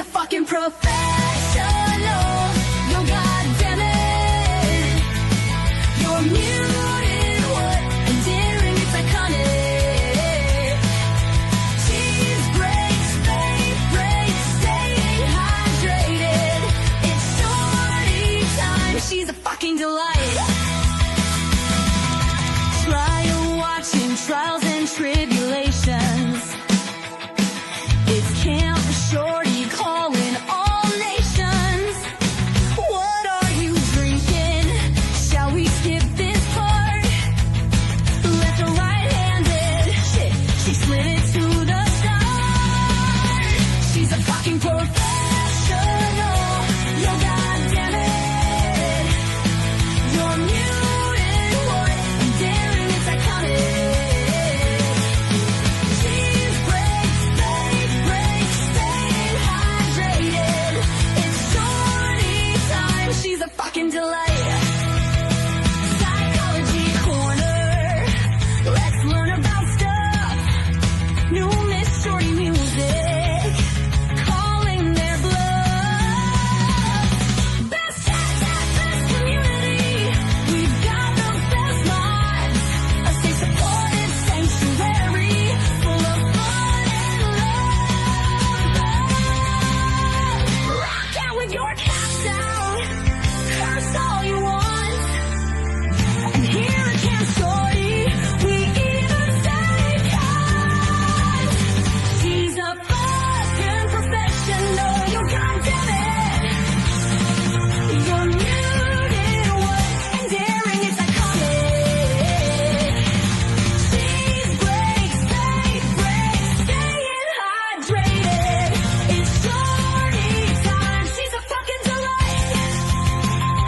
a fucking professional. No, goddamn it. You're muted, what? Endearing, it's iconic. Cheese breaks, fade breaks, staying hydrated. It's Shorty time. She's a fucking delight. Trial watching, trials and tribulations. It's Camp Shorty calling all nations. What are you drinking? Shall we skip this part? Left or right-handed? Shit, she slid it to the start. She's a fucking professional. Yo, goddamn it. You're muted, what? I'm daring, it's iconic. Cheese breaks, fade breaks, staying hydrated. It's Shorty time. She's a fucking delight. Psychology corner. Let's learn about stuff. New Miss Shorty music. Calling their bluff. Best chat, best community. We've got the best mods. A safe, supportive sanctuary full of fun and love. Rock out with your cap down. Curse all you want. And here at Camp Shorty, we even say God. She's a fucking professional. You goddamn it. You're muted, what? And daring, it's iconic. Cheese breaks, fade breaks, staying hydrated. It's Shorty time. She's a fucking delight.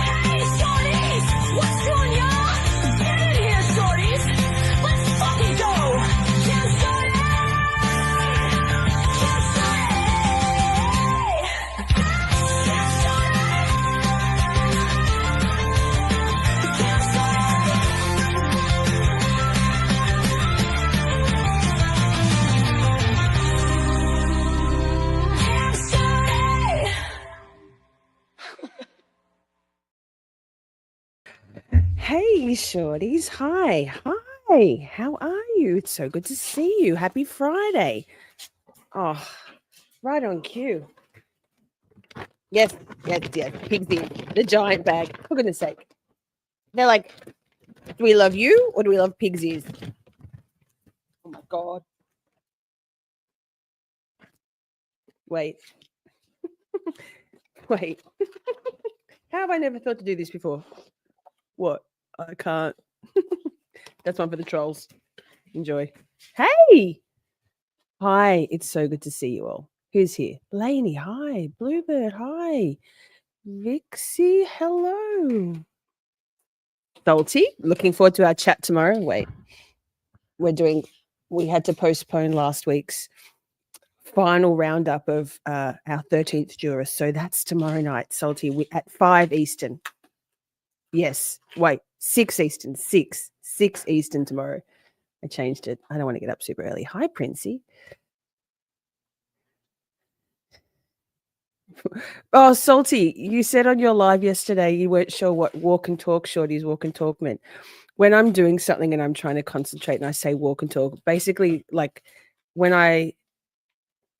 Hey, Shorties, what's doing, y'all? Get in here, Shorties. Let's fucking go. Camp Shorty. Camp Shorty. Camp Shorty. Hey, shorties. Hi. Hi. How are you? It's so good to see you. Happy Friday. Oh, right on cue. Yes. Pigsy, the giant bag. For goodness sake. They're like, do we love you or do we love pigsies? Oh my God. Wait. Wait. How have I never thought to do this before? What? I can't. That's one for the trolls. Enjoy. Hey. Hi. It's so good to see you all. Who's here? Lainey. Hi. Bluebird. Hi. Vixie. Hello. Salty. Looking forward to our chat tomorrow. Wait. We had to postpone last week's final roundup of our 13th juror. So that's tomorrow night, Salty, at 5 Eastern. Yes. Wait, 6 Eastern. 6 Eastern tomorrow. I changed it. I don't want to get up super early. Hi, Princey. Oh, Salty, you said on your live yesterday you weren't sure what walk and talk, Shorties, walk and talk meant. When I'm doing something and I'm trying to concentrate and I say walk and talk, basically like when I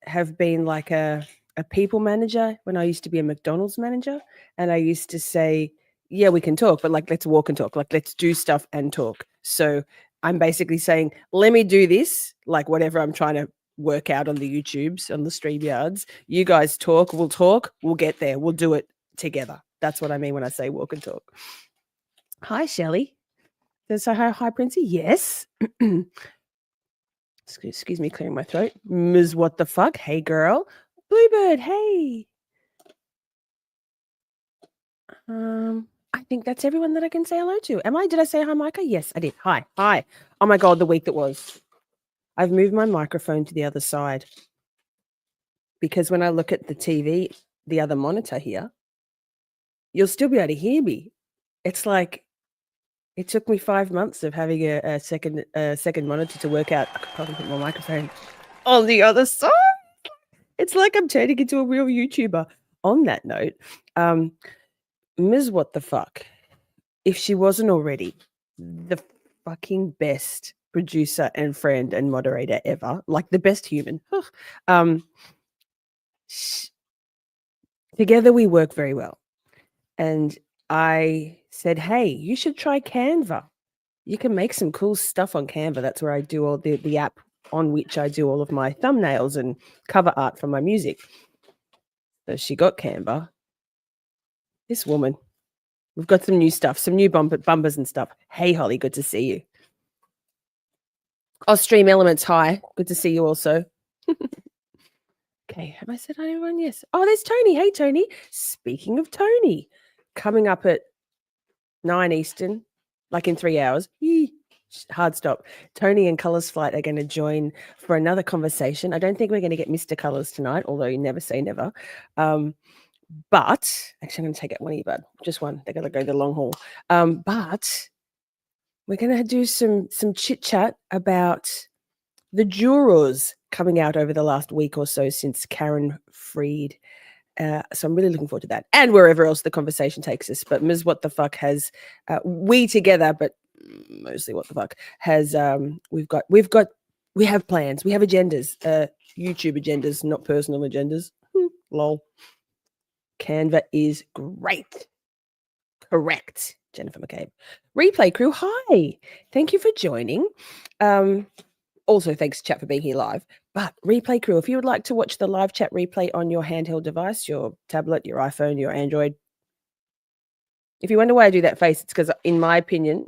have been like a people manager, when I used to be a McDonald's manager, and I used to say, yeah, we can talk, but like, let's walk and talk, like, let's do stuff and talk. So I'm basically saying, let me do this, like whatever I'm trying to work out on the YouTubes, on the StreamYards. You guys talk, we'll get there. We'll do it together. That's what I mean when I say walk and talk. Hi, Shelley. Does say hi, Princey? Yes. Excuse me, clearing my throat. Ms. What the fuck? Hey, girl. Bluebird, hey. I think that's everyone that I can say hello to. Did I say hi, Micah? Yes, I did. Hi. Oh my God, the week that was. I've moved my microphone to the other side because when I look at the TV, the other monitor here, you'll still be able to hear me. It's like it took me 5 months of having a second monitor to work out. I could probably put my microphone on the other side. It's like I'm turning into a real YouTuber. On that note, Ms. What the fuck? If she wasn't already the fucking best producer and friend and moderator ever, like the best human. sh- Together we work very well. And I said, hey, you should try Canva. You can make some cool stuff on Canva. That's where I do all the app on which I do all of my thumbnails and cover art for my music. So she got Canva. This woman. We've got some new stuff, some new bumpers and stuff. Hey, Holly, good to see you. Stream Elements, hi. Good to see you also. Okay, have I said hi everyone? Yes. Oh, there's Tony. Hey, Tony. Speaking of Tony, coming up at 9 Eastern, like in 3 hours. Yee. Hard stop. Tony and Colours Flight are going to join for another conversation. I don't think we're going to get Mr. Colours tonight, although you never say never. But actually, I'm going to take out one earbud, just one. They're going to go the long haul. But we're going to do some chit chat about the Jurors coming out over the last week or so since Karen freed. So I'm really looking forward to that, and wherever else the conversation takes us. But Ms. What the fuck has we together, but mostly What the fuck has we have plans, we have agendas, YouTube agendas, not personal agendas. Lol. Canva is great. Correct, Jennifer McCabe. Replay crew, hi. Thank you for joining. Also, thanks, chat, for being here live. But replay crew, if you would like to watch the live chat replay on your handheld device, your tablet, your iPhone, your Android, if you wonder why I do that face, it's because, in my opinion,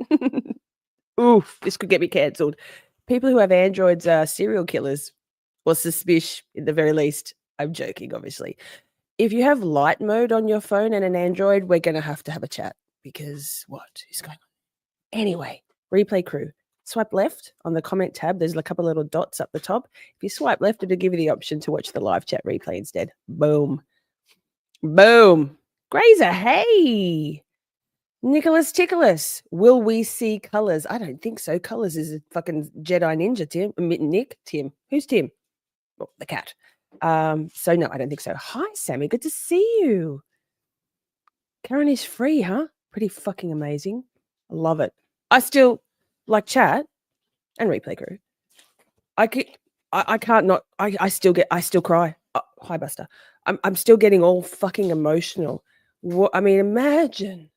oof, this could get me cancelled. People who have Androids are serial killers, or suspicious, at the very least. I'm joking, obviously. If you have light mode on your phone and an Android, we're going to have a chat, because what is going on? Anyway, replay crew. Swipe left on the comment tab. There's a couple of little dots up the top. If you swipe left, it'll give you the option to watch the live chat replay instead. Boom. Boom. Grazer, hey. Nicholas Ticholas, will we see Colours? I don't think so. Colours is a fucking Jedi ninja, Tim. Nick, Tim. Who's Tim? Oh, the cat. So no, I don't think so. Hi, Sammy. Good to see you. Karen is free, huh? Pretty fucking amazing. I love it. I still like chat and replay crew. I can't not. I still cry. Hi, Buster. I'm still getting all fucking emotional. What I mean, imagine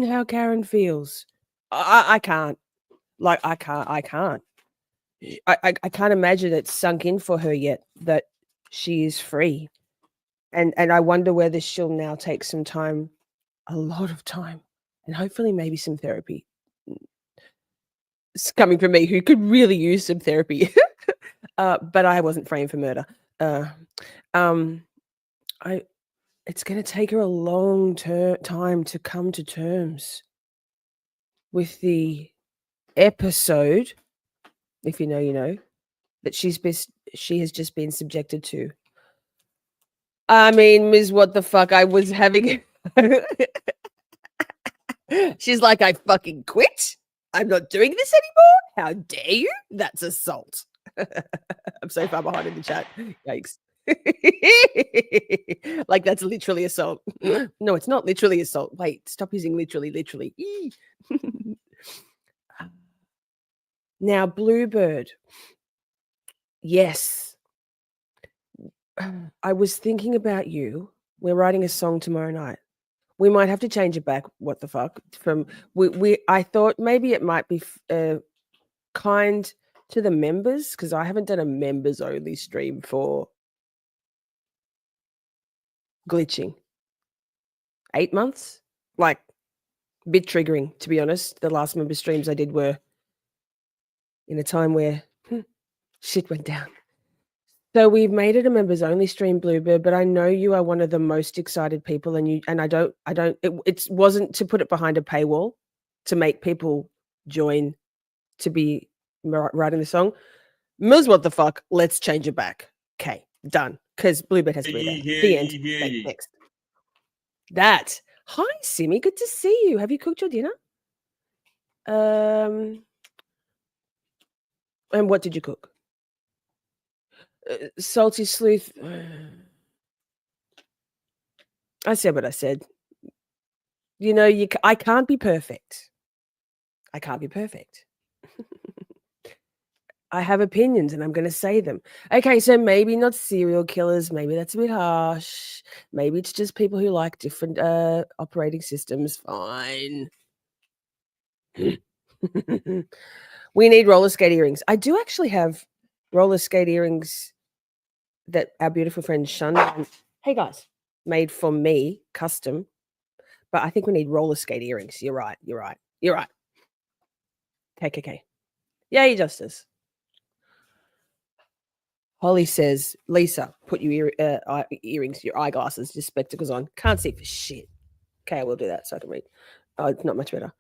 how Karen feels. I can't. Like I can't. I can't imagine it's sunk in for her yet that she is free, and I wonder whether she'll now take some time, a lot of time, and hopefully maybe some therapy. It's coming from me, who could really use some therapy. But I wasn't framed for murder. It's going to take her a long time to come to terms with the episode, if you know, you know, that she has just been subjected to. I mean, Ms. What the fuck? I was having. She's like, I fucking quit. I'm not doing this anymore. How dare you? That's assault. I'm so far behind in the chat. Yikes. Like, that's literally assault. No, it's not literally assault. Wait, stop using literally. Now, Bluebird. Yes. I was thinking about you. We're writing a song tomorrow night. We might have to change it back. What the fuck? From I thought maybe it might be kind to the members, because I haven't done a members only stream for glitching 8 months. Like, a bit triggering, to be honest. The last member streams I did were in a time where shit went down. So we've made it a members only stream, Bluebird, but I know you are one of the most excited people, and it wasn't to put it behind a paywall to make people join to be writing the song. Ms. What the fuck? Let's change it back. Okay, done. Because Bluebird has to be there. The end. Next. That. Hi, Simmy. Good to see you. Have you cooked your dinner? And what did you cook? Salty Sleuth. I said what I said. You know, I can't be perfect. I can't be perfect. I have opinions and I'm going to say them. Okay, so maybe not serial killers. Maybe that's a bit harsh. Maybe it's just people who like different operating systems. Fine. We need roller skate earrings. I do actually have roller skate earrings that our beautiful friend Shun, hey guys, made for me, custom. But I think we need roller skate earrings. You're right. You're right. You're right. KKK. Yay, justice. Holly says, Lisa, put your earrings, your eyeglasses, your spectacles on. Can't see for shit. Okay, I will do that so I can read. Oh, it's not much better.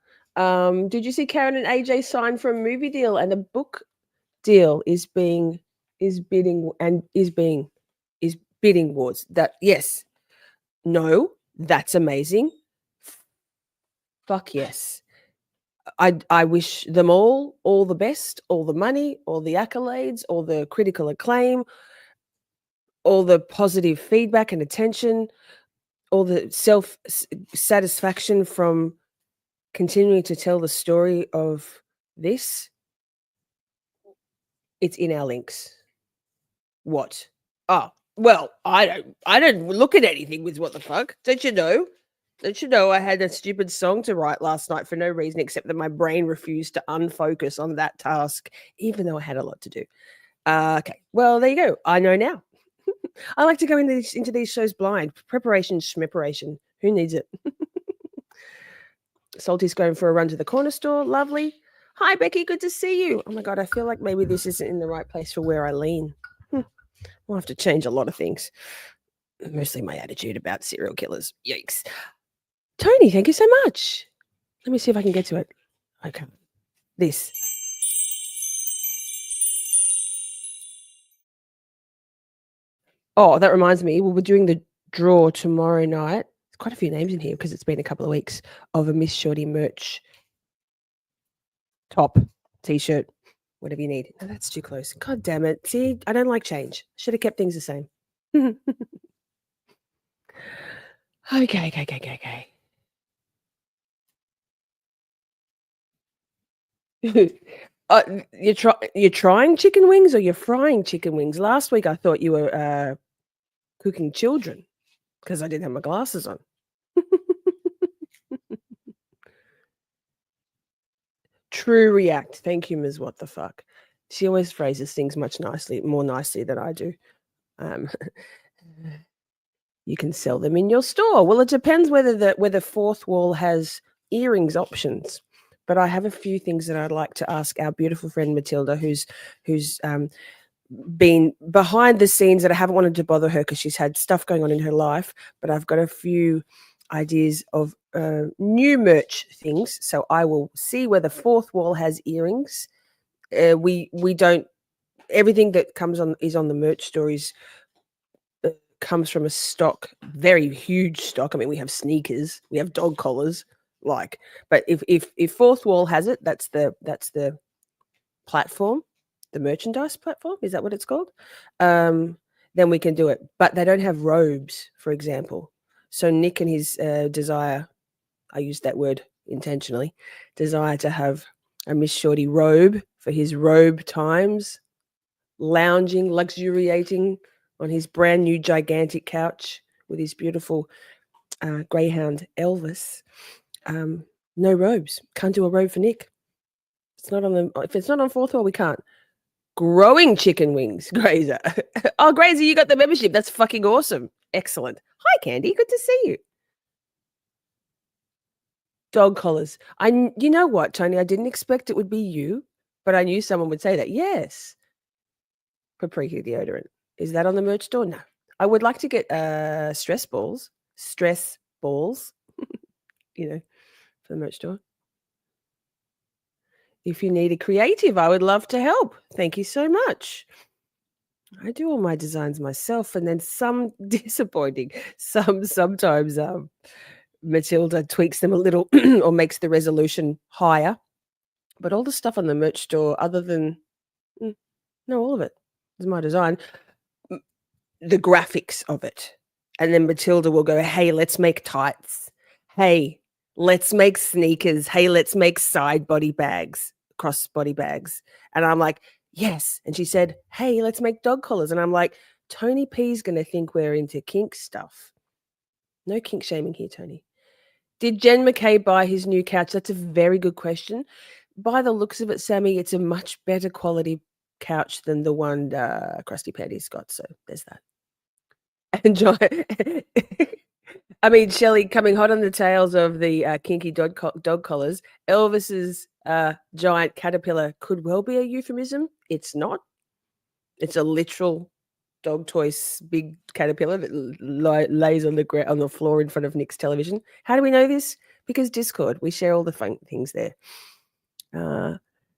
Did you see Karen and AJ sign for a movie deal and a book deal is bidding wars? That yes. No, that's amazing. Fuck yes. I wish them all the best, all the money, all the accolades, all the critical acclaim, all the positive feedback and attention, all the satisfaction from continuing to tell the story of this. It's in our links. What? Oh, well, I don't look at anything with what the fuck. Don't you know? Don't you know I had a stupid song to write last night for no reason except that my brain refused to unfocus on that task, even though I had a lot to do. Okay, well, there you go. I know now. I like to go into these shows blind. Preparation, schmeparation. Who needs it? Salty's going for a run to the corner store. Lovely. Hi, Becky. Good to see you. Oh my God, I feel like maybe this isn't in the right place for where I lean. We'll have to change a lot of things. Mostly my attitude about serial killers. Yikes. Tony, thank you so much. Let me see if I can get to it. Okay. This. Oh, that reminds me. We're doing the draw tomorrow night. There's quite a few names in here because it's been a couple of weeks of a Miss Shorty merch top, t-shirt, whatever you need. No, that's too close. God damn it. See, I don't like change. Should have kept things the same. Okay. You're trying chicken wings or you're frying chicken wings? Last week I thought you were cooking children because I didn't have my glasses on. True react. Thank you, Ms. What the fuck. She always phrases things much more nicely than I do. You can sell them in your store. Well, it depends whether Fourth Wall has earrings options. But I have a few things that I'd like to ask our beautiful friend Matilda, who's been behind the scenes that I haven't wanted to bother her because she's had stuff going on in her life. But I've got a few ideas of new merch things. So I will see whether Fourth Wall has earrings. We don't. Everything that comes on is on the merch stories. Comes from a stock, very huge stock. I mean, we have sneakers, we have dog collars, but if Fourth Wall has it, that's the platform, the merchandise platform. Is that what it's called? Then we can do it. But they don't have robes, for example. So Nick and his desire, I used that word intentionally, desire to have a Miss Shorty robe for his robe times, lounging, luxuriating on his brand new gigantic couch with his beautiful greyhound Elvis. No robes. Can't do a robe for Nick. It's not on if it's not on Fourth Wall, we can't. Growing chicken wings, Grazer. Oh, Grazer, you got the membership. That's fucking awesome. Excellent. Hi, Candy. Good to see you. Dog collars. You know what, Tony? I didn't expect it would be you, but I knew someone would say that. Yes. Paprika deodorant. Is that on the merch store? No. I would like to get stress balls, you know, for the merch store. If you need a creative, I would love to help. Thank you so much. I do all my designs myself, and then some disappointing. Sometimes Matilda tweaks them a little or makes the resolution higher. But all the stuff on the merch store, other than no, all of it is my design. the graphics of it. And then Matilda will go, hey, let's make tights. Hey, let's make sneakers. Hey, let's make side body bags, cross body bags. And I'm like, yes. And she said, hey, let's make dog collars. And I'm like, Tony P's going to think we're into kink stuff. No kink shaming here, Tony. Did Jen McKay buy his new couch? That's a very good question. By the looks of it, Sammy, it's a much better quality couch than the one Krusty Patty's got. So there's that. And John, I mean, Shelley, coming hot on the tails of the kinky dog collars, Elvis's giant caterpillar could well be a euphemism. It's not. It's a literal dog toy, big caterpillar that lays on the floor in front of Nick's television. How do we know this? Because Discord, we share all the fun things there.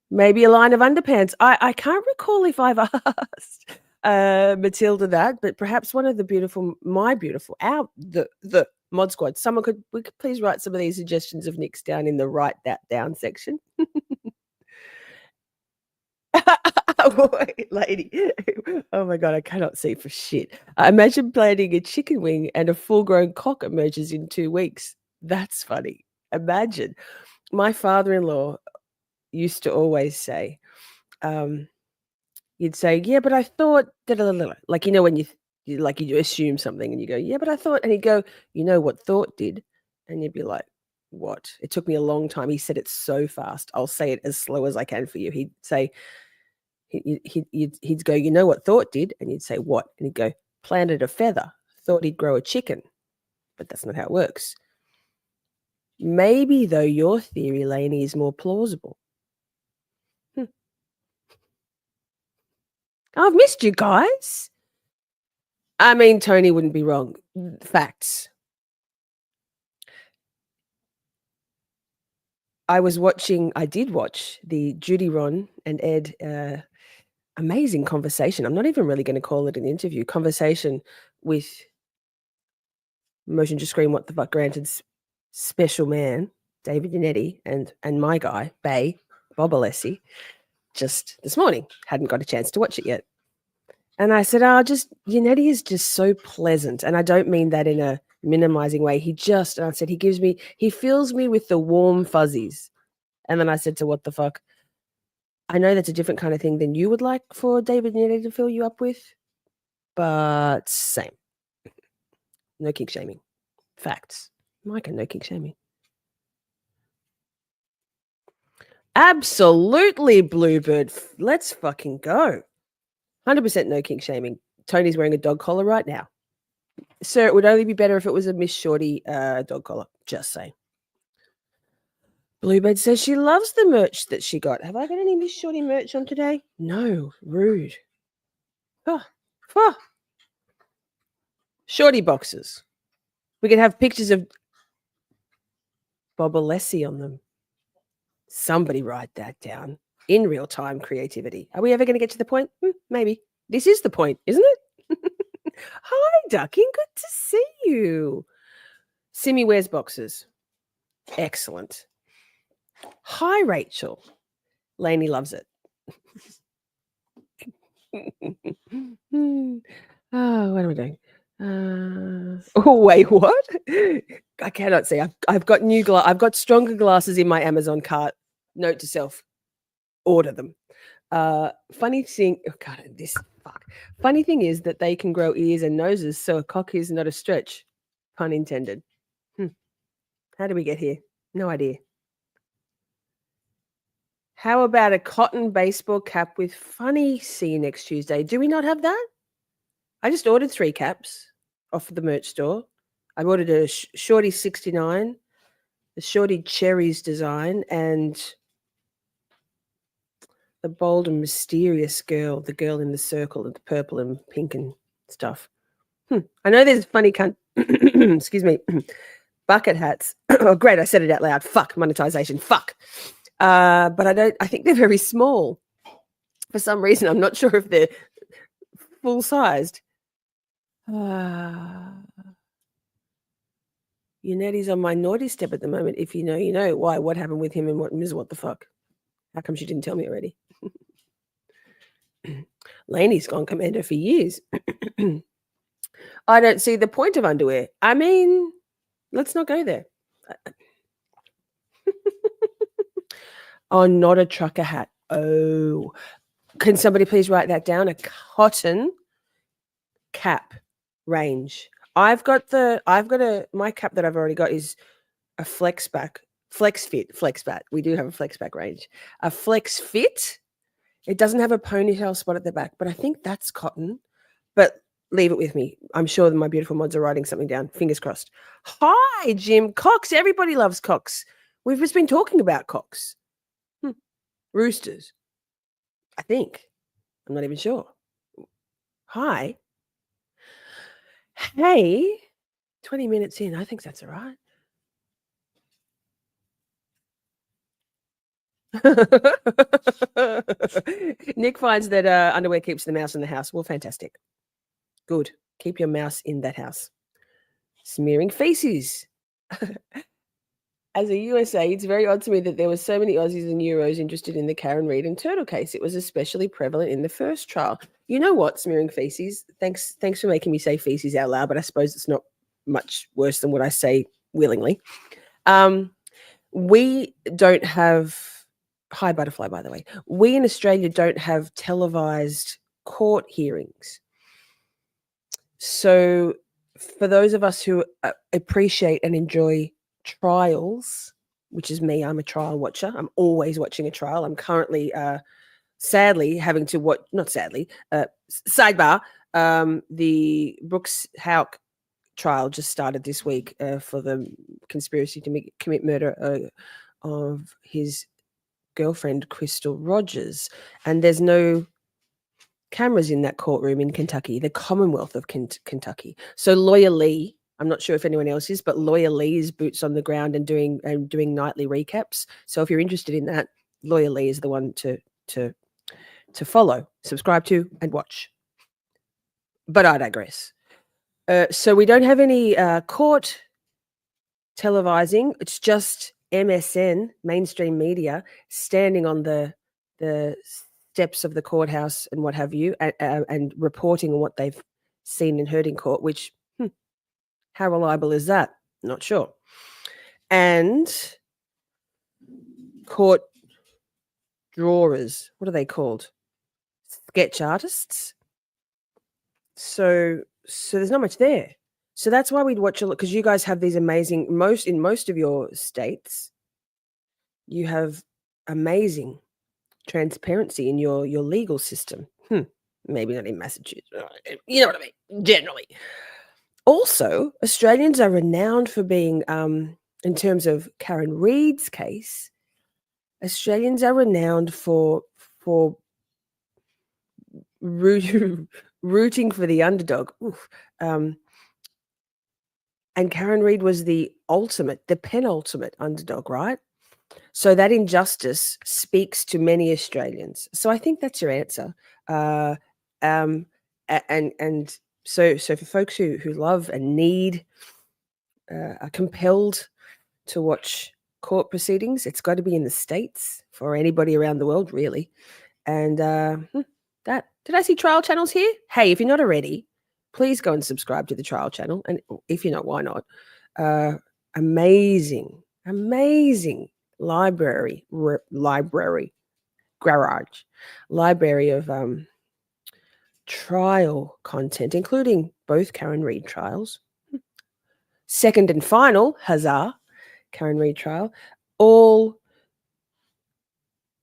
Maybe a line of underpants. I can't recall if I've asked Matilda that, but perhaps one of the the mod squad. Someone could please write some of these suggestions of Nick's down in the write that down section. Lady, oh my god, I cannot see for shit. Imagine planting a chicken wing and a full-grown cock emerges in 2 weeks. That's funny. Imagine. My father-in-law used to always say, you'd say, yeah, but I thought like, you know, when you assume something and you go, yeah, but I thought, and he'd go, you know what thought did? And you'd be like, what? It took me a long time. He said it so fast. I'll say it as slow as I can for you. He'd say, he'd go, you know what thought did? And you'd say, what? And he'd go, planted a feather, thought he'd grow a chicken. But that's not how it works. Maybe, though, your theory, Lainey, is more plausible. I've missed you guys. I mean, Tony wouldn't be wrong. Facts. I did watch the Judy, Ron, and Ed amazing conversation. I'm not even really going to call it an interview. Conversation with Motion to Scream WTF Granted's special man, David Yannetti, and my guy, Bay, Bob Alessi, just this morning. Hadn't got a chance to watch it yet. And I said, Yannetti is just so pleasant. And I don't mean that in a minimizing way. And I said, he fills me with the warm fuzzies. And then I said to what the fuck, I know that's a different kind of thing than you would like for David Yannetti to fill you up with, but same. No kink shaming. Facts. Micah, no kink shaming. Absolutely, Bluebird. Let's fucking go. 100% no kink shaming. Tony's wearing a dog collar right now. Sir, it would only be better if it was a Miss Shorty dog collar. Just saying. Bluebird says she loves the merch that she got. Have I got any Miss Shorty merch on today? No. Rude. Shorty boxes. We could have pictures of Bob Alessi on them. Somebody write that down. In real time creativity. Are we ever going to get to the point? Maybe. This is the point, isn't it? Hi, Dunkin. Good to see you. Simi wears boxes. Excellent. Hi, Rachel. Lainey loves it. Oh, what am I doing? Wait, what? I cannot see. I've got I've got stronger glasses in my Amazon cart. Note to self. Order them. Funny thing, Funny thing is that they can grow ears and noses, so a cock is not a stretch. Pun intended. How did we get here? No idea. How about a cotton baseball cap with funny see you next Tuesday? Do we not have that? I just ordered 3 caps off of the merch store. I ordered a Shorty 69, the Shorty Cherries design, and the bold and mysterious girl, the girl in the circle, the purple and pink and stuff. I know there's funny excuse me, bucket hats. Oh, great, I said it out loud. Fuck, monetization, fuck. But I think they're very small. For some reason, I'm not sure if they're full-sized. Yanetti's on my naughty step at the moment. If you know, you know. Why? What happened with him and what the fuck? How come she didn't tell me already? Lainey's gone commando for years. I don't see the point of underwear. I mean, let's not go there. Oh, not a trucker hat. Oh, can somebody please write that down? A cotton cap range. My cap that I've already got is a flex back. We do have a flex back range. A flex fit. It doesn't have a ponytail spot at the back, but I think that's cotton. But leave it with me. I'm sure that my beautiful mods are writing something down. Fingers crossed. Hi, Jim Cox. Everybody loves Cox. We've just been talking about Cox. Roosters. I think. I'm not even sure. Hi. Hey. 20 minutes in. I think that's all right. Nick finds that underwear keeps the mouse in the house. Well, fantastic. Good. Keep your mouse in that house. Smearing feces. As a USA, it's very odd to me that there were so many Aussies and Euros interested in the Karen Reid and Turtle case. It was especially prevalent in the first trial. You know what? Smearing feces. Thanks for making me say feces out loud, but I suppose it's not much worse than what I say willingly. We don't have Hi Butterfly, by the way. We in Australia don't have televised court hearings. So for those of us who appreciate and enjoy trials, which is me, I'm a trial watcher. I'm always watching a trial. I'm currently sadly having to watch, not sadly, sidebar, the Brooks Houck trial just started this week for the conspiracy to commit murder of his girlfriend, Crystal Rogers. And there's no cameras in that courtroom in Kentucky, the Commonwealth of Kentucky. So Lawyer Lee, I'm not sure if anyone else is, but Lawyer Lee is boots on the ground and doing nightly recaps. So if you're interested in that, Lawyer Lee is the one to follow, subscribe to, and watch. But I digress. So we don't have any court televising. It's just MSN, mainstream media, standing on the steps of the courthouse and what have you, and reporting on what they've seen and heard in court, which, how reliable is that? Not sure. And court drawers, what are they called? Sketch artists. So there's not much there. So that's why we'd watch a lot, because you guys have these amazing, in most of your states, you have amazing transparency in your legal system. Maybe not in Massachusetts. You know what I mean? Generally. Also, Australians are renowned for being, in terms of Karen Reid's case, Australians are renowned for rooting for the underdog. And Karen Reid was the penultimate underdog, right? So that injustice speaks to many Australians. So I think that's your answer. And so for folks who love and need, are compelled to watch court proceedings, it's got to be in the States for anybody around the world, really. And did I see trial channels here? Hey, if you're not already, please go and subscribe to the trial channel. And if you're not, why not? Amazing library of trial content, including both Karen Reid trials. Second and final, huzzah, Karen Reid trial, all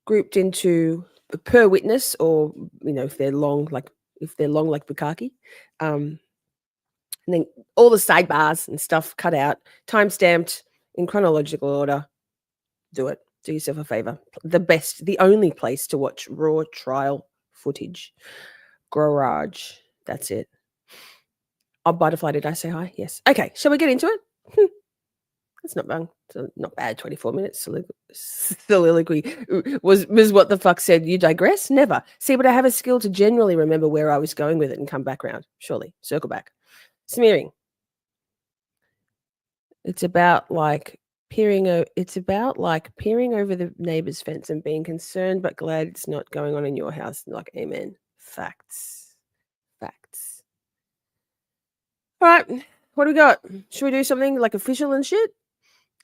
grouped into per witness, or if they're long like bukkake, and then all the sidebars and stuff cut out, time stamped in chronological order. Do yourself a favor. The only place to watch raw trial footage. Garage. That's it. Oh, Butterfly, did I say hi? Yes. Okay, shall we get into it? That's not bad. Not bad. 24 minutes soliloquy was what the fuck said. You digress? Never. See, but I have a skill to generally remember where I was going with it and come back around. Surely. Circle back. Smearing. It's about like peering over the neighbor's fence and being concerned but glad it's not going on in your house. Like, amen. Facts. All right. What do we got? Should we do something like official and shit?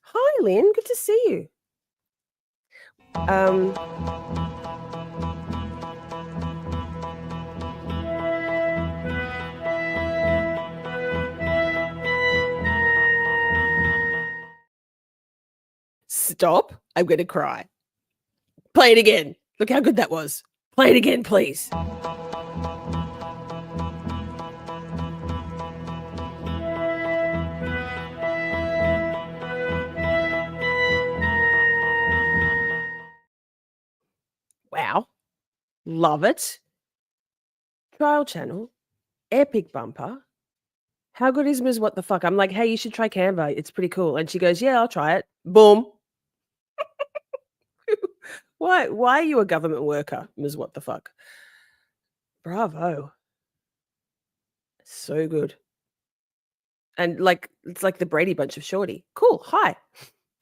Hi, Lynn. Good to see you. Stop. I'm going to cry. Play it again. Look how good that was. Play it again, please. Wow. Love it. Trial channel. Epic bumper. How good is Ms. What the fuck? I'm like, hey, you should try Canva. It's pretty cool. And she goes, yeah, I'll try it. Boom. Why are you a government worker, Ms. What the fuck? Bravo. So good. And like, it's like the Brady Bunch of Shorty. Cool. Hi.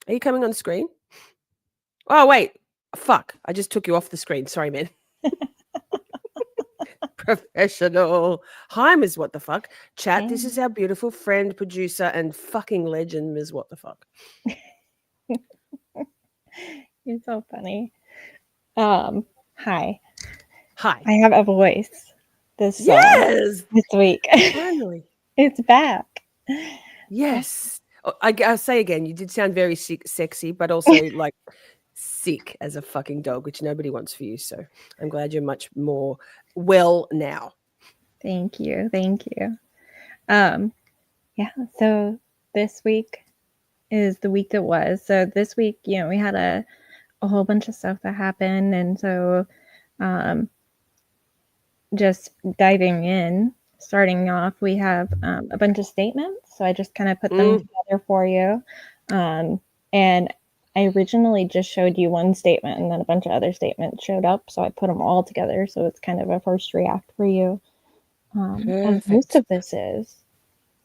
Are you coming on screen? Oh, wait. Fuck. I just took you off the screen. Sorry, man. Professional. Hi, Ms. What the fuck? Chat, this is our beautiful friend, producer, and fucking legend, Ms. What the fuck. You're so funny. Hi. Hi. I have a voice this week. Finally. It's back. Yes. Oh, I'll say again, you did sound very sexy, but also like sick as a fucking dog, which nobody wants for you. So I'm glad you're much more well now. Thank you. Yeah, so this week is the week that was. So this week, we had a whole bunch of stuff that happened. And so just diving in, starting off, we have a bunch of statements. So I just kind of put them together for you. And I originally just showed you one statement and then a bunch of other statements showed up. So I put them all together. So it's kind of a first react for you. As most of this is.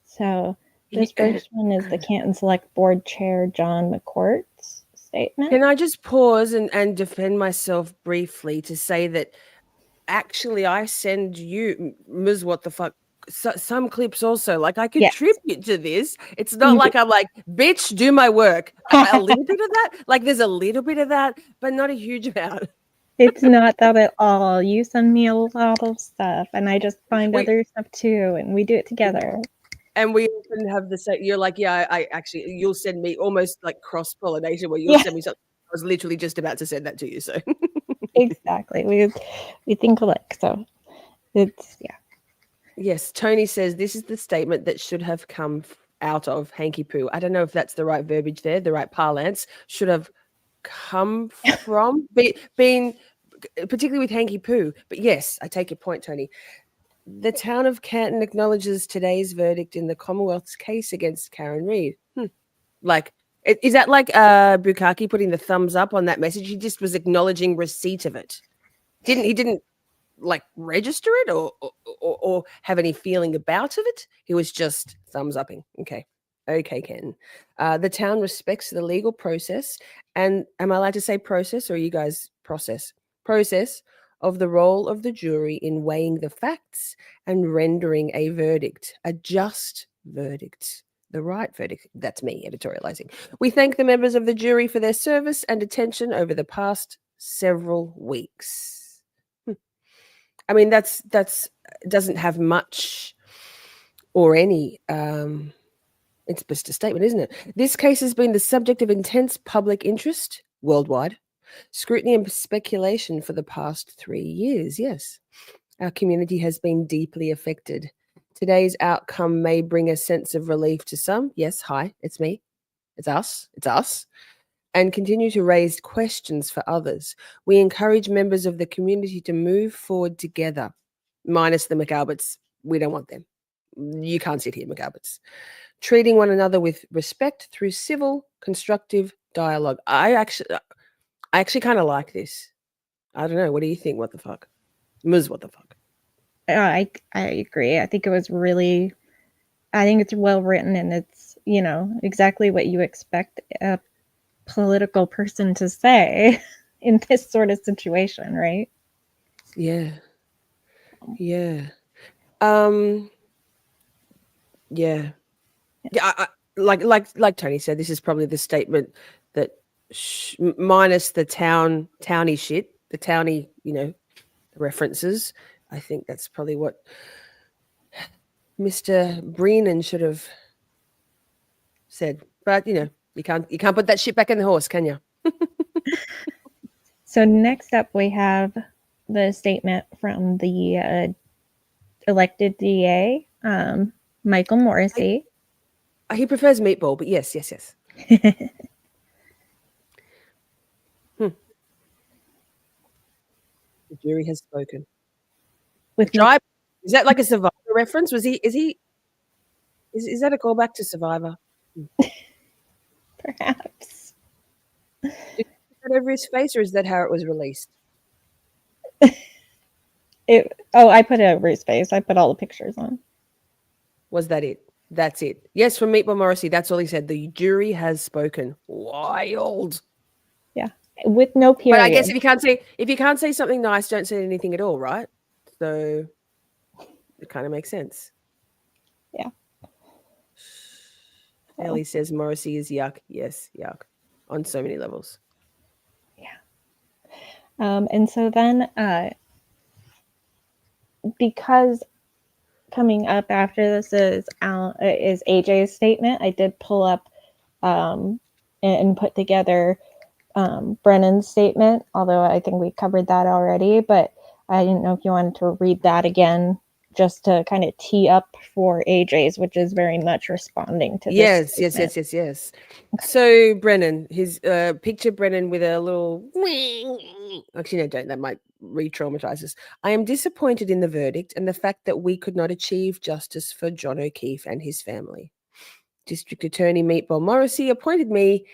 So this first one is the Canton Select Board Chair John McCourt's statement. Can I just pause and defend myself briefly to say that actually I send you, Ms. What the fuck, some clips also. Like I contribute to this. It's not like I'm like, bitch, do my work. A little bit of that. Like there's a little bit of that, but not a huge amount. It's not that at all. You send me a lot of stuff and I just find other stuff too. And we do it together. And we often have the same, you're like, yeah, I actually, you'll send me almost like cross-pollination where you'll send me something. I was literally just about to send that to you. So exactly. We think alike. So it's, yeah. Yes. Tony says this is the statement that should have come out of hanky poo. I don't know if that's the right verbiage there, the right parlance. Should have come from, been particularly with hanky poo. But yes, I take your point, Tony. The town of Canton acknowledges today's verdict in the Commonwealth's case against Karen Reid. Like, is that like Bukaki putting the thumbs up on that message? He just was acknowledging receipt of it. He didn't like register it or have any feeling about of it. He was just thumbs upping. Okay, Ken. The town respects the legal process, and am I allowed to say process, or are you guys process of the role of the jury in weighing the facts and rendering a verdict, a just verdict, the right verdict. That's me editorializing. We thank the members of the jury for their service and attention over the past several weeks. I mean, that's doesn't have much or any. It's just a statement, isn't it? This case has been the subject of intense public interest worldwide, scrutiny and speculation for the past 3 years. Yes, our community has been deeply affected. Today's outcome may bring a sense of relief to some. Yes, hi, it's me. It's us. And continue to raise questions for others. We encourage members of the community to move forward together, minus the McAlberts. We don't want them. You can't sit here, McAlberts. Treating one another with respect through civil, constructive dialogue. I actually kind of like this. I don't know. What do you think? What the fuck? Ms. What the fuck? I agree. I think it's well written and it's, exactly what you expect a political person to say in this sort of situation, right? Yeah. Yeah. Yeah. Like Tony said, this is probably the statement that minus the towny shit, the towny, references. I think that's probably what Mr. Brennan should have said. But you can't put that shit back in the horse, can you? So next up, we have the statement from the elected DA, Michael Morrissey. He prefers meatball, but yes. The jury has spoken. With Is that like a Survivor reference? Is that a callback to Survivor? perhaps. Did he put that over his face, or is that how it was released? I put it over his face. I put all the pictures on. Was that it? That's it. Yes, from Meatball Morrissey. That's all he said. The jury has spoken. Wild. Yeah, with no period. But I guess if you can't say something nice, don't say anything at all, right? So it kind of makes sense. Yeah. Ellie says Morrissey is yuck. Yes, yuck. On so many levels. Yeah. And so then, because coming up after this is AJ's statement, I did pull up and put together Brennan's statement, although I think we covered that already, but I didn't know if you wanted to read that again just to kind of tee up for AJ's, which is very much responding to this. Yes. So Brennan, his picture Brennan with a little actually no, don't, that might re-traumatize us. I am disappointed in the verdict and the fact that we could not achieve justice for John O'Keefe and his family. District Attorney Meatball Morrissey appointed me,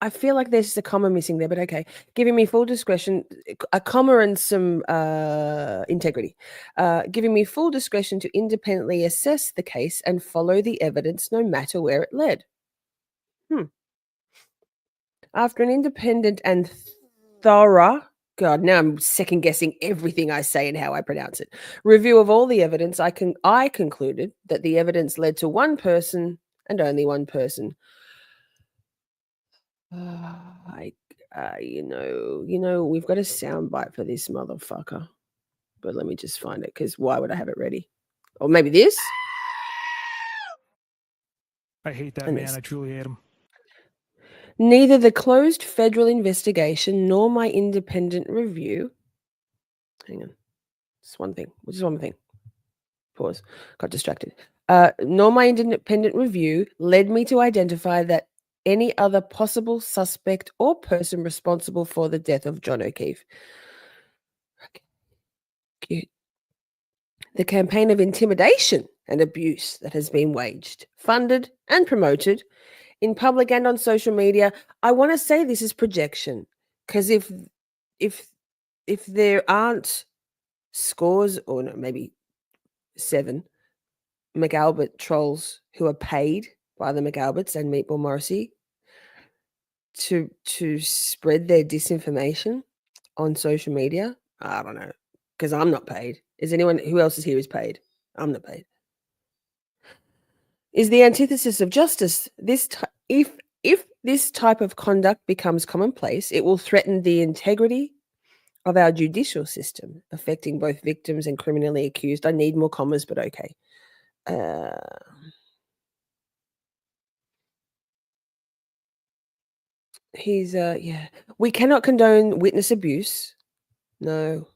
I feel like there's a comma missing there, but okay. Giving me full discretion, a comma and some integrity. Giving me full discretion to independently assess the case and follow the evidence no matter where it led. After an independent and thorough, God, now I'm second guessing everything I say and how I pronounce it, review of all the evidence, I concluded that the evidence led to one person and only one person. We've got a soundbite for this motherfucker, but let me just find it, because why would I have it ready? Or maybe this. I hate that man. I truly hate him. Neither the closed federal investigation nor my independent review. Hang on, just one thing. Pause. Got distracted. Nor my independent review led me to identify that any other possible suspect or person responsible for the death of John O'Keefe. Okay. Cute. The campaign of intimidation and abuse that has been waged, funded and promoted in public and on social media. I want to say this is projection, because if there aren't scores, or no, maybe 7 McAlbert trolls who are paid by the McAlberts and Meatball Morrissey to spread their disinformation on social media, I don't know, because I'm not paid. Is anyone who else is here is paid? I'm not paid. Is the antithesis of justice. If this type of conduct becomes commonplace, it will threaten the integrity of our judicial system, affecting both victims and criminally accused. I need more commas, but okay. We cannot condone witness abuse. No.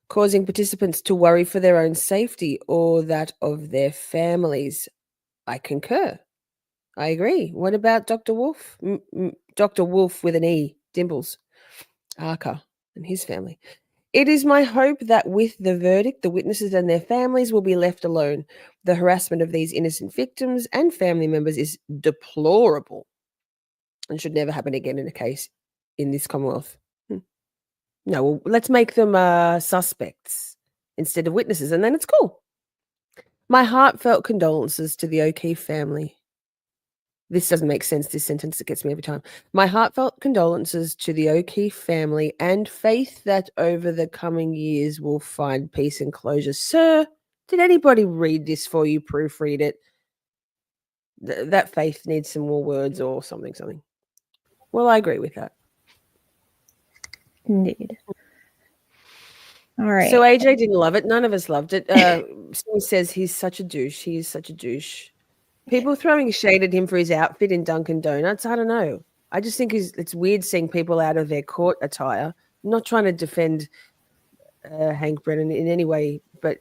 Causing participants to worry for their own safety or that of their families. I concur. I agree. What about Dr. Wolf? Dr. Wolf with an E, Dimples, Arca, and his family. It is my hope that with the verdict, the witnesses and their families will be left alone. The harassment of these innocent victims and family members is deplorable and should never happen again in a case in this Commonwealth. No, well, let's make them suspects instead of witnesses, and then it's cool. My heartfelt condolences to the O'Keefe family. This doesn't make sense, this sentence. It gets me every time. My heartfelt condolences to the O'Keefe family and faith that over the coming years we'll find peace and closure. Sir, Did anybody read this for you, proofread it? That Faith needs some more words or something. Well, I agree with that. Indeed. All right. So AJ didn't love it. None of us loved it. Someone says he's such a douche. He is such a douche. People throwing shade at him for his outfit in Dunkin' Donuts. I don't know. I just think it's weird seeing people out of their court attire. I'm not trying to defend Hank Brennan in any way, but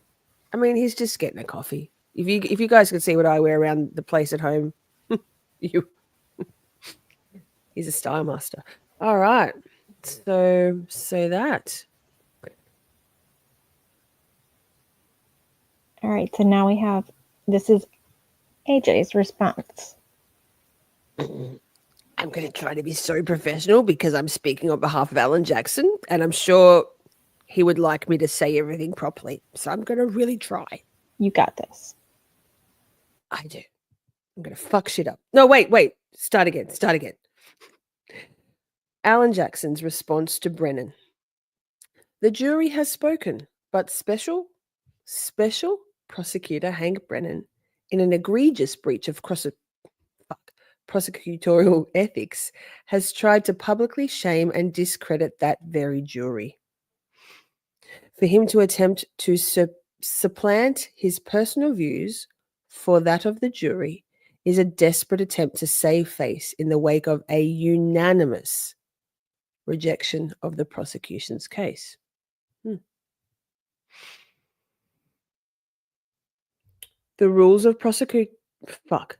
I mean, he's just getting a coffee. If you guys could see what I wear around the place at home, he's a style master. All right. So that. All right. So now we have, this is AJ's response. I'm going to try to be so professional because I'm speaking on behalf of Alan Jackson, and I'm sure he would like me to say everything properly. So I'm going to really try. You got this. I do. I'm going to fuck shit up. No, wait. Start again. Alan Jackson's response to Brennan. The jury has spoken, but special prosecutor Hank Brennan, in an egregious breach of prosecutorial ethics, has tried to publicly shame and discredit that very jury. For him to attempt to supplant his personal views for that of the jury is a desperate attempt to save face in the wake of a unanimous rejection of the prosecution's case. The rules of Fuck,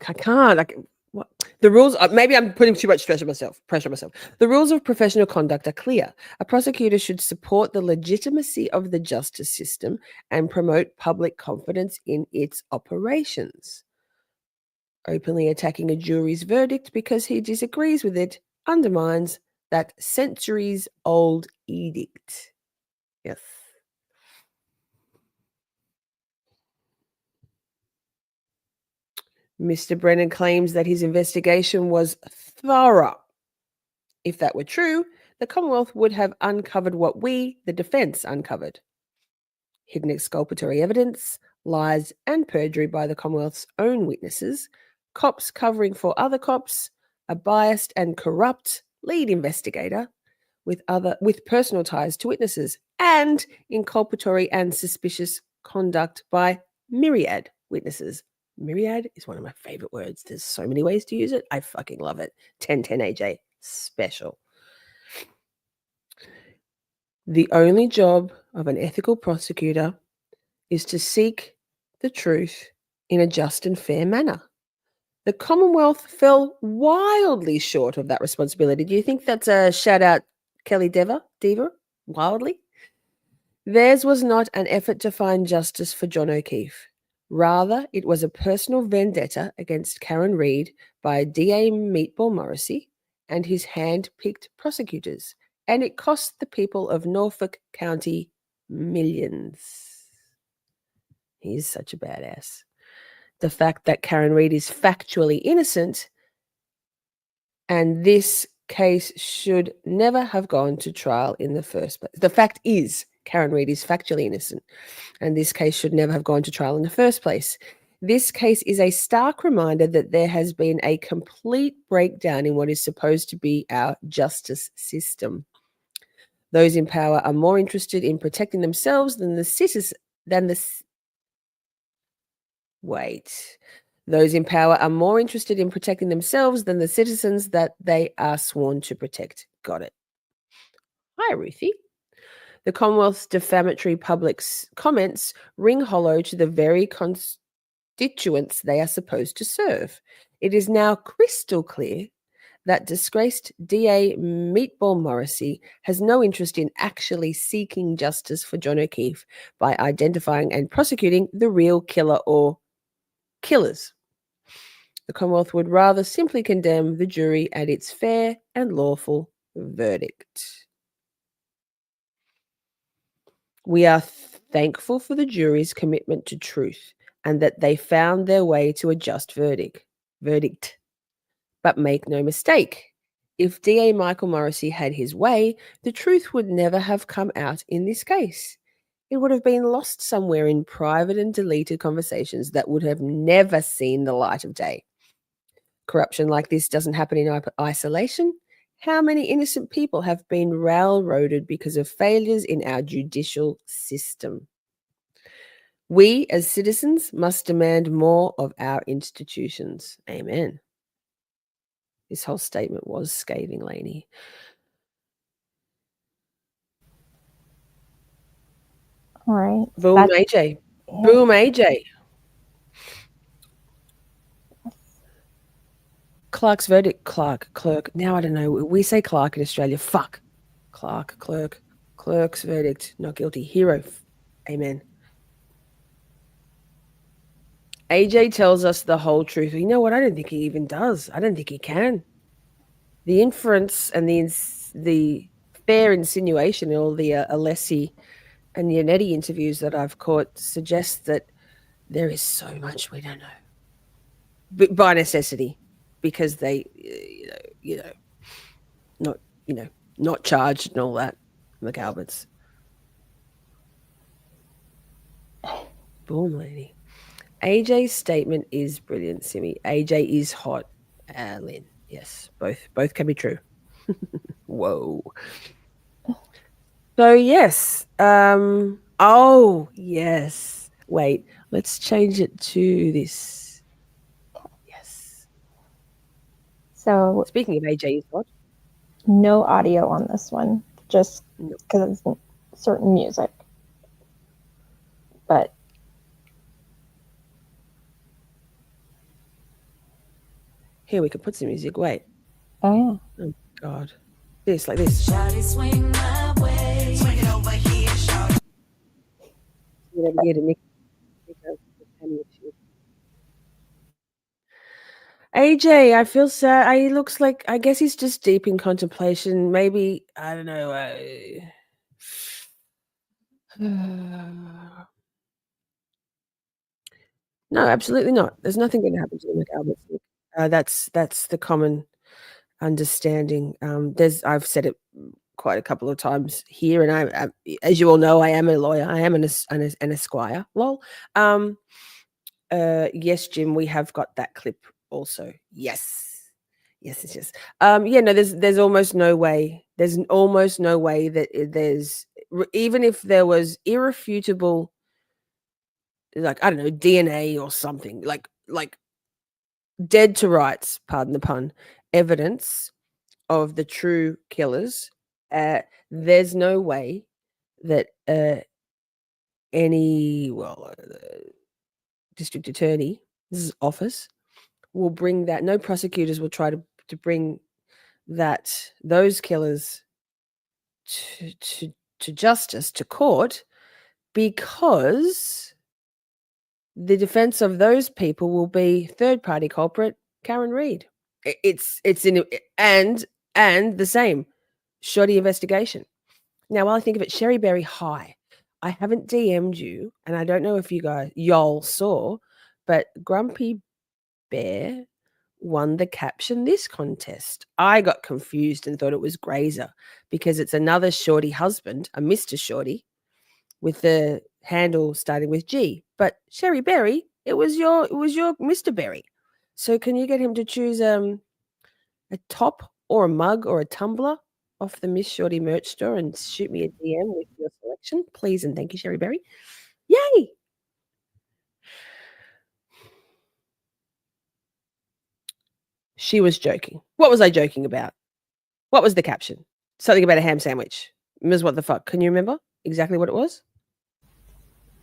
I can't. What? The rules, maybe I'm putting too much pressure on myself. The rules of professional conduct are clear. A prosecutor should support the legitimacy of the justice system and promote public confidence in its operations. Openly attacking a jury's verdict because he disagrees with it undermines that centuries-old edict. Yes. Mr. Brennan claims that his investigation was thorough. If that were true, the Commonwealth would have uncovered what we, the defence, uncovered. Hidden exculpatory evidence, lies and perjury by the Commonwealth's own witnesses, cops covering for other cops, a biased and corrupt lead investigator with personal ties to witnesses, and inculpatory and suspicious conduct by myriad witnesses. Myriad is one of my favorite words. There's so many ways to use it. I fucking love it. 1010 AJ. Special. The only job of an ethical prosecutor is to seek the truth in a just and fair manner. The Commonwealth fell wildly short of that responsibility. Do you think that's a shout out, Kelly Diva? Wildly? Theirs was not an effort to find justice for John O'Keefe. Rather, it was a personal vendetta against Karen Reid by DA Meatball Morrissey and his hand-picked prosecutors, and it cost the people of Norfolk County millions. He's such a badass. The fact that Karen Reid is factually innocent and this case should never have gone to trial in the first place. The fact is, Karen Reid is factually innocent, and this case should never have gone to trial in the first place. This case is a stark reminder that there has been a complete breakdown in what is supposed to be our justice system. Those in power are more interested in protecting themselves than the citizens. Those in power are more interested in protecting themselves than the citizens that they are sworn to protect. Got it. Hi, Ruthie. The Commonwealth's defamatory public comments ring hollow to the very constituents they are supposed to serve. It is now crystal clear that disgraced DA Meatball Morrissey has no interest in actually seeking justice for John O'Keefe by identifying and prosecuting the real killer or killers. The Commonwealth would rather simply condemn the jury at its fair and lawful verdict. We are thankful for the jury's commitment to truth and that they found their way to a just verdict. But make no mistake, if DA Michael Morrissey had his way, the truth would never have come out in this case. it would have been lost somewhere in private and deleted conversations that would have never seen the light of day. Corruption like this doesn't happen in isolation. How many innocent people have been railroaded because of failures in our judicial system? We as citizens must demand more of our institutions. Amen. This whole statement was scathing, Lainey. All right. Boom, That's AJ. it. Boom, AJ. Clark's verdict. Clerk. Now I don't know. We say Clark in Australia. Fuck. Clerk. Clerk's verdict. Not guilty. Hero. Amen. AJ tells us the whole truth. You know what? I don't think he even does. I don't think he can. The inference and the fair insinuation in all the Alessi and Yannetti interviews that I've caught suggests that there is so much we don't know. But by necessity, because they, not charged and all that, McAlberts. Boom, lady. AJ's statement is brilliant, Simi. AJ is hot, Lynn. Yes, both can be true. Whoa. So yes. Oh yes. Wait. Let's change it to this. Yes. So Speaking of AJ is hot. no audio on this one, just No. because it's certain music. But Here we could put some music. Wait. oh Oh God. This like this. Shorty, swing my way. Swing it over here, shorty. Whatever you get to Nick. AJ, I feel sad. He looks like, I guess he's just deep in contemplation. Maybe, I don't know. No, absolutely not. There's nothing going to happen to him like Albert. That's the common understanding. I've said it quite a couple of times here, and I as you all know, I am a lawyer. I am an esquire. Lol. Yes, Jim, we have got that clip also. Yes. Yeah, no, there's almost no way. There's almost no way that even if there was irrefutable, like, I don't know, DNA or something, like dead to rights, pardon the pun, evidence of the true killers, there's no way that any district attorney's office will bring that. No prosecutors will try to bring those killers to justice, to court, because the defense of those people will be third party culprit Karen Reid. It's in and the same Shorty investigation. Now, while I think of it, Sherry Berry, hi. I haven't DM'd you, and I don't know if y'all saw, but Grumpy Bear won the Caption This contest. I got confused and thought it was Grazer because it's another Shorty husband, a Mr. Shorty, with the handle starting with G. But Sherry Berry, it was your Mr. Berry. So can you get him to choose a top or a mug or a tumbler off the Miss Shorty merch store and shoot me a DM with your selection, please and thank you, Sherry Berry. Yay! She was joking. What was I joking about? What was the caption? Something about a ham sandwich. Ms. What the fuck? Can you remember exactly what it was?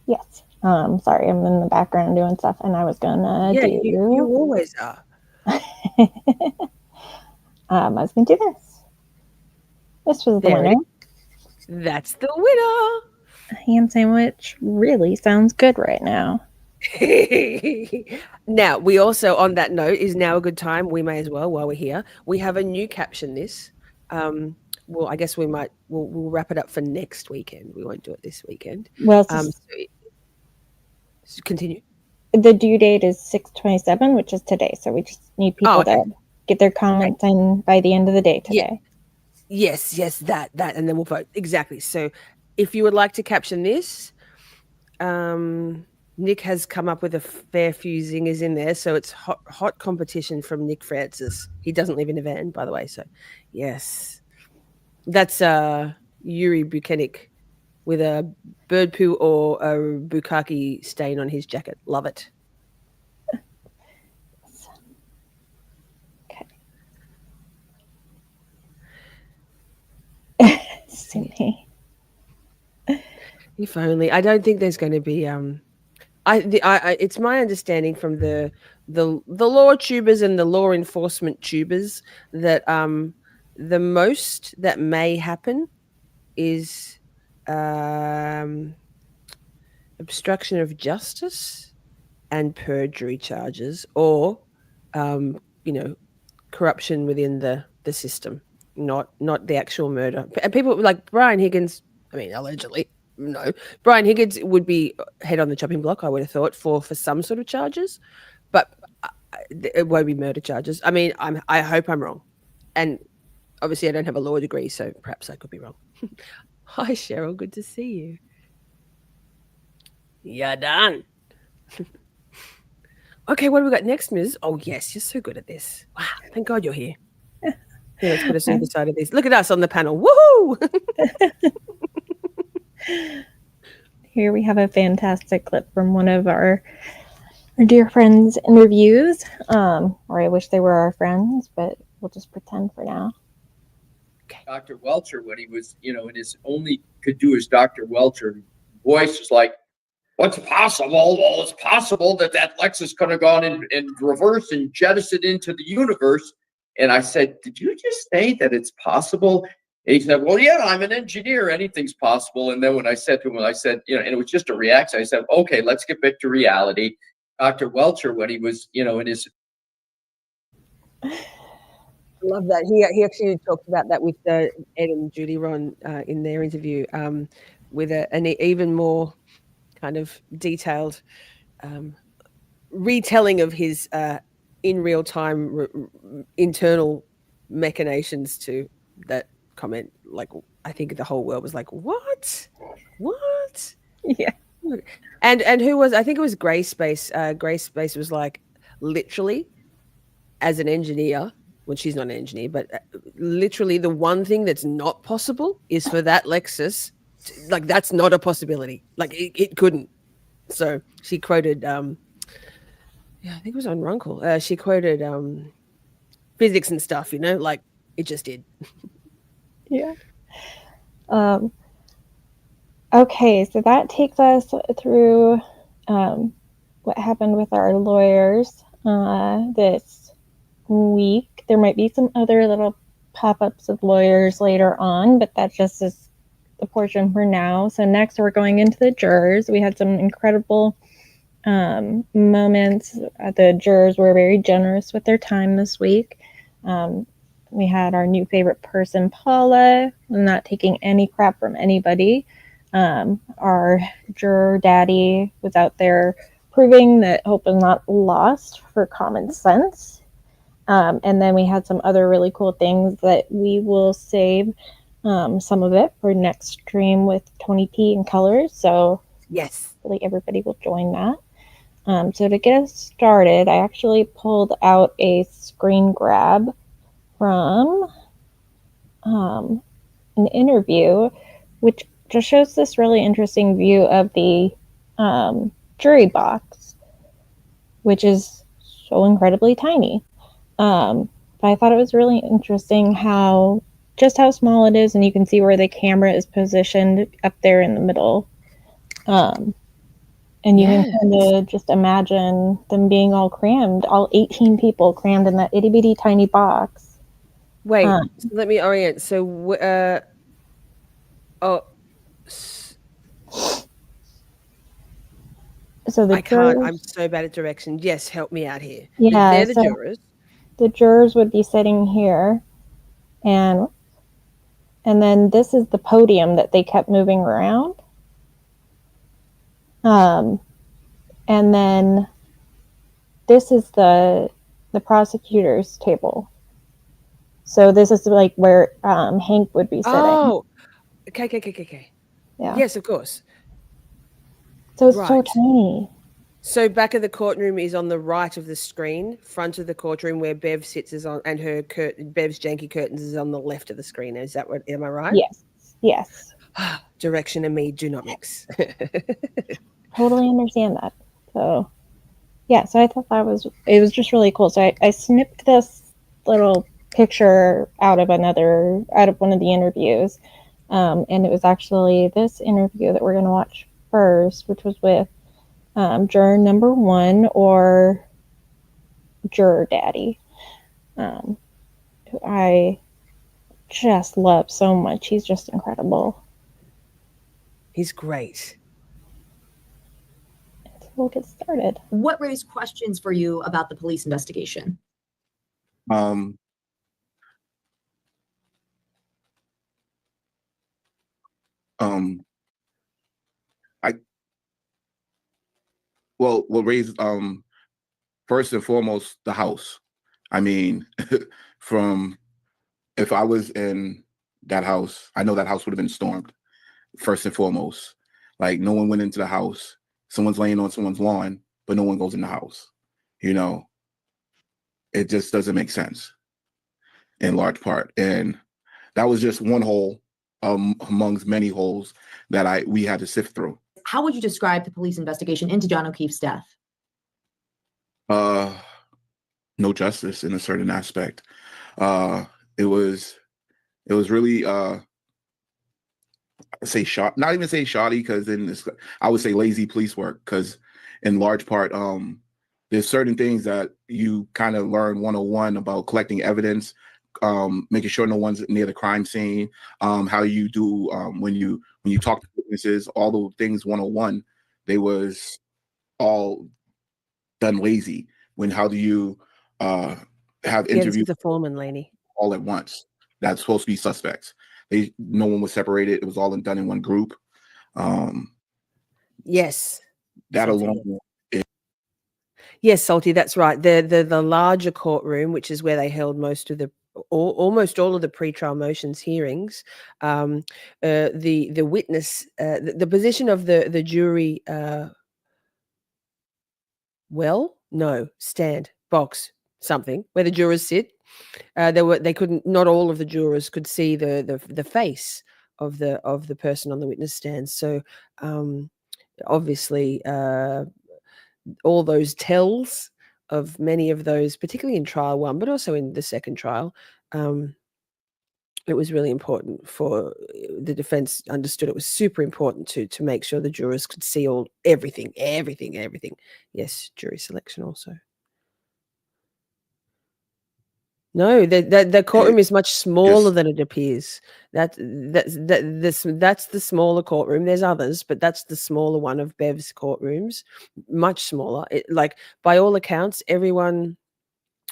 yes. Sorry, I'm in the background doing stuff, and I was gonna do. You always are. I was gonna do this. This was the There it winner. That's the winner. A ham sandwich really sounds good right now. Now, we also, on that note, is now a good time. We may as well, while we're here, we have a new Caption This. Well, I guess we'll wrap it up for next weekend. We won't do it this weekend. Well, So continue. the due date is 6/27, which is today. So we just need people to get their comments in by the end of the day today. Yes, that, and then we'll vote. Exactly. So if you would like to caption this, Nick has come up with a fair few zingers in there, so it's hot competition from Nick Francis. He doesn't live in a van, by the way. So, yes, that's Yuri Buchanik with a bird poo or a bukkake stain on his jacket. Love it. Okay. Sydney. If only. I don't think there's going to be. It's my understanding from the law tubers and the law enforcement tubers that the most that may happen is obstruction of justice and perjury charges, or corruption within the system, not the actual murder. And people like Brian Higgins, I mean, allegedly, no, Brian Higgins would be head on the chopping block, I would have thought, for some sort of charges, but it won't be murder charges. I mean, I hope I'm wrong, and obviously I don't have a law degree, so perhaps I could be wrong. Hi, Cheryl, good to see you. You're done. Okay, what have we got next, Ms.? Oh, yes, you're so good at this. Wow, thank God you're here. Yeah, let's put us on the side of this. Look at us on the panel. Woohoo! Here we have a fantastic clip from one of our dear friends' interviews. Or I wish they were our friends, but we'll just pretend for now. Dr. Welcher, when he was, in his only could do his Dr. Welcher voice, is like, what's possible? Well, it's possible that Lexus could have gone in reverse and jettisoned into the universe. And I said, did you just say that it's possible? And he said, well, yeah, I'm an engineer. Anything's possible. And then when I said to him, and it was just a reaction. I said, okay, let's get back to reality. Dr. Welcher, when he was, in his. I love that. He actually talked about that with Ed and Judy Ron in their interview, with an even more kind of detailed retelling of his in real time internal machinations to that comment. Like, I think the whole world was like, what? Yeah. And who was, I think it was Gray Space. Gray Space was like, literally, as an engineer, when she's not an engineer, but literally the one thing that's not possible is for that Lexus, like, that's not a possibility. Like, it couldn't. So she quoted, I think it was on Runkle. She quoted physics and stuff, like it just did. Yeah. Okay, so that takes us through what happened with our lawyers this week. There might be some other little pop-ups of lawyers later on, but that just is the portion for now. So next we're going into the jurors. We had some incredible moments. The jurors were very generous with their time this week. We had our new favorite person, Paula, not taking any crap from anybody. Our juror daddy was out there proving that hope is not lost for common sense. And then we had some other really cool things that we will save some of it for next stream with Tony P and Colors. So yes, really everybody will join that. So to get us started, I actually pulled out a screen grab from an interview, which just shows this really interesting view of the jury box, which is so incredibly tiny. But I thought it was really interesting how small it is, and you can see where the camera is positioned up there in the middle. And you can kind of just imagine them being all crammed, all 18 people crammed in that itty bitty tiny box. Wait, let me orient. So, so the I can't. I'm so bad at direction. Yes, help me out here. Yeah, they're the jurors. The jurors would be sitting here, and then this is the podium that they kept moving around. And then this is the prosecutor's table. So this is like where Hank would be sitting. Oh, okay. Yeah. Yes, of course. So it's so Right. tiny. So back of the courtroom is on the right of the screen. Front of the courtroom where Bev sits is on, and her Bev's janky curtains is on the left of the screen. Is that what? Am I right? Yes. Yes. Direction and me do not mix. Totally understand that. So yeah, so I thought it was just really cool. So I snipped this little picture out of one of the interviews. And it was actually this interview that we're going to watch first, which was with juror number 1, or juror daddy, who I just love so much. He's just incredible. He's great. So we'll get started. What raised questions for you about the police investigation? What raised first and foremost the house. I mean, from if I was in that house, I know that house would have been stormed. First and foremost, like no one went into the house. Someone's laying on someone's lawn, but no one goes in the house. You know, it just doesn't make sense in large part. And that was just one hole amongst many holes that we had to sift through. How would you describe the police investigation into John O'Keefe's death? No justice in a certain aspect. It was really not even say shoddy, because in this I would say lazy police work, because in large part there's certain things that you kind of learn 101 about collecting evidence, making sure no one's near the crime scene, how you do when you talk to witnesses, all those things 101, they was all done lazy. How do you have interviews the foreman lady all at once? That's supposed to be suspects. No one was separated. It was all done in one group. Yes. That Salty. alone. Yes, Salty, that's right. The larger courtroom, which is where they held most of almost all of the pretrial motions hearings, the witness, the position of the jury, stand, box, something where the jurors sit. Not all of the jurors could see the face of the person on the witness stand. So obviously all those tells of many of those, particularly in trial 1, but also in the second trial, it was really important for the defense understood it was super important to make sure the jurors could see everything. Yes, jury selection also. No, the courtroom is much smaller than it appears. That's the smaller courtroom. There's others, but that's the smaller one of Bev's courtrooms. Much smaller. Like by all accounts, everyone,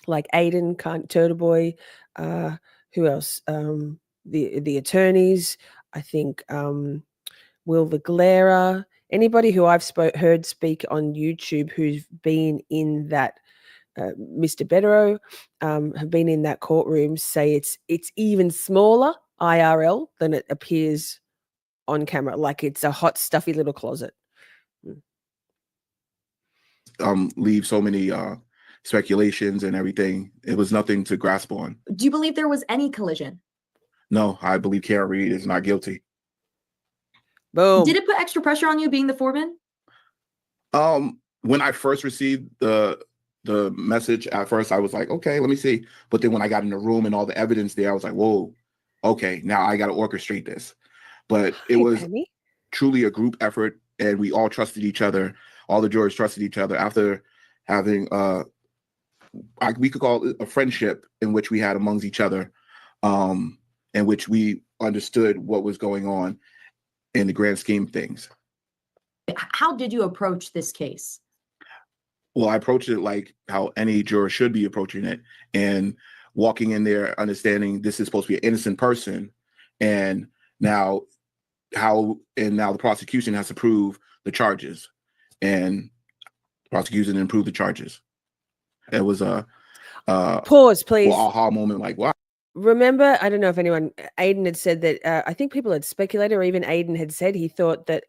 like Aiden, Turtle Boy, who else? The attorneys. I think Will the Glairer. Anybody who I've heard speak on YouTube who's been in that. Mr. Bedero have been in that courtroom say it's even smaller IRL than it appears on camera. Like it's a hot, stuffy little closet. Leave so many speculations and everything. It was nothing to grasp on. Do you believe there was any collision? No, I believe Karen Reed is not guilty. Boom. Did it put extra pressure on you being the foreman? When I first received the message, at first I was like, okay, let me see. But then when I got in the room and all the evidence there, I was like, whoa, okay, now I got to orchestrate this. But it was truly a group effort, and we all trusted each other. All the jurors trusted each other after having we could call it a friendship in which we had amongst each other, in which we understood what was going on in the grand scheme of things. How did you approach this case? Well, I approached it like how any juror should be approaching it, and walking in there understanding this is supposed to be an innocent person, and now the prosecution has to prove the charges, and the prosecution didn't prove the charges. It was a pause, please. Aha moment, like wow. Remember, I don't know if Aiden had said that. I think people had speculated, or even Aiden had said he thought that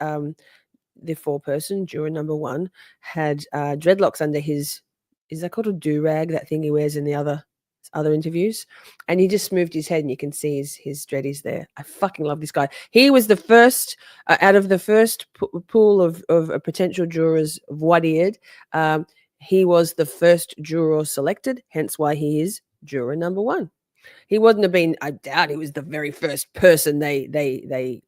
the foreperson, juror number 1, had dreadlocks under his, is that called a do-rag, that thing he wears in the other interviews? And he just moved his head and you can see his dreadies there. I fucking love this guy. He was the first, out of the first pool of potential jurors voir dired, he was the first juror selected, hence why he is juror number 1. He wouldn't have been, I doubt he was the very first person they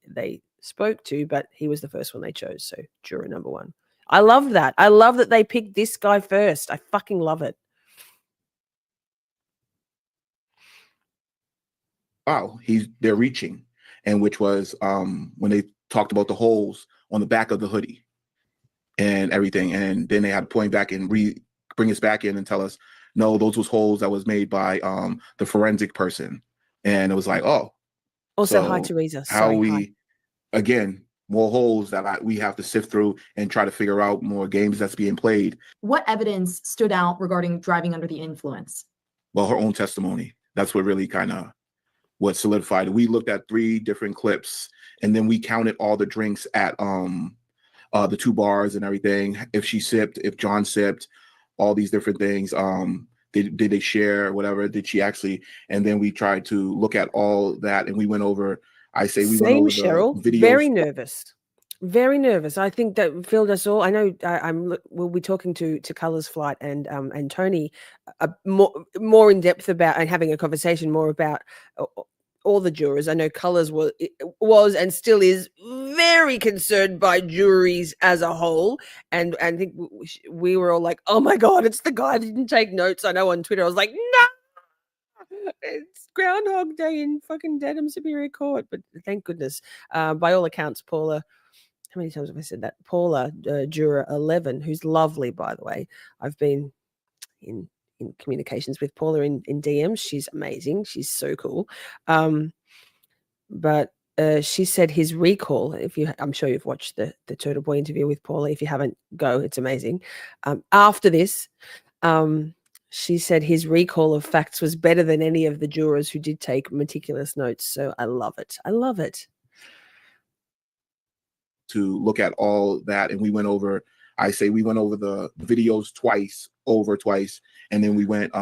spoke to, but he was the first one they chose. So juror number 1. I love that. I love that they picked this guy first. I fucking love it. Wow, they're reaching, and which was when they talked about the holes on the back of the hoodie and everything, and then they had to point back and bring us back in and tell us, no, those was holes that was made by the forensic person, and it was like, oh, also so hi Teresa. How Sorry, we hi. Again, more holes that we have to sift through and try to figure out more games that's being played. What evidence stood out regarding driving under the influence? Well, her own testimony. That's what really kind of what solidified. We looked at 3 different clips, and then we counted all the drinks at the 2 bars and everything. If she sipped, if John sipped, all these different things. Did they share, whatever? Did she actually? And then we tried to look at all that, and we went over. I say we went over Cheryl, the videos. very nervous. Very nervous. I think that filled us all. I know we'll be talking to Colors Flight and Tony more in depth about, and having a conversation more about all the jurors. I know Colors was and still is very concerned by juries as a whole, and I think we were all like, oh my god, it's the guy that didn't take notes. I know on Twitter I was like, no, it's Groundhog Day in fucking Dedham Superior Court. But thank goodness, by all accounts, Paula, how many times have I said that? Paula, juror 11, who's lovely, by the way. I've been in communications with Paula in DMs. She's amazing. She's so cool. But she said his recall, I'm sure you've watched the Turtle Boy interview with Paula. If you haven't, go. It's amazing. After this, she said his recall of facts was better than any of the jurors who did take meticulous notes. So I love it. I love it. To look at all that, and we went over. We went over the videos twice, and then we went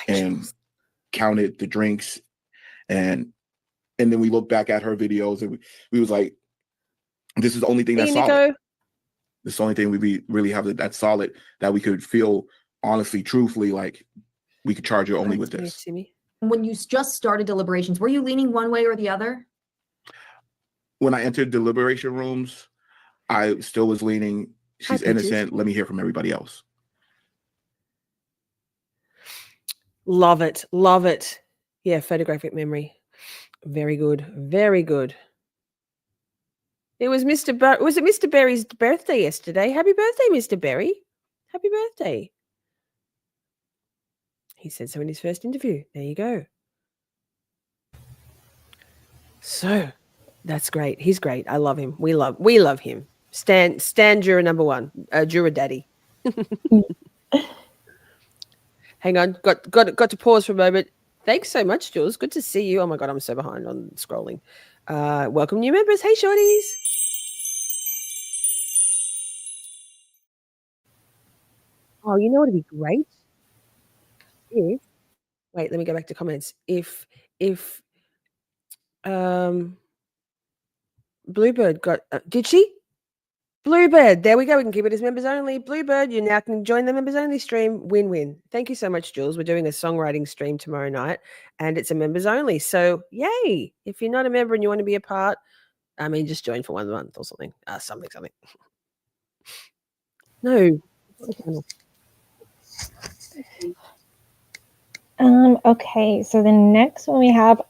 and counted the drinks, and then we looked back at her videos, and we was like, this is the only thing that's solid. This is the only thing we really have that's solid, that we could feel honestly, truthfully, like we could charge her only with this. When you just started deliberations, were you leaning one way or the other? When I entered deliberation rooms, I still was leaning, she's innocent. Let me hear from everybody else. Love it. Love it. Yeah, photographic memory. Very good. Very good. It was was it Mr. Berry's birthday yesterday? Happy birthday, Mr. Berry. Happy birthday. He said so in his first interview. There you go. So that's great. He's great. I love him. We love him. Stan juror number 1, juror daddy. Hang on. Got to pause for a moment. Thanks so much, Jules. Good to see you. Oh my God, I'm so behind on scrolling. Welcome new members. Hey, Shorties. Oh, you know what would be great? Wait, let me go back to comments. If Bluebird got did she? Bluebird, there we go. We can keep it as members only. Bluebird, you now can join the members only stream. Win-win. Thank you so much, Jules. We're doing a songwriting stream tomorrow night, and it's a members only. So yay! If you're not a member and you want to be a part, I mean, just join for 1 month or something. Something. No. Okay, so the next one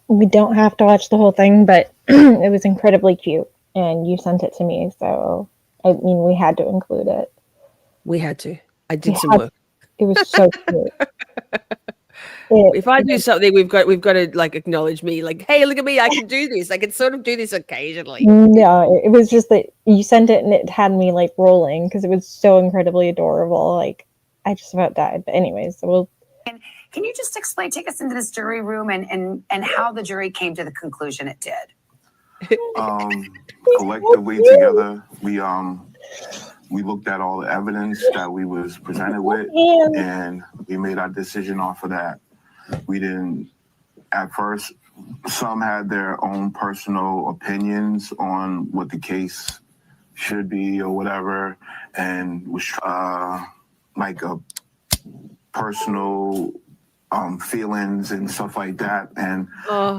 we don't have to watch the whole thing, but it was incredibly cute, and you sent it to me, so I mean, we had to include it. We had to. I did some work. It was so cute. If I do something, we've got to like acknowledge me. Like, hey, look at me! I can do this. I can sort of do this occasionally. Yeah, it was just that you sent it, and it had me like rolling because it was so incredibly adorable. Like, I just about died. But anyways, so we'll. And can you just take us into this jury room and how the jury came to the conclusion it did? Collectively together, we looked at all the evidence that we was presented with, and we made our decision off of that. We didn't, at first, some had their own personal opinions on what the case should be or whatever, and was like a personal feelings and stuff like that. And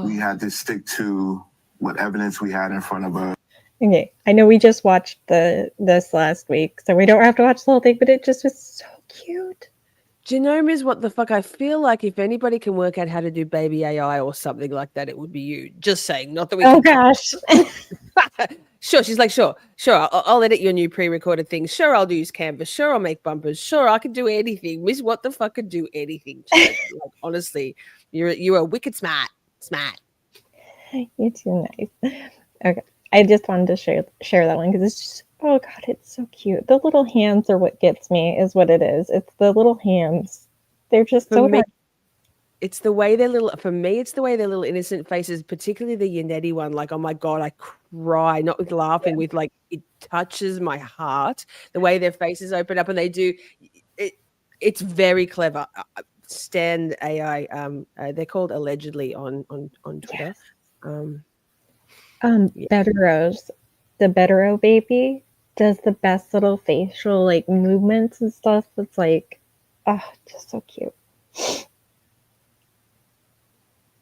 we had to stick to what evidence we had in front of us. Okay, I know we just watched this last week, so we don't have to watch the whole thing, but it just was so cute. Do you know, Ms. What the fuck? I feel like if anybody can work out how to do baby AI or something like that, it would be you. Just saying. Not that we Oh gosh. Sure, she's like, sure, I'll edit your new pre-recorded things. Sure, I'll use Canvas. Sure, I'll make bumpers. Sure, I can do anything. Miss What the fuck could do anything. Like, honestly, you're a wicked smart. You're too nice. Okay, I just wanted to share that one because it's just, oh god, it's so cute. The little hands are what gets me, is what it is. It's the little hands. They're just so nice. It's the way their little, for me, it's the way their little innocent faces, particularly the Yannetti one. Like, oh my God, I cry, not with laughing, with like, it touches my heart. The way their faces open up and they do it. It's very clever. Stan AI, they're called allegedly on Twitter. Barros, the Barros baby does the best little facial like movements and stuff. It's like, oh, just so cute.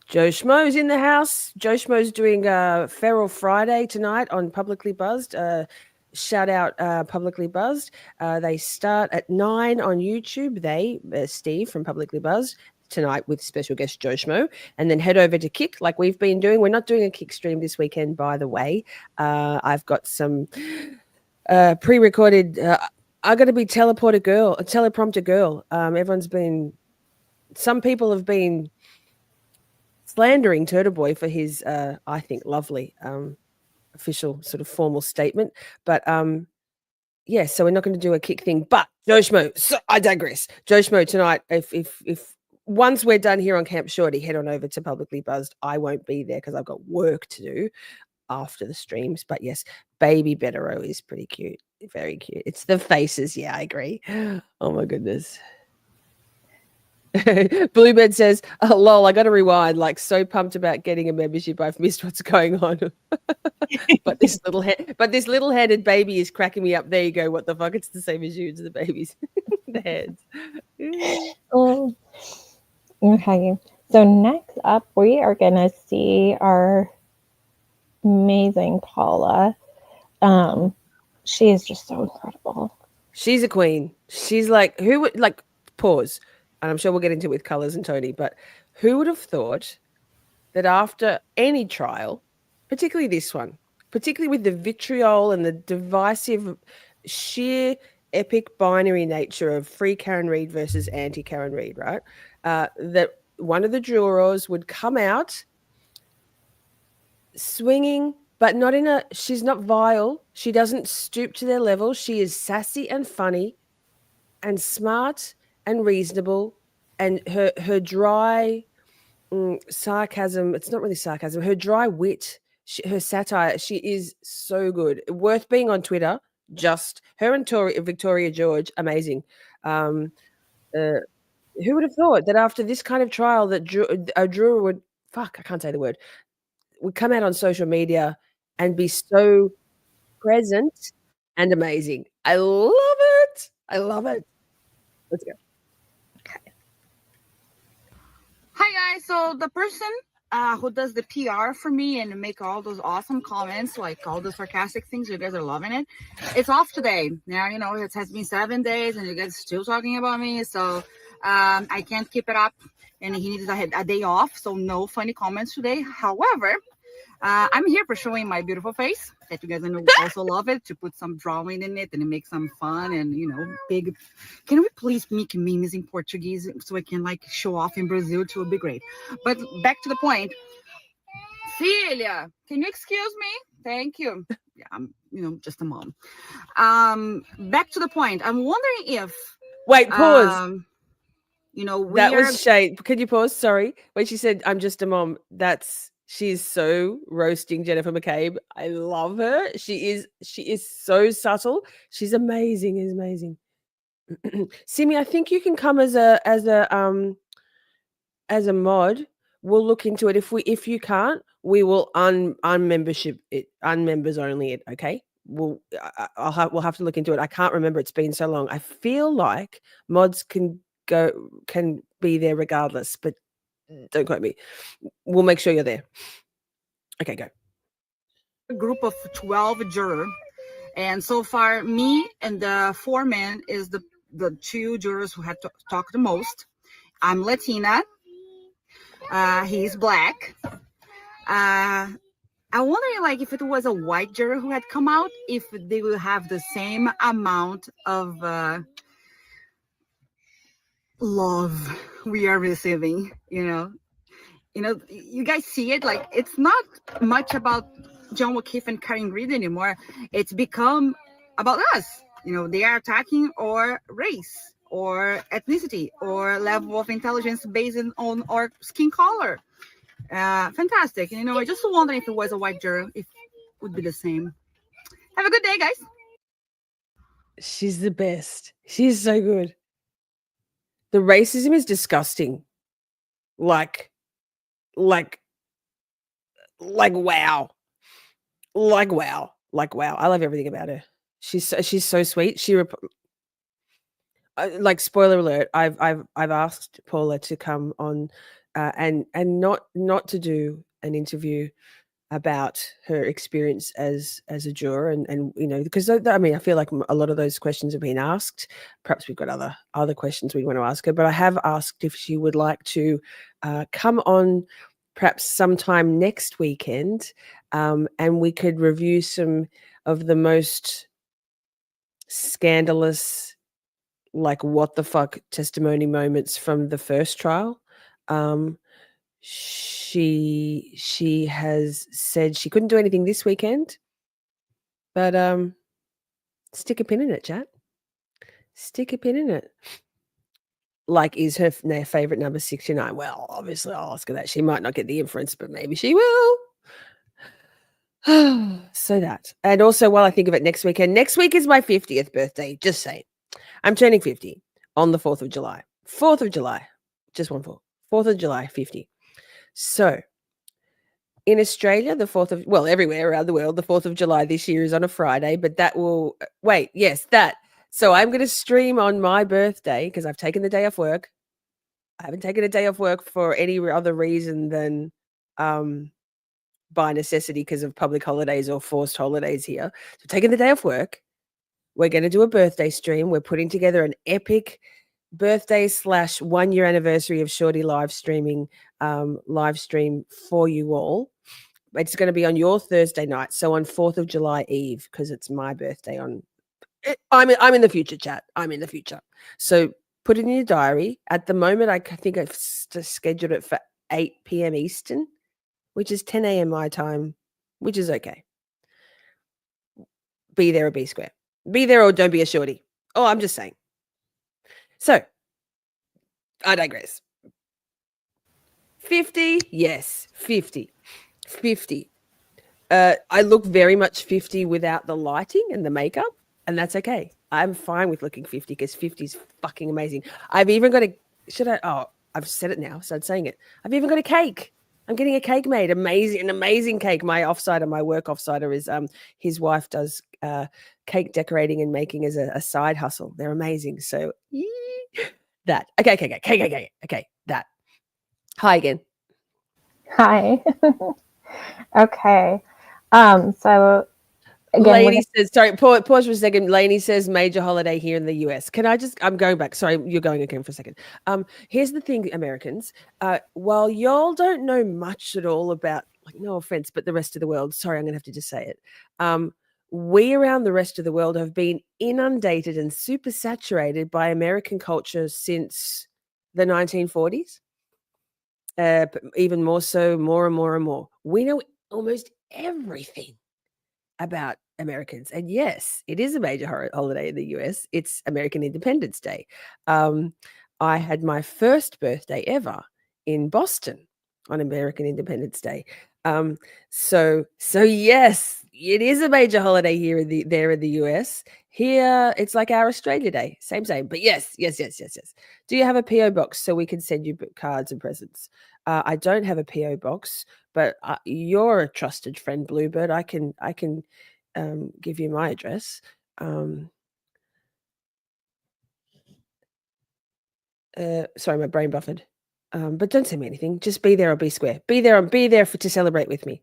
Joe Schmo's in the house. Joe Schmo's doing Feral Friday tonight on Publicly Buzzed. Shout out Publicly Buzzed. They start at 9 on YouTube. Steve from Publicly Buzzed tonight with special guest Joe Schmo, and then head over to Kick like we've been doing. We're not doing a Kick stream this weekend, by the way. I've got some pre-recorded. I got to be a teleprompter girl. Some people have been slandering Turtle Boy for his, I think, lovely official sort of formal statement. But yeah, so we're not going to do a Kick thing. But Joe Schmo, so I digress. Joe Schmo tonight, if once we're done here on Camp Shorty, head on over to Publicly Buzzed. I won't be there because I've got work to do after the streams. But yes, baby Bettero is pretty cute. Very cute. It's the faces. Yeah, I agree. Oh my goodness. Bluebird says, oh, lol, I got to rewind. Like, so pumped about getting a membership. I've missed what's going on. but this little-handed baby is cracking me up. There you go. What the fuck? It's the same as you. It's the babies. The heads. Oh. Okay. So next up, we are going to see our amazing Paula. She is just so incredible. She's a queen. She's like, who would, like, pause. And I'm sure we'll get into it with Colours and Tony, but who would have thought that after any trial, particularly this one, particularly with the vitriol and the divisive, sheer epic binary nature of free Karen Reid versus anti Karen Reid, right? That one of the jurors would come out swinging, but not she's not vile. She doesn't stoop to their level. She is sassy and funny and smart and reasonable, and her dry sarcasm, it's not really sarcasm, her dry wit, her satire, she is so good. Worth being on Twitter. Just her and Victoria George, amazing. Who would have thought that after this kind of trial that a juror would, I can't say the word, would come out on social media and be so present and amazing. I love it. Let's go. Hi guys, so the person who does the PR for me and make all those awesome comments, like all the sarcastic things, you guys are loving it. It's off today. Now, you know, it has been 7 days and you guys are still talking about me, so I can't keep it up, and he needs a day off, so no funny comments today. However, I'm here for showing my beautiful face that you guys also love it, to put some drawing in it and make some fun and, you know, big. Can we please make memes in Portuguese so I can like show off in Brazil? It would be great. But back to the point. Filha, can you excuse me? Thank you. Yeah, I'm, you know, just a mom. Back to the point. I'm wondering if. Wait, pause. You know, that was shade. Could you pause? Sorry. When she said, I'm just a mom, that's She's so roasting Jennifer McCabe. I love her. She is so subtle. She's amazing. Is amazing. Simi, I think you can come as a mod. We'll look into it. If you can't, we will unmembership it, unmembers only it. Okay. We'll have to look into it. I can't remember. It's been so long. I feel like mods can be there regardless, but don't quote me. We'll make sure you're there. Okay, go. A group of 12 jurors, and so far, me and the foreman is the two jurors who had to talk the most. I'm Latina. He's black. I wonder, like, if it was a white juror who had come out, if they will have the same amount of love we are receiving. You know, you guys see it. Like, it's not much about John O'Keefe and Karen Reed anymore. It's become about us. You know, they are attacking our race or ethnicity or level of intelligence based on our skin color. Fantastic. You know, I just wonder if it was a white juror, if it would be the same. Have a good day, guys. She's the best. She's so good. The racism is disgusting. Like wow. Like wow. I love everything about her. She's so sweet. Like, spoiler alert, I've asked Paula to come on and not to do an interview about her experience as a juror, and you know, because I mean, I feel like a lot of those questions have been asked. Perhaps we've got other questions we want to ask her, but I have asked if she would like to come on perhaps sometime next weekend, and we could review some of the most scandalous, like, what the fuck testimony moments from the first trial. She has said she couldn't do anything this weekend, but stick a pin in it, chat. Stick a pin in it. Like, is her favorite number 69? Well, obviously I'll ask her that. She might not get the inference, but maybe she will. So that. And also, while I think of it, next week is my 50th birthday. Just saying. I'm turning 50 on the 4th of July. 4th of July. Just 1/4. 4th of July, 50. So in Australia, everywhere around the world, the 4th of July this year is on a Friday, but that will that. So I'm going to stream on my birthday because I've taken the day off work. I haven't taken a day off work for any other reason than by necessity because of public holidays or forced holidays here. So taking the day off work, we're going to do a birthday stream. We're putting together an epic birthday / 1 year anniversary of Shorty live stream for you all. It's going to be on your Thursday night, so on 4th of July Eve, because it's my birthday on. I'm in the future, chat. I'm in the future. So put it in your diary. At the moment, I think I've scheduled it for 8 p.m. Eastern, which is 10 a.m. my time, which is okay. Be there or be square. Be there or don't be a shorty. Oh, I'm just saying. So, I digress. 50, yes, 50. 50. I look very much 50 without the lighting and the makeup, and that's okay. I'm fine with looking 50 because 50 is fucking amazing. I've even got I've said it now, so I'm saying it. I've even got a cake. I'm getting a cake made. An amazing cake. My work offsider is his wife does cake decorating and making as a side hustle. They're amazing. So that. Okay. That. Hi again. Hi. Okay. So again, Lainey says, sorry, pause for a second. Lainey says major holiday here in the US. I'm going back. Sorry, you're going again for a second. Here's the thing, Americans. While y'all don't know much at all about, like, no offense, but the rest of the world, sorry, I'm going to have to just say it. We around the rest of the world have been inundated and super saturated by American culture since the 1940s. Even more so, more and more and more. We know almost everything about Americans. And yes, it is a major holiday in the US. It's American Independence Day. I had my first birthday ever in Boston on American Independence Day. So yes, it is a major holiday here in the US. Here it's like our Australia Day, same. But yes. Do you have a PO box so we can send you cards and presents? I don't have a PO box, but you're a trusted friend, Bluebird. I can give you my address. Sorry, my brain buffered. But don't send me anything. Just be there or be square. Be there to celebrate with me.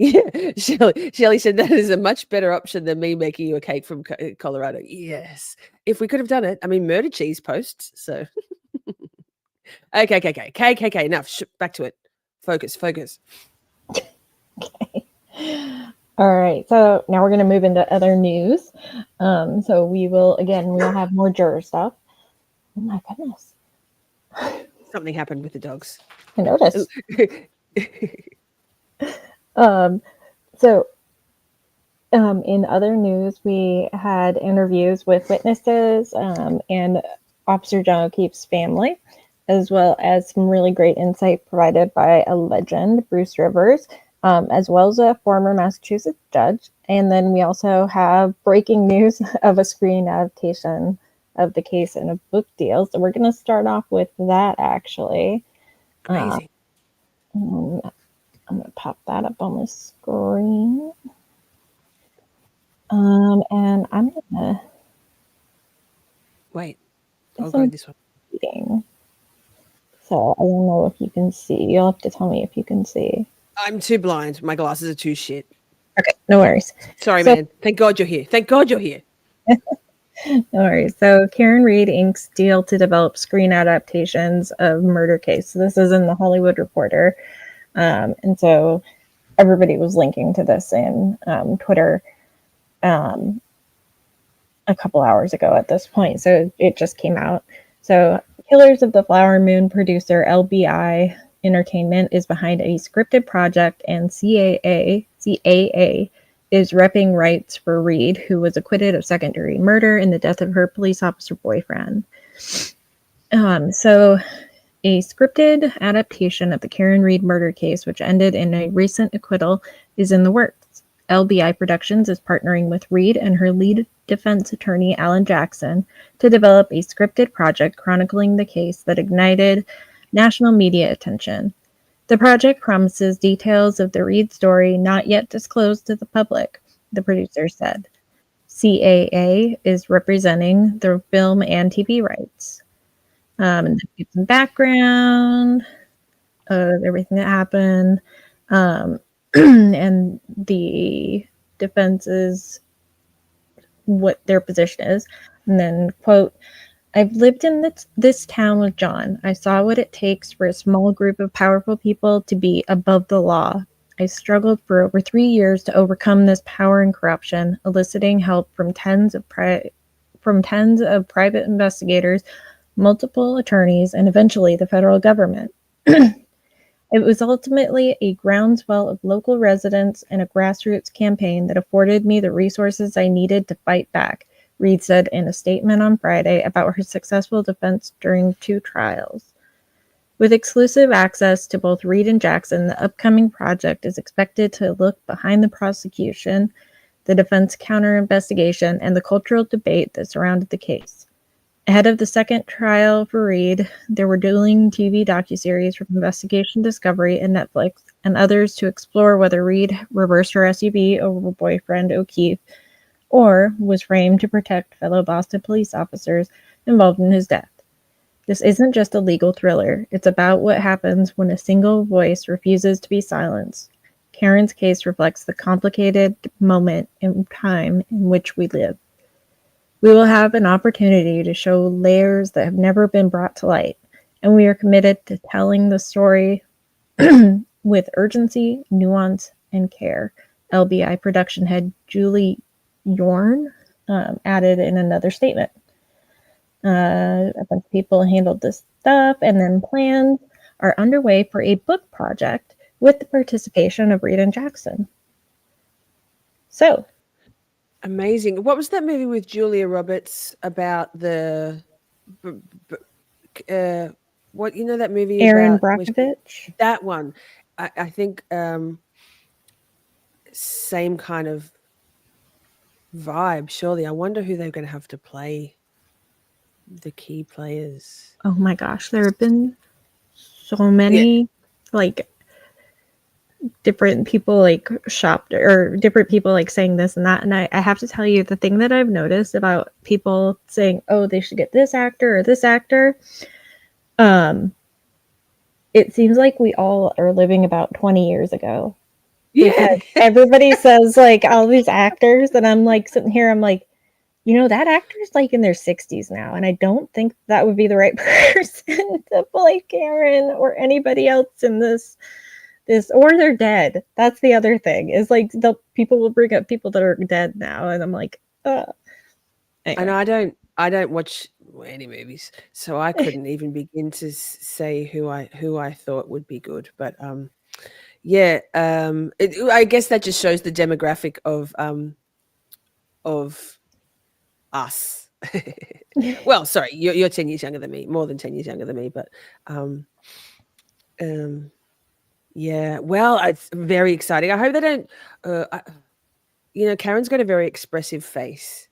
Yeah, Shelley said that is a much better option than me making you a cake from Colorado. Yes, if we could have done it. I mean, murder cheese posts. So, okay. Enough. Back to it. Focus. Okay. All right. So now we're going to move into other news. So we'll have more juror stuff. Oh my goodness. Something happened with the dogs. I noticed. In other news, we had interviews with witnesses and Officer John O'Keefe's family, as well as some really great insight provided by a legend, Bruce Rivers, as well as a former Massachusetts judge. And then we also have breaking news of a screen adaptation of the case and a book deal. So we're going to start off with that, actually. Amazing. I'm going to pop that up on the screen. And I'm going to... Wait. I'll go this one. Reading. So I don't know if you can see. You'll have to tell me if you can see. I'm too blind. My glasses are too shit. Okay, no worries. Sorry, man. Thank God you're here. No worries. So Karen Reed Inc.'s deal to develop screen adaptations of murder case. So this is in the Hollywood Reporter. And so everybody was linking to this in Twitter a couple hours ago at this point. So it just came out. So Killers of the Flower Moon producer LBI Entertainment is behind a scripted project, and CAA is repping rights for Reed, who was acquitted of second-degree murder in the death of her police officer boyfriend. So a scripted adaptation of the Karen Reed murder case, which ended in a recent acquittal, is in the works. LBI Productions is partnering with Reed and her lead defense attorney, Alan Jackson, to develop a scripted project chronicling the case that ignited national media attention. The project promises details of the Reed story not yet disclosed to the public, the producer said. CAA is representing the film and TV rights. And give some background of everything that happened. And the defense's what their position is. And then, quote, I've lived in this town with John. I saw what it takes for a small group of powerful people to be above the law. I struggled for over 3 years to overcome this power and corruption, eliciting help from tens of private investigators, multiple attorneys, and eventually the federal government. It was ultimately a groundswell of local residents and a grassroots campaign that afforded me the resources I needed to fight back, Reed said in a statement on Friday about her successful defense during 2 trials. With exclusive access to both Reed and Jackson, the upcoming project is expected to look behind the prosecution, the defense counter-investigation, and the cultural debate that surrounded the case. Ahead of the second trial for Reed, there were dueling TV docuseries from Investigation Discovery and Netflix and others to explore whether Reed reversed her SUV over boyfriend O'Keefe or was framed to protect fellow Boston police officers involved in his death. This isn't just a legal thriller. It's about what happens when a single voice refuses to be silenced. Karen's case reflects the complicated moment in time in which we live. We will have an opportunity to show layers that have never been brought to light, and we are committed to telling the story with urgency, nuance, and care, LBI production head Julie Yorn added in another statement. A bunch of people handled this stuff, and then plans are underway for a book project with the participation of Reed and Jackson. So, amazing. What was that movie with Julia Roberts about the what you know that movie Aaron about Brockovich. that one. I think same kind of vibe. Surely, I wonder who they're going to have to play the key players. Oh my gosh, there have been so many like different people like shopped or different people like saying this and that. And I have to tell you, the thing that I've noticed about people saying, oh, they should get this actor or this actor, it seems like we all are living about 20 years ago. Yeah. Everybody says like all these actors, and I'm like sitting here, I'm like, you know, that actor's like in their 60s now, and I don't think that would be the right person to play Karen or anybody else in this, or they're dead. That's the other thing, is like the people will bring up people that are dead now, and I'm like, anyway. And I don't watch any movies, so I couldn't even begin to say who I thought would be good. But I guess that just shows the demographic of us. Well, sorry, you're 10 years younger than me, more than 10 years younger than me, but yeah, well, it's very exciting. I hope they don't Karen's got a very expressive face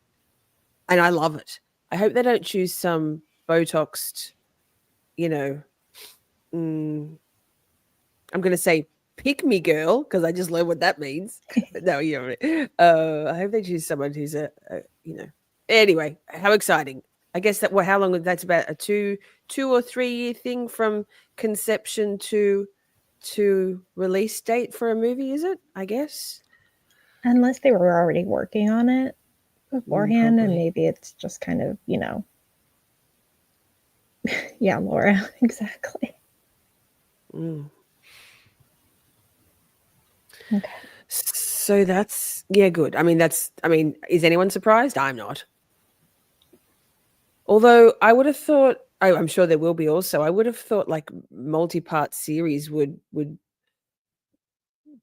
and I love it. I hope they don't choose some Botoxed, I'm going to say pick me girl, because I just learned what that means. No, I hope they choose someone who's anyway, how exciting. I guess how long that's about a 2 or 3 year thing from conception to release date for a movie, is it? I guess. Unless they were already working on it beforehand, and probably. maybe it's just kind of, yeah, Laura, exactly. Okay. So that's good. Is anyone surprised? I'm not. Although I would have thought, I'm sure there will be also, I would have thought like multi-part series would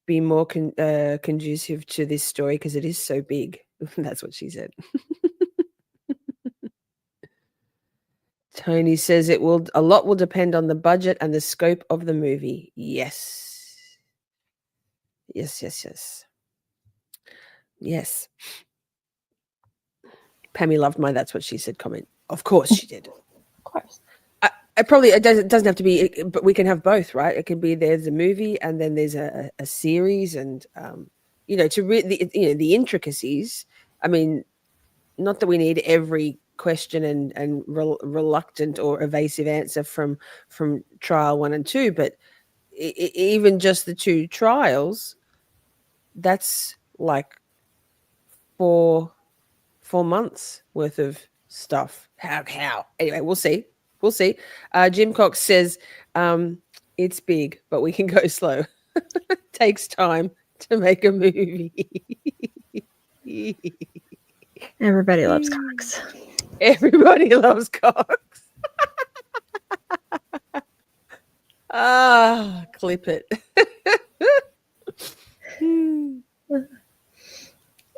be more conducive to this story because it is so big. That's what she said. Tony says a lot will depend on the budget and the scope of the movie. Yes. Pammy loved my "that's what she said" comment. Of course she did. Of course. It doesn't have to be, but we can have both, right? It can be there's a movie and then there's a series, and to read the intricacies. I mean, not that we need every question and reluctant or evasive answer from trial 1 and 2, but even just the 2 trials, that's like 4 months worth of stuff. How? Anyway, we'll see. Jim Cox says it's big, but we can go slow. Takes time to make a movie. Everybody loves Cox. Everybody loves Cox. Clip it.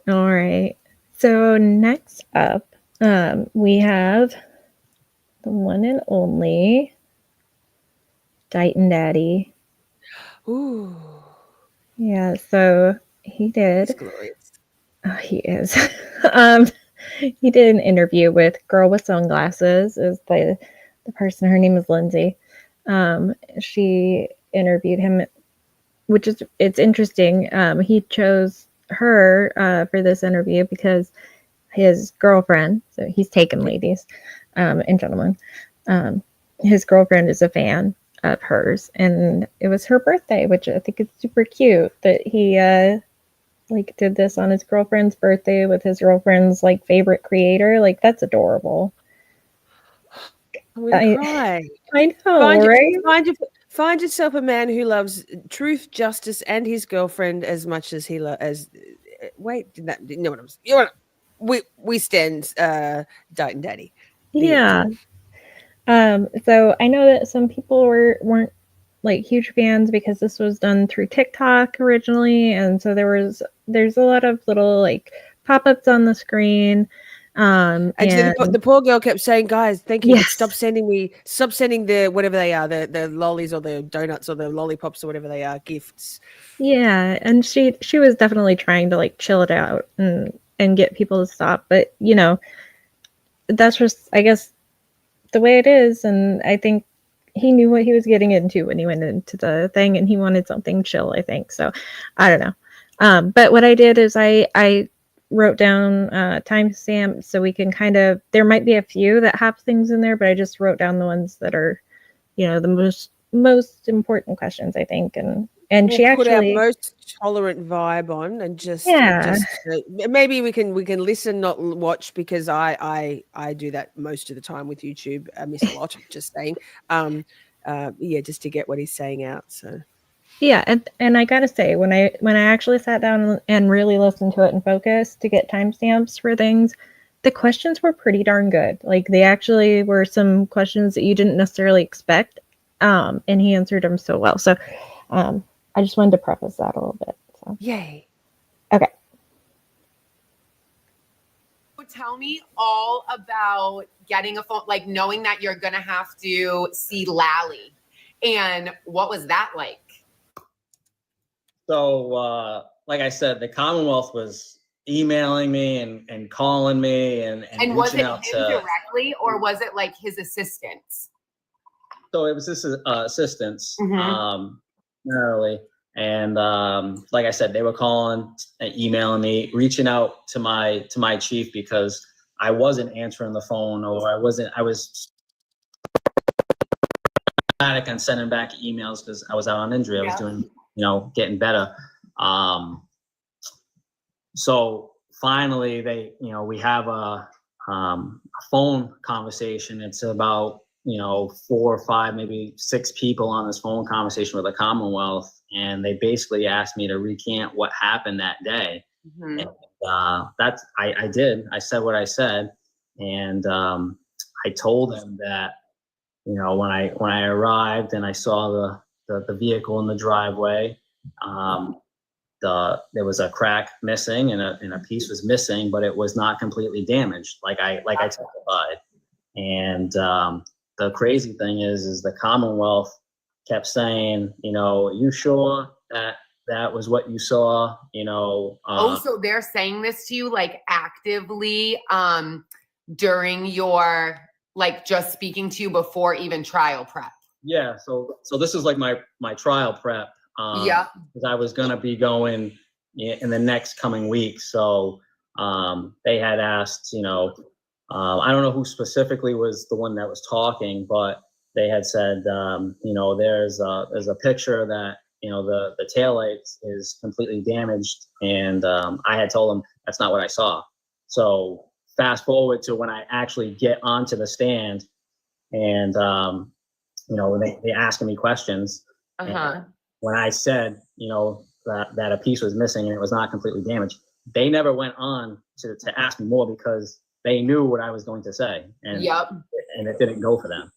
All right. So next up, we have the one and only Deighton Daddy. Ooh. Yeah, so he did. He's glorious. Oh, he is. He did an interview with Girl with Sunglasses. Is the person, her name is Lindsay. She interviewed him, it's interesting. He chose her for this interview because his girlfriend, so he's taken ladies and gentlemen, his girlfriend is a fan of hers, and it was her birthday, which I think is super cute that he did this on his girlfriend's birthday with his girlfriend's favorite creator. That's adorable. I'm gonna cry. I know, right? Find yourself a man who loves truth, justice, and his girlfriend as much as he loves. Wait, did that? You know what I'm saying? We stand Deighton Daddy. Yeah. So I know that some people weren't huge fans because this was done through TikTok originally, and so there's a lot of little pop-ups on the screen. And the poor girl kept saying, "Guys, thank you, but Yes. stop sending the whatever they are, the lollies or the donuts or the lollipops or whatever they are, gifts." Yeah, and she was definitely trying to like chill it out and get people to stop, but you know, that's just, I guess, the way it is. And I think he knew what he was getting into when he went into the thing, and he wanted something chill, I think. So I don't know. But what I did is I wrote down timestamps so we can kind of, there might be a few that have things in there, but I just wrote down the ones that are, you know, the most important questions, I think. And We'll she put our actually, most tolerant vibe on, and just maybe we can listen, not watch, because I do that most of the time with YouTube. I miss a lot. Just saying, yeah, just to get what he's saying out. So yeah, and I gotta say, when I actually sat down and really listened to it and focused to get timestamps for things, the questions were pretty darn good. Like, they actually were some questions that you didn't necessarily expect, and he answered them so well. So I just wanted to preface that a little bit. So. Yay. Okay. Tell me all about getting a phone, like knowing that you're gonna have to see Lally, and what was that like? So, like I said, the Commonwealth was emailing me and calling me and was reaching it out him to. directly, or was it like his assistants? So it was his assistants, Mhm. primarily. And like I said, they were calling, emailing me, reaching out to my chief, because I wasn't answering the phone, or I was automatic on sending back emails because I was out on injury. I was doing, getting better. So finally we have a phone conversation. It's about 4 or 5, maybe 6 people on this phone conversation with the Commonwealth, and they basically asked me to recant what happened that day. Mhm. And that's I did. I said what I said, and I told them that when I arrived and I saw the vehicle in the driveway, there was a crack missing and a piece was missing, but it was not completely damaged, like I testified. And the crazy thing is the Commonwealth kept saying, you sure that was what you saw? So they're saying this to you like actively during your, like, just speaking to you before even trial prep? Yeah. So this is like my trial prep. Yeah. Because I was gonna be going in the next coming week. So they had asked, I don't know who specifically was the one that was talking, but they had said, there's a picture that the taillight is completely damaged, and I had told them that's not what I saw. So fast forward to when I actually get onto the stand, and they asking me questions. And when I said that a piece was missing and it was not completely damaged, they never went on to ask me more, because they knew what I was going to say, and it didn't go for them.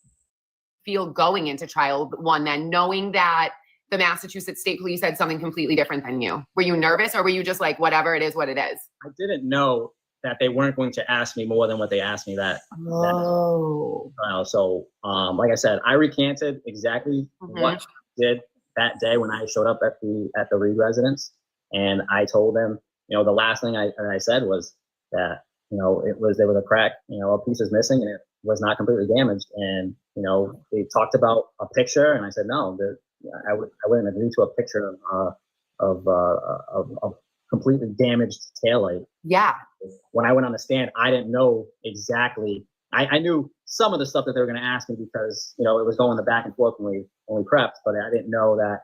Feel going into trial one, then knowing that the Massachusetts State Police said something completely different than you? Were you nervous, or were you just like, whatever it is, what it is? I didn't know that they weren't going to ask me more than what they asked me that. Oh. So, like I said, I recanted exactly what I did that day when I showed up at the Reed residence, and I told them, the last thing I said was that there was a crack, a piece was missing, and it was not completely damaged. And they talked about a picture, and I said no, I wouldn't agree to a picture of completely damaged taillight. Yeah. When I went on the stand, I didn't know exactly. I knew some of the stuff that they were going to ask me, because it was going the back and forth when we prepped, but I didn't know that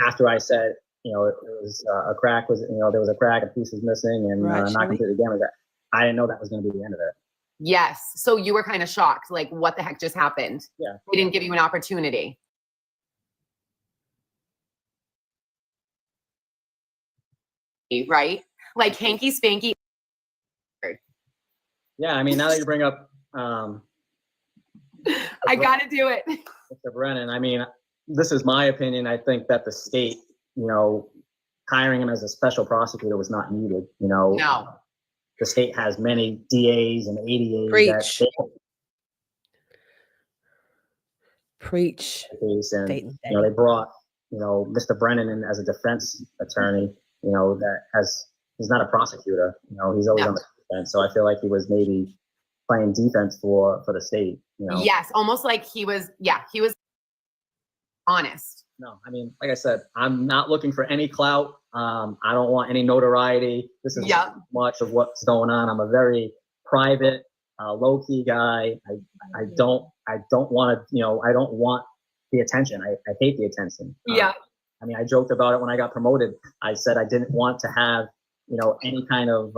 after I said it was a crack, was there was a crack, a piece was missing, and not completely damaged. I didn't know that was going to be the end of it. Yes. So you were kind of shocked, like, what the heck just happened? Yeah. They didn't give you an opportunity. Right? Like hanky spanky. Yeah, I mean, now that you bring up I gotta do it. Mr. Brennan, I mean, this is my opinion. I think that the state, hiring him as a special prosecutor was not needed. No. the state has many DAs and ADAs Preach. that Preach. and Deighton, you know, they brought, you know, Mr. Brennan in as a defense attorney, you know, he's not a prosecutor, you know, he's always on the defense. So I feel like he was maybe playing defense for the state, you know. Yes, almost like he was honest. No, I mean, like I said, I'm not looking for any clout. I don't want any notoriety. This is much of what's going on. I'm a very private, low-key guy. I don't want to, you know, I don't want the attention. I hate the attention. I mean, I joked about it when I got promoted. I said I didn't want to have, you know, any kind of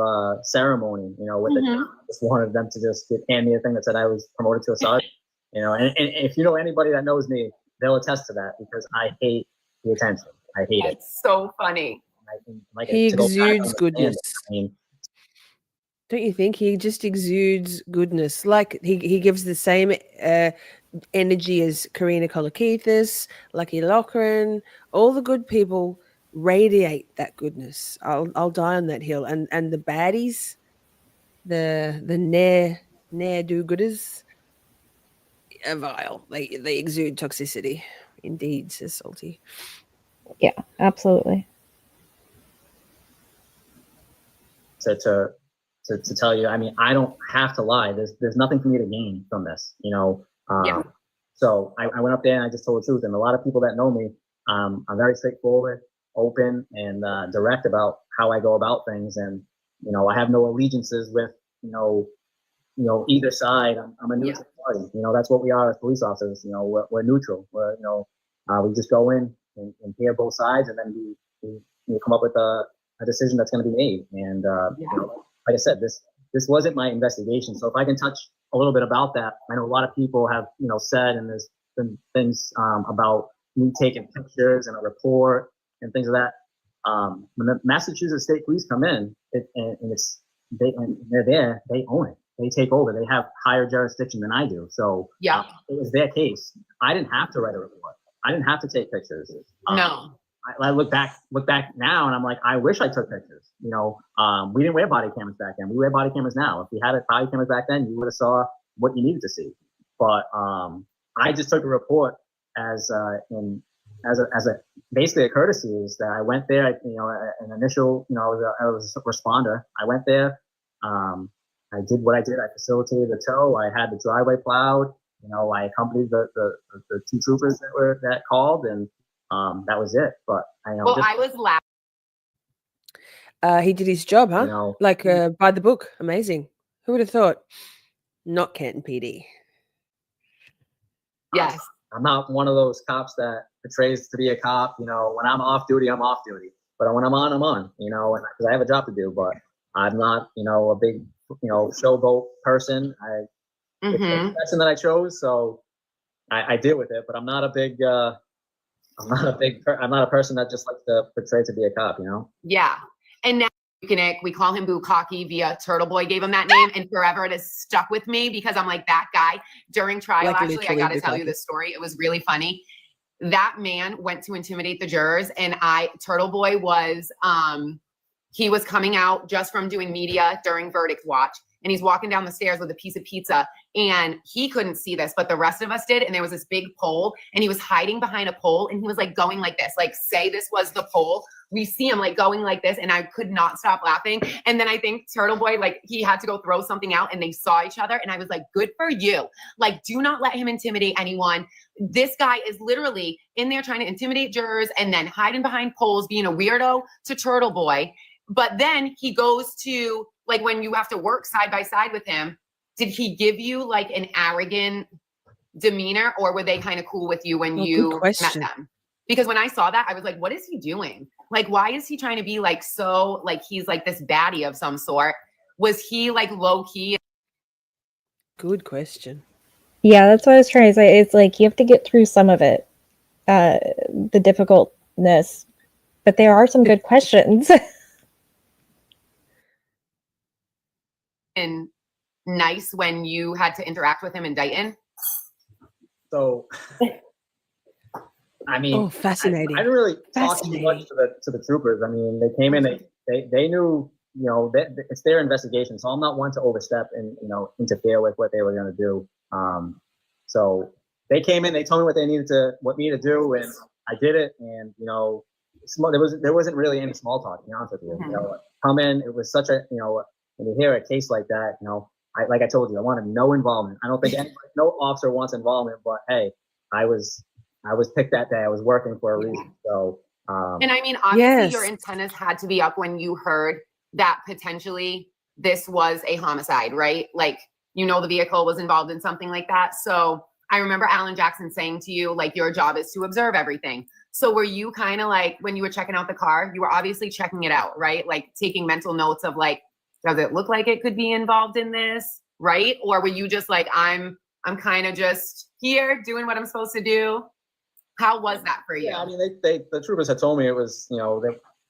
ceremony, you know, with it. I just wanted them to just hand me a thing that said I was promoted to a sergeant, you know. And if you know anybody that knows me, they'll attest to that, because I hate the attention. I hate it. It's so funny. He exudes goodness. I mean, don't you think he just exudes goodness? Like he gives the same energy as Karina Kolakithis, Lucky Loughran, all the good people radiate that goodness. I'll die on that hill. And the baddies, the ne'er do gooders, are vile. They exude toxicity. Indeed, says Salty. Yeah, absolutely. To tell you, I mean, I don't have to lie. There's nothing for me to gain from this, you know. So I went up there and I just told the truth. And a lot of people that know me, I'm very straightforward, open, and direct about how I go about things. And you know, I have no allegiances with you know either side. I'm a neutral party. You know, that's what we are as police officers. You know, we're neutral. We just go in and hear both sides, and then we come up with a decision that's going to be made. And you know, like I said, this wasn't my investigation. So if I can touch a little bit about that, I know a lot of people have, you know, said, and there's been things about me taking pictures and a report and things of that. When the Massachusetts State Police come in, and they're there, they own it. They take over. They have higher jurisdiction than I do. So it was their case. I didn't have to write a report. I didn't have to take pictures. No. I look back now, and I'm like, I wish I took pictures. You know, we didn't wear body cameras back then. We wear body cameras now. If we had body cameras back then, you would have saw what you needed to see. But I just took a report as basically a courtesy. Is that I went there, you know, an initial, you know, I was a responder. I went there. I did what I did. I facilitated the tow. I had the driveway plowed. You know, I accompanied the two troopers that called, and that was it. But I know. Well, I was laughing. He did his job, huh? You know, like by the book. Amazing. Who would have thought? Not Canton PD. Yes. I'm not one of those cops that portrays to be a cop. You know, when I'm off duty, I'm off duty. But when I'm on, I'm on. You know, because I have a job to do. But I'm not, you know, a big, you know, showboat person. It's the profession that I chose, so I deal with it. But I'm not a big. I'm not a person that just likes to portray to be a cop. You know. Yeah, and now we call him Bukkake via Turtle Boy gave him that name, and forever it has stuck with me because I'm like that guy during trial. Like actually, I got to tell you this story. It was really funny. That man went to intimidate the jurors, and Turtle Boy was he was coming out just from doing media during verdict watch. And he's walking down the stairs with a piece of pizza, and he couldn't see this, but the rest of us did. And there was this big pole, and he was hiding behind a pole, and he was like going like this, like say this was the pole. We see him like going like this, and I could not stop laughing. And then I think Turtle Boy, like he had to go throw something out, and they saw each other, and I was like, good for you. Like, do not let him intimidate anyone. This guy is literally in there trying to intimidate jurors and then hiding behind poles, being a weirdo to Turtle Boy. But then he goes to, like, when you have to work side by side with him, did he give you like an arrogant demeanor, or were they kind of cool with you when you met them? Because when I saw that, I was like, what is he doing? Like, why is he trying to be like, so like, he's like this baddie of some sort? Was he like low key? Good question. Yeah, that's what I was trying to say. It's like, you have to get through some of it, the difficultness, but there are some good questions. And nice when you had to interact with him in Deighton? So, I mean, fascinating. I didn't really talk too much to the troopers. I mean, they came in, they knew you know, it's their investigation. So I'm not one to overstep and, you know, interfere with what they were going to do. So they came in, they told me what me to do, and I did it. And, you know, there wasn't really any small talk, to be honest with you. You know, come in, it was such a, you know, when you hear a case like that, you know, like I told you, I wanted no involvement. I don't think no officer wants involvement, but hey, I was picked that day. I was working for a reason. So, and I mean, obviously your antennas had to be up when you heard that potentially this was a homicide, right? Like, you know, the vehicle was involved in something like that. So I remember Alan Jackson saying to you, like, your job is to observe everything. So were you kind of like, when you were checking out the car, you were obviously checking it out, right? Like taking mental notes of like, does it look like it could be involved in this, right? Or were you just like, I'm kind of just here doing what I'm supposed to do? How was that for you? Yeah, I mean, the troopers had told me it was, you know,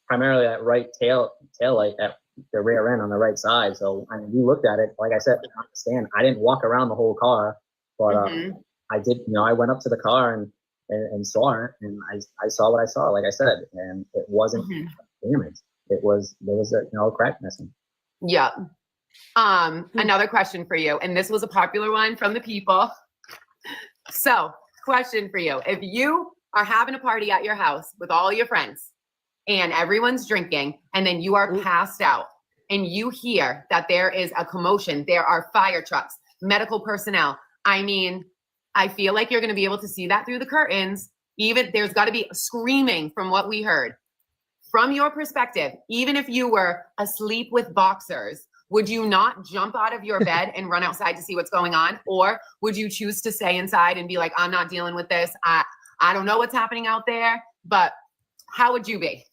primarily that right tail light at the rear end on the right side. So I mean, we looked at it. Like I said, I understand. I didn't walk around the whole car, but I did. You know, I went up to the car and saw it, and I saw what I saw. Like I said, and it wasn't damaged. There was a crack missing. Yeah. Another question for you, and this was a popular one from the people. So, question for you: if you are having a party at your house with all your friends, and everyone's drinking, and then you are passed out, and you hear that there is a commotion, there are fire trucks, medical personnel. I mean, I feel like you're going to be able to see that through the curtains. Even there's got to be screaming from what we heard. From your perspective, even if you were asleep with boxers, would you not jump out of your bed and run outside to see what's going on? Or would you choose to stay inside and be like, I'm not dealing with this. I don't know what's happening out there, but how would you be?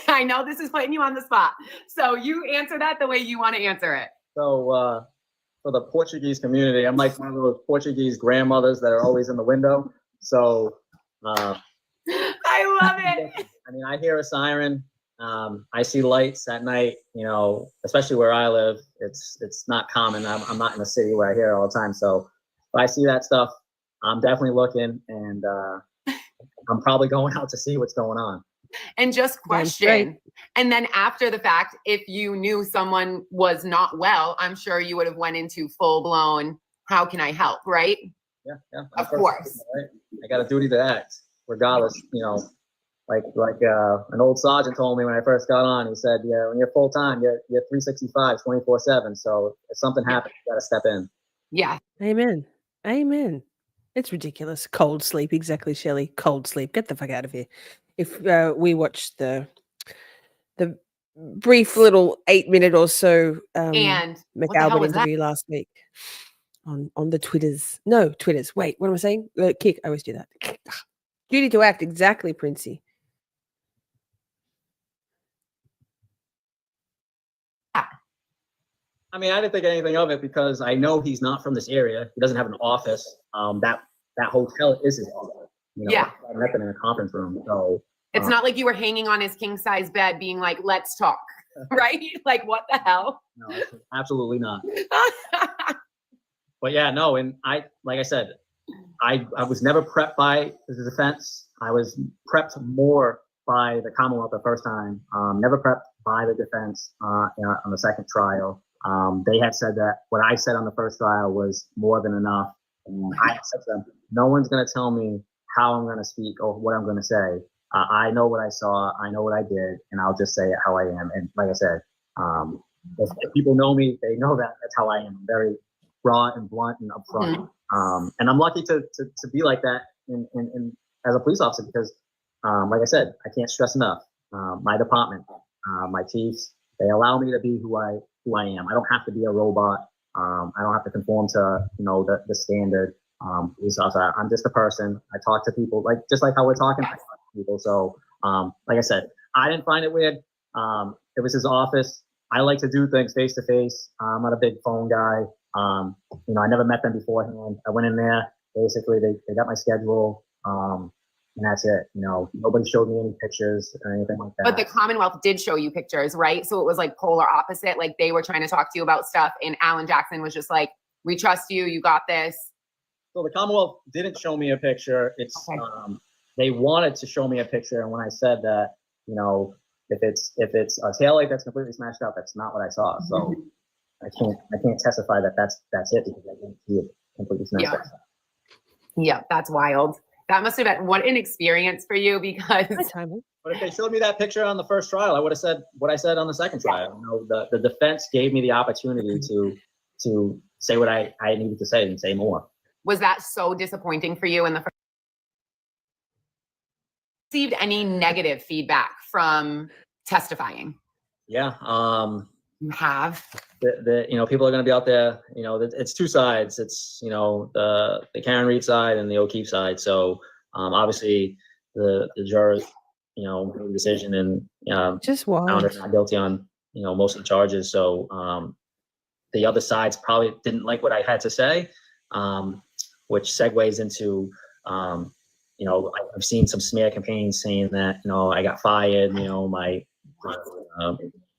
I know this is putting you on the spot. So you answer that the way you want to answer it. So for the Portuguese community, I'm like one of those Portuguese grandmothers that are always in the window. So I love it. I mean, I hear a siren. I see lights at night, you know, especially where I live. It's not common. I'm not in a city where I hear it all the time. So if I see that stuff, I'm definitely looking, and I'm probably going out to see what's going on. And just question. And then after the fact, if you knew someone was not well, I'm sure you would have went into full blown, how can I help, right? Yeah. Of course. Right? I got a duty to act, regardless, you know. Like an old sergeant told me when I first got on, he said, yeah, when you're full time, you're 365, 24/7. So if something happens, you got to step in. Yeah. Amen. It's ridiculous. Cold sleep. Exactly, Shelley. Cold sleep. Get the fuck out of here. If we watched the brief little 8-minute or so and McAlbert interview last week on the Twitters. No, Twitters. Wait, what am I saying? Kick. I always do that. Duty to act. Exactly, Princey. I mean, I didn't think anything of it because I know he's not from this area. He doesn't have an office. That hotel is his office. You know, yeah. I met them in a conference room. So it's not like you were hanging on his king size bed being like, let's talk, right? Like, what the hell? No, absolutely not. But yeah, no. And like I said, I was never prepped by the defense. I was prepped more by the Commonwealth the first time. Never prepped by the defense on the second trial. They had said that what I said on the first trial was more than enough. And I said to them, no one's going to tell me how I'm going to speak or what I'm going to say. I know what I saw. I know what I did, and I'll just say it how I am. And like I said, if people know me, they know that that's how I am. I'm very raw and blunt and upfront. And I'm lucky to be like that in as a police officer because, like I said, I can't stress enough. My department, my chiefs, they allow me to be who I am. I don't have to be a robot. I don't have to conform to the standard police officer. I'm just a person. I talk to people just like how we're talking. I talk to people. So like I said, I didn't find it weird. It was his office. I like to do things face to face. I'm not a big phone guy. I never met them beforehand. I went in there. Basically, they got my schedule. And that's it. Nobody showed me any pictures or anything like that. But the Commonwealth did show you pictures, right? So it was like polar opposite. Like they were trying to talk to you about stuff, and Alan Jackson was just like, "We trust you. You got this." So the Commonwealth didn't show me a picture. It's okay. They wanted to show me a picture, and when I said that, if it's a taillight that's completely smashed out, that's not what I saw. So I can't testify that that's it because I didn't see it completely smashed out. Yeah, that's wild. That must have been what an experience for you because. But if they showed me that picture on the first trial, I would have said what I said on the second trial. You know, the defense gave me the opportunity to say what I needed to say and say more. Was that so disappointing for you in the first? Received any negative feedback from testifying? Yeah. You have. You know, people are going to be out there. You know, it's two sides. It's, you know, the Karen Reed side and the O'Keefe side. So obviously the jurors, you know, made a decision and just found her not guilty on, you know, most of the charges. So the other sides probably didn't like what I had to say, which segues into, you know, I've seen some smear campaigns saying that, you know, I got fired, you know,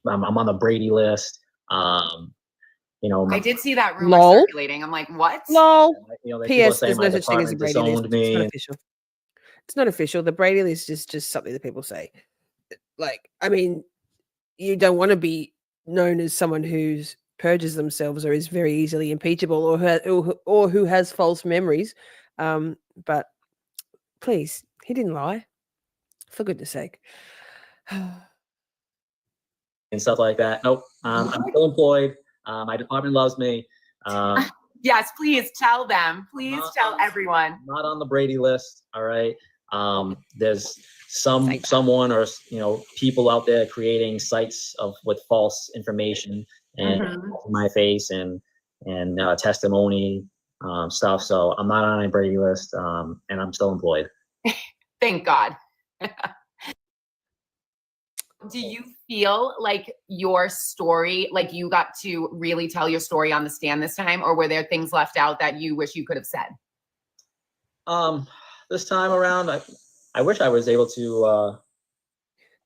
I'm on the Brady list. You know, I did see that rumor circulating. I'm like, what? Lol. You know, P.S. There's no such thing as a Brady list. Me. It's not official. It's not official. The Brady list is just something that people say. Like, I mean, you don't want to be known as someone who's purges themselves or is very easily impeachable or who has false memories. But please, he didn't lie. For goodness sake. And stuff like that. Nope. I'm still employed. My department loves me. Yes, please tell them. Please tell everyone. Not on the Brady list. All right. There's someone or, you know, people out there creating sites with false information and my face and testimony stuff. So I'm not on a Brady list, and I'm still employed. Thank God. Do you feel like your story, like you got to really tell your story on the stand this time, or were there things left out that you wish you could have said? This time around, I wish I was able to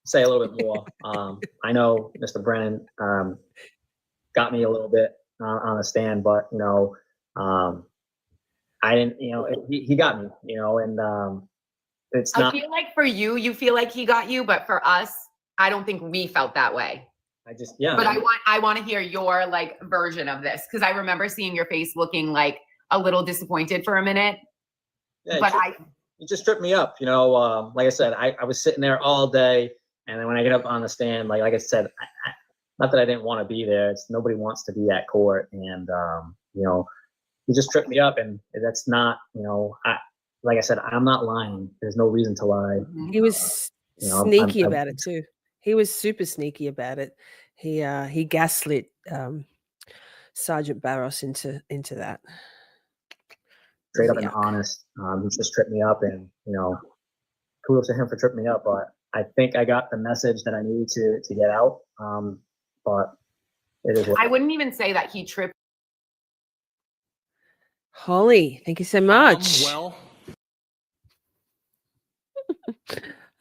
say a little bit more. I know Mr. Brennan got me a little bit on the stand, but you know, I didn't. You know, he got me. You know, and it's not. I feel like for you, you feel like he got you, but for us, I don't think we felt that way. But I want to hear your like version of this because I remember seeing your face looking like a little disappointed for a minute. Yeah, but it just tripped me up. You know, like I said, I was sitting there all day, and then when I get up on the stand, like I said, not that I didn't want to be there. It's nobody wants to be at court, and you know, he just tripped me up, and that's not, you know, like I said, I'm not lying. There's no reason to lie. He was sneaky about it too. He was super sneaky about it. He gaslit Sergeant Barros into that. Straight up and honest. He just tripped me up, and you know, kudos to him for tripping me up. But I think I got the message that I needed to get out. But it is. I wouldn't even say that he tripped. Holly, thank you so much.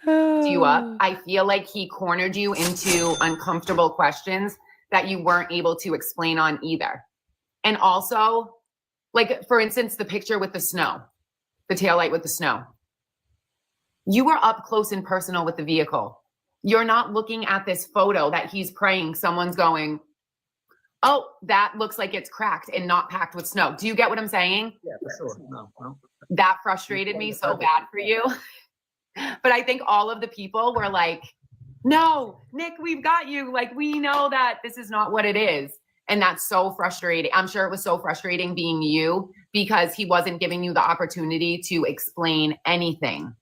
You up. I feel like he cornered you into uncomfortable questions that you weren't able to explain on either. And also, like, for instance, the picture with the snow, the taillight with the snow. You were up close and personal with the vehicle. You're not looking at this photo that he's praying someone's going, oh, that looks like it's cracked and not packed with snow. Do you get what I'm saying? Yeah, for sure. No. That frustrated me so bad for you. But I think all of the people were like, no, Nick, we've got you. Like, we know that this is not what it is. And that's so frustrating. I'm sure it was so frustrating being you because he wasn't giving you the opportunity to explain anything.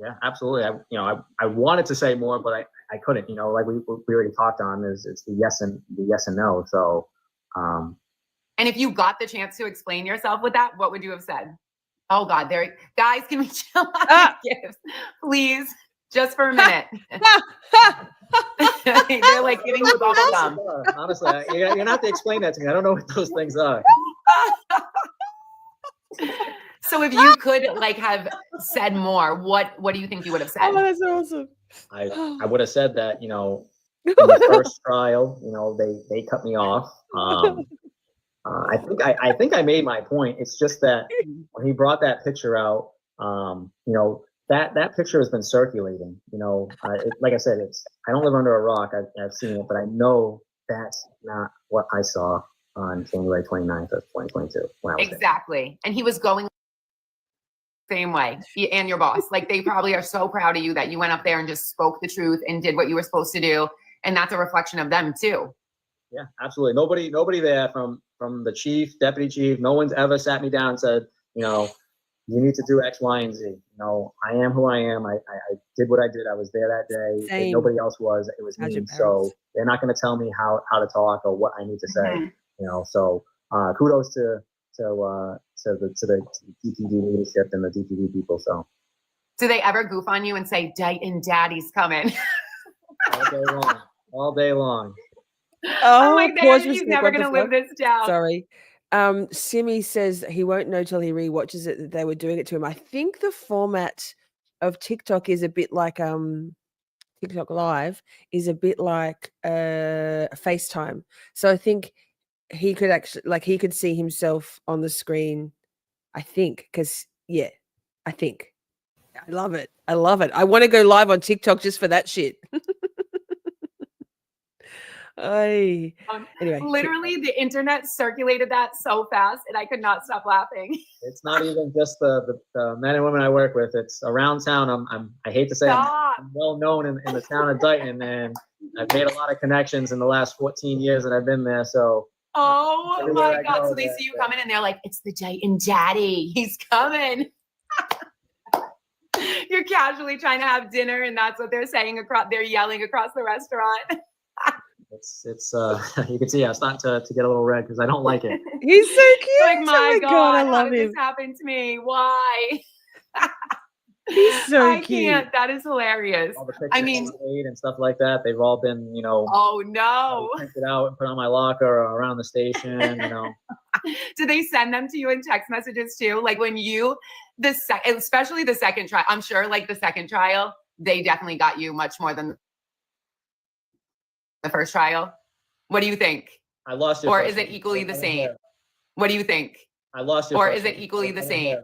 Yeah, absolutely. I wanted to say more, but I couldn't, you know, like we already talked on is the yes and no. So, and if you got the chance to explain yourself with that, what would you have said? Oh God, guys, can we chill on the gifts, please? Just for a minute. They're like giving you bubble gum. Honestly, you're gonna have to explain that to me. I don't know what those things are. So if you could like have said more, what do you think you would have said? Oh, that's awesome. I would have said that, you know, in the first trial, you know, they cut me off. I think I made my point. It's just that when he brought that picture out, you know, that picture has been circulating. Like I said, I don't live under a rock. I've seen it, but I know that's not what I saw on January 29th of 2022 when I was Exactly. And he was going same way. He and your boss, like they probably are so proud of you that you went up there and just spoke the truth and did what you were supposed to do. And that's a reflection of them too. Yeah, absolutely. Nobody there from the chief, deputy chief, no one's ever sat me down and said, you need to do X, Y, and Z. I am who I am. I did what I did. I was there that day. Same. Nobody else was. It was How's me. your So parents? they're not going to tell me how to talk or what I need to say. So kudos to the DPD leadership and the DPD people. So Do they ever goof on you and say, Deighton daddy's coming? all day long, all day long. I'm like, pause he's for a never second, going to what live the this down. Sorry. Simi says he won't know till he rewatches it that they were doing it to him. I think the format of TikTok is a bit like TikTok Live is a bit like FaceTime. So I think he could he could see himself on the screen. I think I think. I love it. I love it. I want to go live on TikTok just for that shit. Anyway, Literally, the internet circulated that so fast, and I could not stop laughing. It's not even just the men and women I work with. It's around town. I hate to say I'm well known in the town of Deighton, and I've made a lot of connections in the last 14 years that I've been there. So. Oh my God! So they see you coming, and they're like, "It's the Deighton daddy. He's coming." You're casually trying to have dinner, and that's what they're saying across. They're yelling across the restaurant. It's you can see I'm starting to get a little red because I don't like it. He's so cute. Like, my God, I how love did him. this happen to me? Why? He's so I cute. can't. That is hilarious. All the pictures I mean, made and stuff like that. They've all been, oh no. printed out and put on my locker or around the station. Do they send them to you in text messages too? Like when especially the second trial, I'm sure like the second trial, they definitely got you much more than the first trial. What do you think? I lost it. Or is it equally the same? What do you think? I lost it. Or is it equally the same?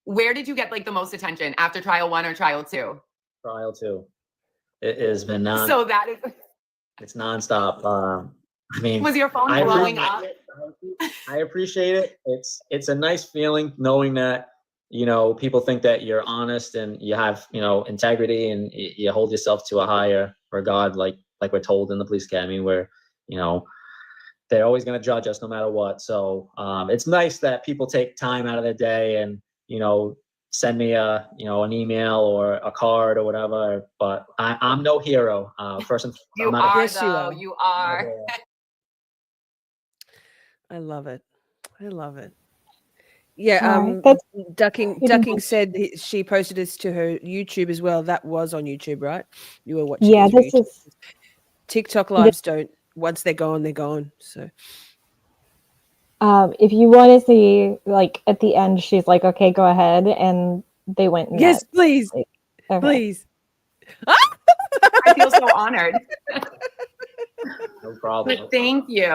Where did you get like the most attention after trial 1 or trial 2? Trial 2. It has been So that is. It's nonstop. I mean, was your phone blowing up? I appreciate it. It's a nice feeling knowing that people think that you're honest and you have integrity and you hold yourself to a higher regard, like we're told in the police academy, where they're always going to judge us no matter what. So it's nice that people take time out of their day and send me an email or a card or whatever. But I'm no hero. First and you are though. You are. I love it. I love it. Yeah. Ducking said she posted this to her YouTube as well. That was on YouTube, right? You were watching. Yeah, this YouTube. is TikTok lives don't. Once they're gone, they're gone. So. If you want to see, like at the end, she's like, "Okay, go ahead," and they went. Nuts. Yes, please, like, okay. Please. I feel so honored. No problem. But thank you.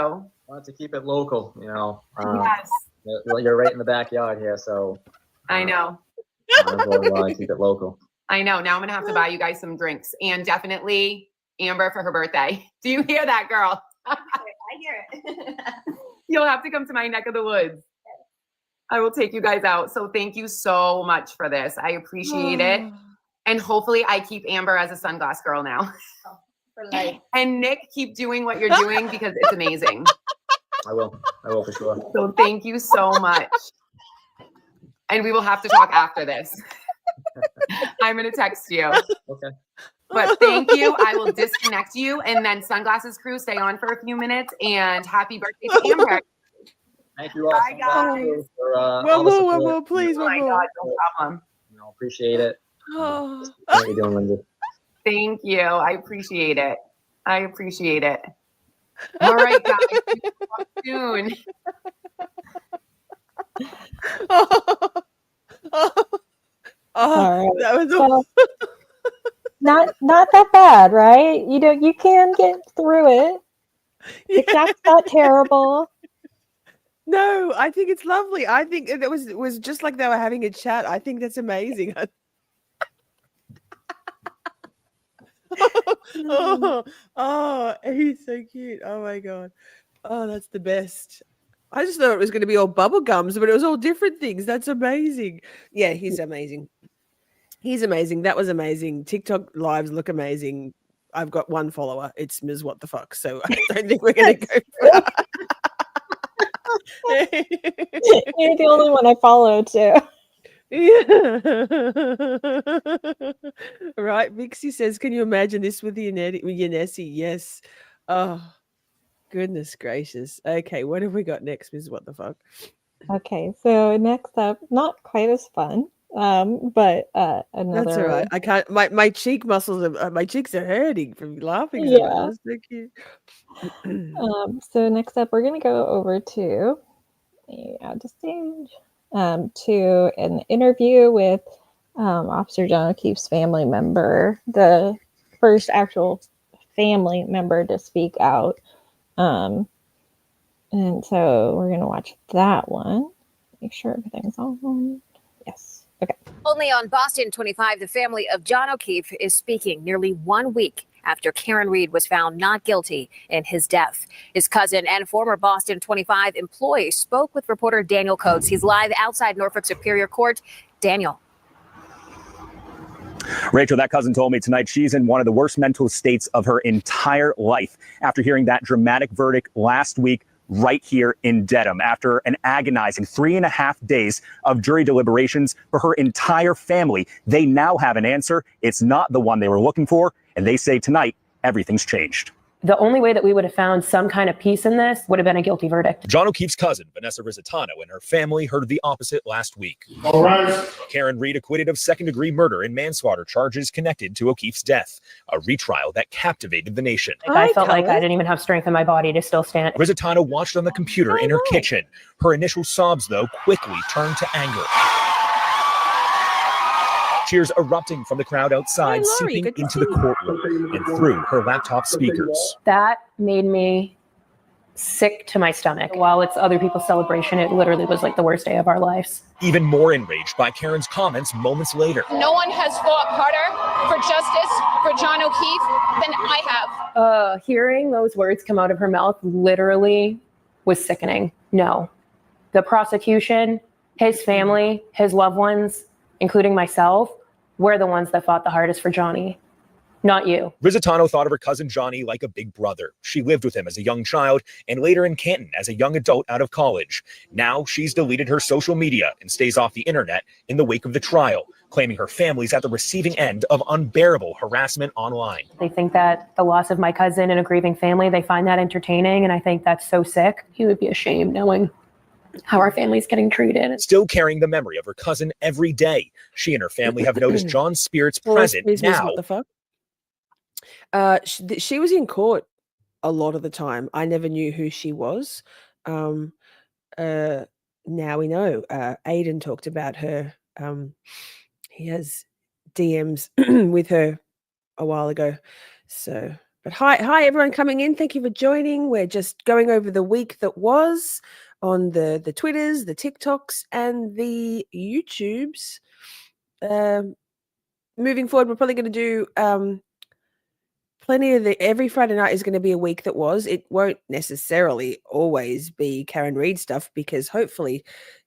I want to keep it local, Yes. You're right in the backyard here, so. I know. Keep it local. I know. Now I'm going to have to buy you guys some drinks and definitely Amber for her birthday. Do you hear that, girl? I hear it. You'll have to come to my neck of the woods. I will take you guys out. So thank you so much for this. I appreciate it. And hopefully I keep Amber as a sunglass girl now. For life. And Nick, keep doing what you're doing because it's amazing. I will for sure. So thank you so much. And we will have to talk after this. I'm going to text you. Okay. But thank you. I will disconnect you. And then Sunglasses Crew, stay on for a few minutes. And happy birthday to Amber. Thank you all. Bye, guys. One more, please. Oh my One more. God, no problem. Appreciate it. Oh. How are you doing, Lindsay? Thank you. I appreciate it. I appreciate it. All right, guys. Talk soon. All right. That was So, not that bad, right? You can get through it. That's not terrible. No, I think it's lovely. I think it was just like they were having a chat. I think that's amazing. Oh, he's so cute. Oh my god. Oh, that's the best. I just thought it was going to be all bubble gums, but it was all different things. That's amazing. Yeah, he's amazing. He's amazing. That was amazing. TikTok lives look amazing. I've got one follower. It's Ms. What the fuck. So I don't think we're going to go for You're the only one I follow too. Yeah. Right. Vixie says, can you imagine this with Yanesi? Yes. Oh, goodness gracious. Okay. What have we got next, Ms. What the fuck? Okay, so next up, not quite as fun, but another. That's all right. I can't. My cheek muscles are. My cheeks are hurting from laughing. So Yeah. much. That's so cute. So next up, we're gonna go over to add to stage to an interview with Officer John O'Keefe's family member, the first actual family member to speak out. And so we're gonna watch that one. Make sure everything's on. Yes. Okay. Only on Boston 25, the family of John O'Keefe is speaking nearly 1 week after Karen Reed was found not guilty in his death. His cousin and former Boston 25 employee spoke with reporter Daniel Coates. He's live outside Norfolk Superior Court. Daniel. Rachel, that cousin told me tonight she's in one of the worst mental states of her entire life after hearing that dramatic verdict last week right here in Dedham. After an agonizing 3.5 days of jury deliberations for her entire family, they now have an answer. It's not the one they were looking for, and they say tonight everything's changed. The only way that we would have found some kind of peace in this would have been a guilty verdict. John O'Keefe's cousin, Vanessa Rizzitano, and her family heard the opposite last week. All right. Karen Reed acquitted of second-degree murder and manslaughter charges connected to O'Keefe's death, a retrial that captivated the nation. I felt like I didn't even have strength in my body to still stand. Rizzitano watched on the computer in her kitchen. Her initial sobs, though, quickly turned to anger. Cheers erupting from the crowd outside, seeping into the courtroom and through her laptop speakers. That made me sick to my stomach. While it's other people's celebration, it literally was like the worst day of our lives. Even more enraged by Karen's comments moments later. No one has fought harder for justice for John O'Keefe than I have. Hearing those words come out of her mouth literally was sickening. No. The prosecution, his family, his loved ones, including myself, we're the ones that fought the hardest for Johnny, not you. Rizzitano thought of her cousin Johnny like a big brother. She lived with him as a young child and later in Canton as a young adult out of college. Now she's deleted her social media and stays off the internet in the wake of the trial, claiming her family's at the receiving end of unbearable harassment online. They think that the loss of my cousin and a grieving family, they find that entertaining, and I think that's so sick. He would be ashamed knowing how our family's getting treated. Still carrying the memory of her cousin every day. She and her family have noticed John's spirits present now. What the fuck? She was in court a lot of the time. I never knew who she was. Now we know. Aiden talked about her. He has DMs with her a while ago. So, but hi everyone coming in. Thank you for joining. We're just going over the week that was on the Twitters, the TikToks, and the YouTubes. Moving forward, we're probably going to do plenty of every Friday night is going to be a week that was. It won't necessarily always be Karen Reed stuff, because hopefully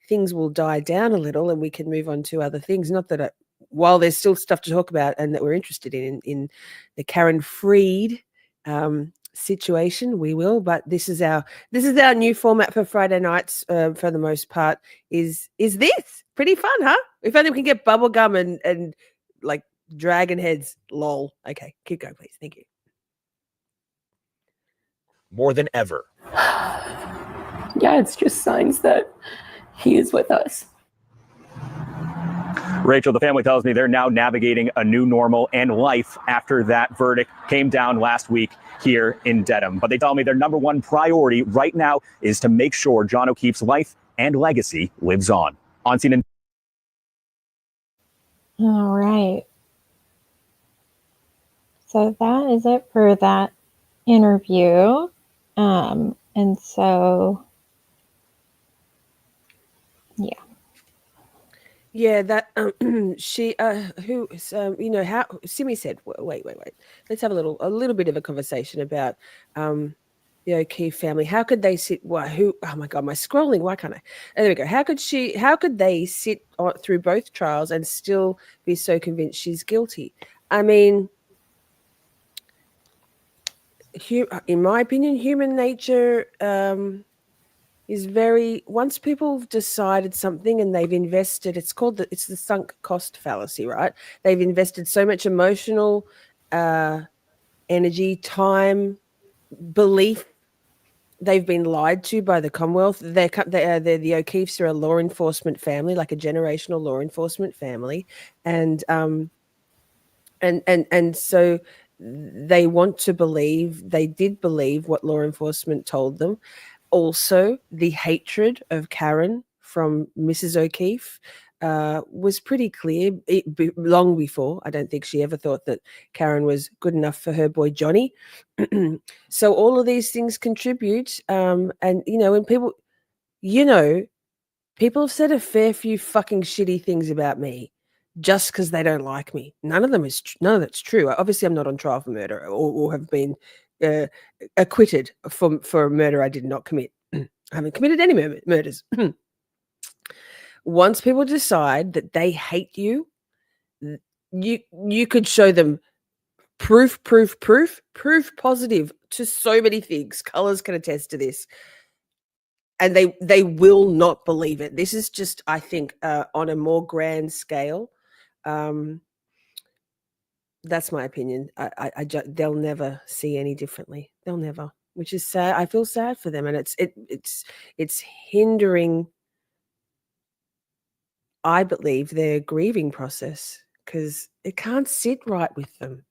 things will die down a little and we can move on to other things. Not that while there's still stuff to talk about and that we're interested in the Reed situation, we will. But this is our new format for Friday nights. For the most part, is this pretty fun, huh? If only we can get bubblegum and like dragon heads. Lol. Okay, keep going, please. Thank you. More than ever. Yeah, it's just signs that he is with us. Rachel, the family tells me they're now navigating a new normal and life after that verdict came down last week here in Dedham. But they tell me their number one priority right now is to make sure John O'Keefe's life and legacy lives on. On scene. All right. So that is it for that interview. And so, yeah. Yeah, that she who how Simi said, wait, let's have a little bit of a conversation about the O'Keefe family. How could they sit? Who? Oh my God, my scrolling. Why can't I? There we go. How could they sit through both trials and still be so convinced she's guilty? I mean, in my opinion, human nature is very, once people have decided something and they've invested, it's the sunk cost fallacy, right? They've invested so much emotional energy, time, belief. They've been lied to by the Commonwealth. They're the O'Keefes are a law enforcement family, like a generational law enforcement family, and so they want to believe, they did believe what law enforcement told them. Also, the hatred of Karen from Mrs. O'Keefe was pretty clear long before. I don't think she ever thought that Karen was good enough for her boy Johnny. So all of these things contribute. And, when people have said a fair few fucking shitty things about me just because they don't like me. None of that's true. Obviously, I'm not on trial for murder or have been acquitted for a murder I did not commit. I haven't committed any murders. Once people decide that they hate you, you could show them proof positive to so many things. Colors can attest to this. And they will not believe it. This is just, I think, on a more grand scale. That's my opinion. They'll never see any differently. They'll never, which is sad. I feel sad for them, and it's hindering, I believe, their grieving process because it can't sit right with them,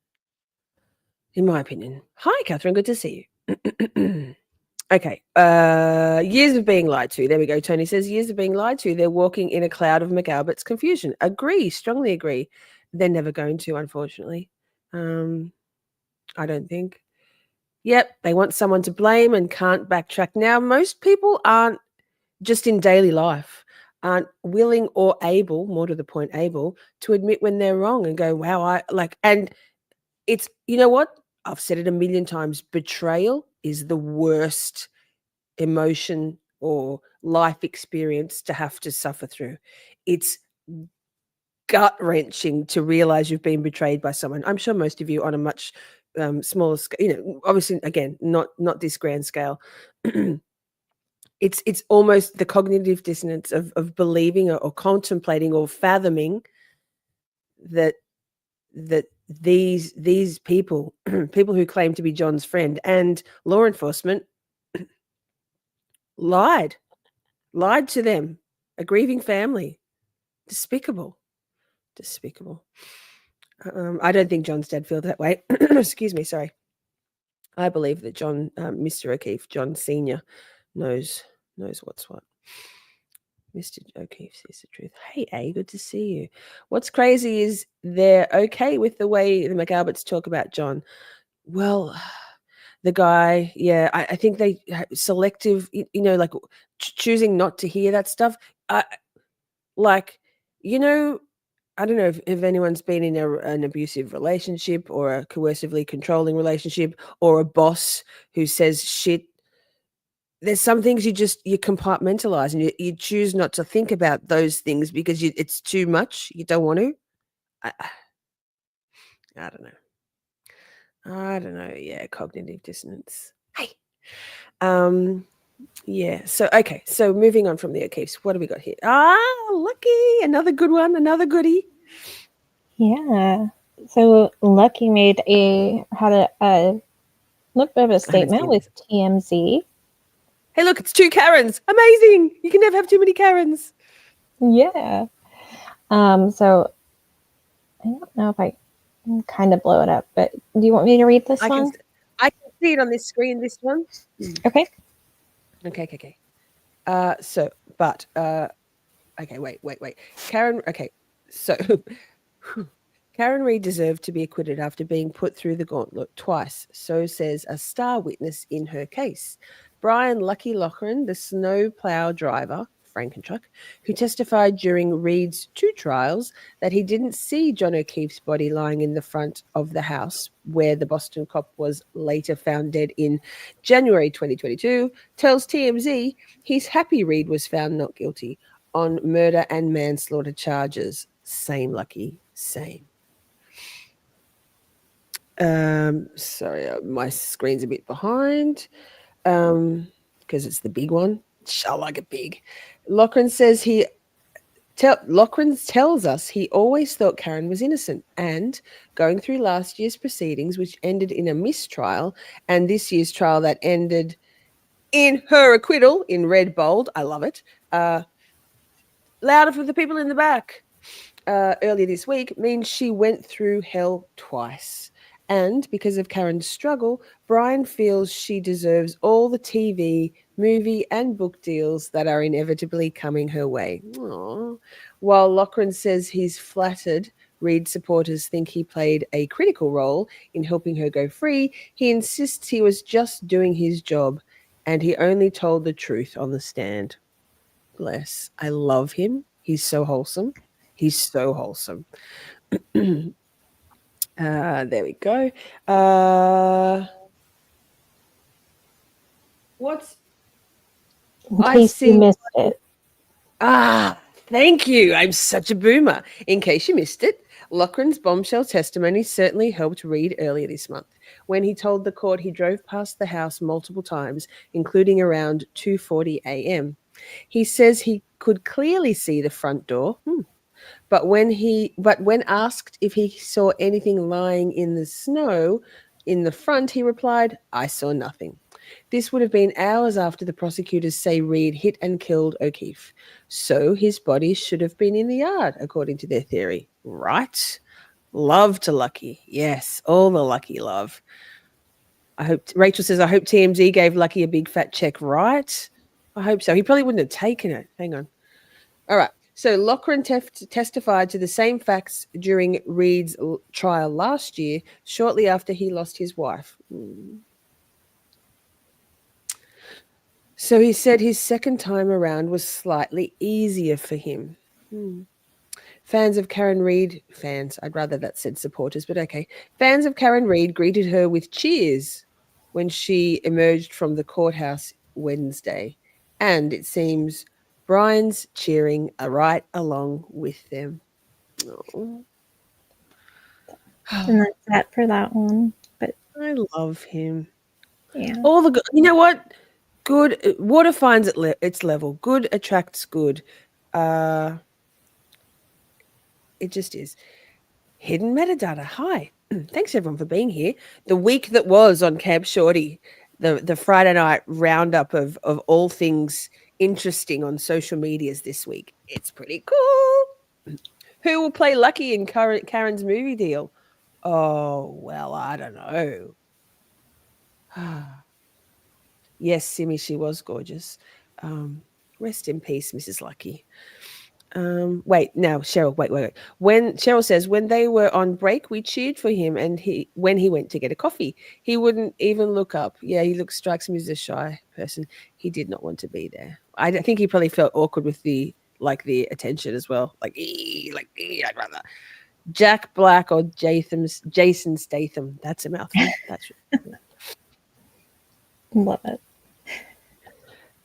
in my opinion. Hi, Catherine. Good to see you. Okay. Years of being lied to. There we go. Tony says years of being lied to. They're walking in a cloud of McAlbert's confusion. Agree. Strongly agree. They're never going to, unfortunately. I don't think. Yep. They want someone to blame and can't backtrack. Now, most people aren't, just in daily life, aren't willing or able, more to the point, able to admit when they're wrong and go, wow, and it's, you know what? I've said it a million times. Betrayal is the worst emotion or life experience to have to suffer through. It's gut-wrenching to realize you've been betrayed by someone. I'm sure most of you on a much smaller scale, obviously, again, not this grand scale. It's almost the cognitive dissonance of believing or contemplating or fathoming that these people who claim to be John's friend and law enforcement lied to them, a grieving family. Despicable. I don't think John's dad feels that way. Excuse me, sorry. I believe that John, Mr. O'Keefe, John Sr., knows what's what. Mr. O'Keefe says the truth. Hey, A, good to see you. What's crazy is they're okay with the way the McAlberts talk about John. Well, the guy, yeah, I think they selective, like choosing not to hear that stuff. I don't know if anyone's been in an abusive relationship or a coercively controlling relationship or a boss who says shit. There's some things you compartmentalize and you choose not to think about those things because it's too much. You don't want to. I don't know. Yeah, cognitive dissonance. Hey. Yeah. So, okay. So moving on from the O'Keefes, what do we got here? Lucky. Another good one. Another goodie. Yeah. So Lucky had a little bit of a statement with TMZ. Hey, look, it's 2 Karens. Amazing. You can never have too many Karens. Yeah. So I don't know if I can kind of blow it up, but do you want me to read this one? I can see it on this screen, this one. Okay. Okay. Okay, wait. Karen, okay. So Karen Reid deserved to be acquitted after being put through the gauntlet twice. So says a star witness in her case. Brian Lucky Loughran, the snow plow driver Frankenchuck, who testified during Reed's 2 trials that he didn't see John O'Keefe's body lying in the front of the house where the Boston cop was later found dead in January 2022, tells TMZ he's happy Reed was found not guilty on murder and manslaughter charges. Same, Lucky, same. Sorry, my screen's a bit behind because it's the big one. I like it big. Loughran says Loughran tells us he always thought Karen was innocent, and going through last year's proceedings, which ended in a mistrial, and this year's trial that ended in her acquittal in red bold. I love it. Louder for the people in the back. Earlier this week means she went through hell twice. And because of Karen's struggle, Brian feels she deserves all the TV, movie, and book deals that are inevitably coming her way. Aww. While Loughran says he's flattered Reed supporters think he played a critical role in helping her go free, he insists he was just doing his job and he only told the truth on the stand. Bless. I love him. He's so wholesome. He's so wholesome. There we go. What's In case you missed it. Thank you. I'm such a boomer. In case you missed it, Loughran's bombshell testimony certainly helped Reed earlier this month when he told the court he drove past the house multiple times, including around 2:40 a.m. He says he could clearly see the front door. But when asked if he saw anything lying in the snow in the front, he replied, "I saw nothing." This would have been hours after the prosecutors say Reed hit and killed O'Keefe. So his body should have been in the yard, according to their theory. Right? Love to Lucky. Yes, all the Lucky love. Rachel says, I hope TMZ gave Lucky a big fat check, right? I hope so. He probably wouldn't have taken it. Hang on. All right. So Loughran testified to the same facts during Reed's trial last year, shortly after he lost his wife. So he said his second time around was slightly easier for him. Fans of Karen Reed, I'd rather that said supporters, but okay. Fans of Karen Reed greeted her with cheers when she emerged from the courthouse Wednesday. And it seems Brian's cheering right along with them. Oh. And that's that for that one. But I love him. Yeah. All the good. You know what? Good. Water finds its level. Good attracts good. It just is. Hidden metadata. Hi. Thanks everyone for being here. The week that was on Camp Shorty, the Friday night roundup of all things interesting on social medias this week. It's pretty cool. Who will play Lucky in Karen's movie deal? Oh, well, I don't know. Yes, Simi, she was gorgeous. Rest in peace, Mrs. Lucky. Wait, Cheryl, wait. When Cheryl says, when they were on break, we cheered for him, and when he went to get a coffee, he wouldn't even look up. Yeah, he strikes me as a shy person. He did not want to be there. I think he probably felt awkward with the attention as well. I'd rather Jack Black or Jason Statham. That's a mouthful. That's love it.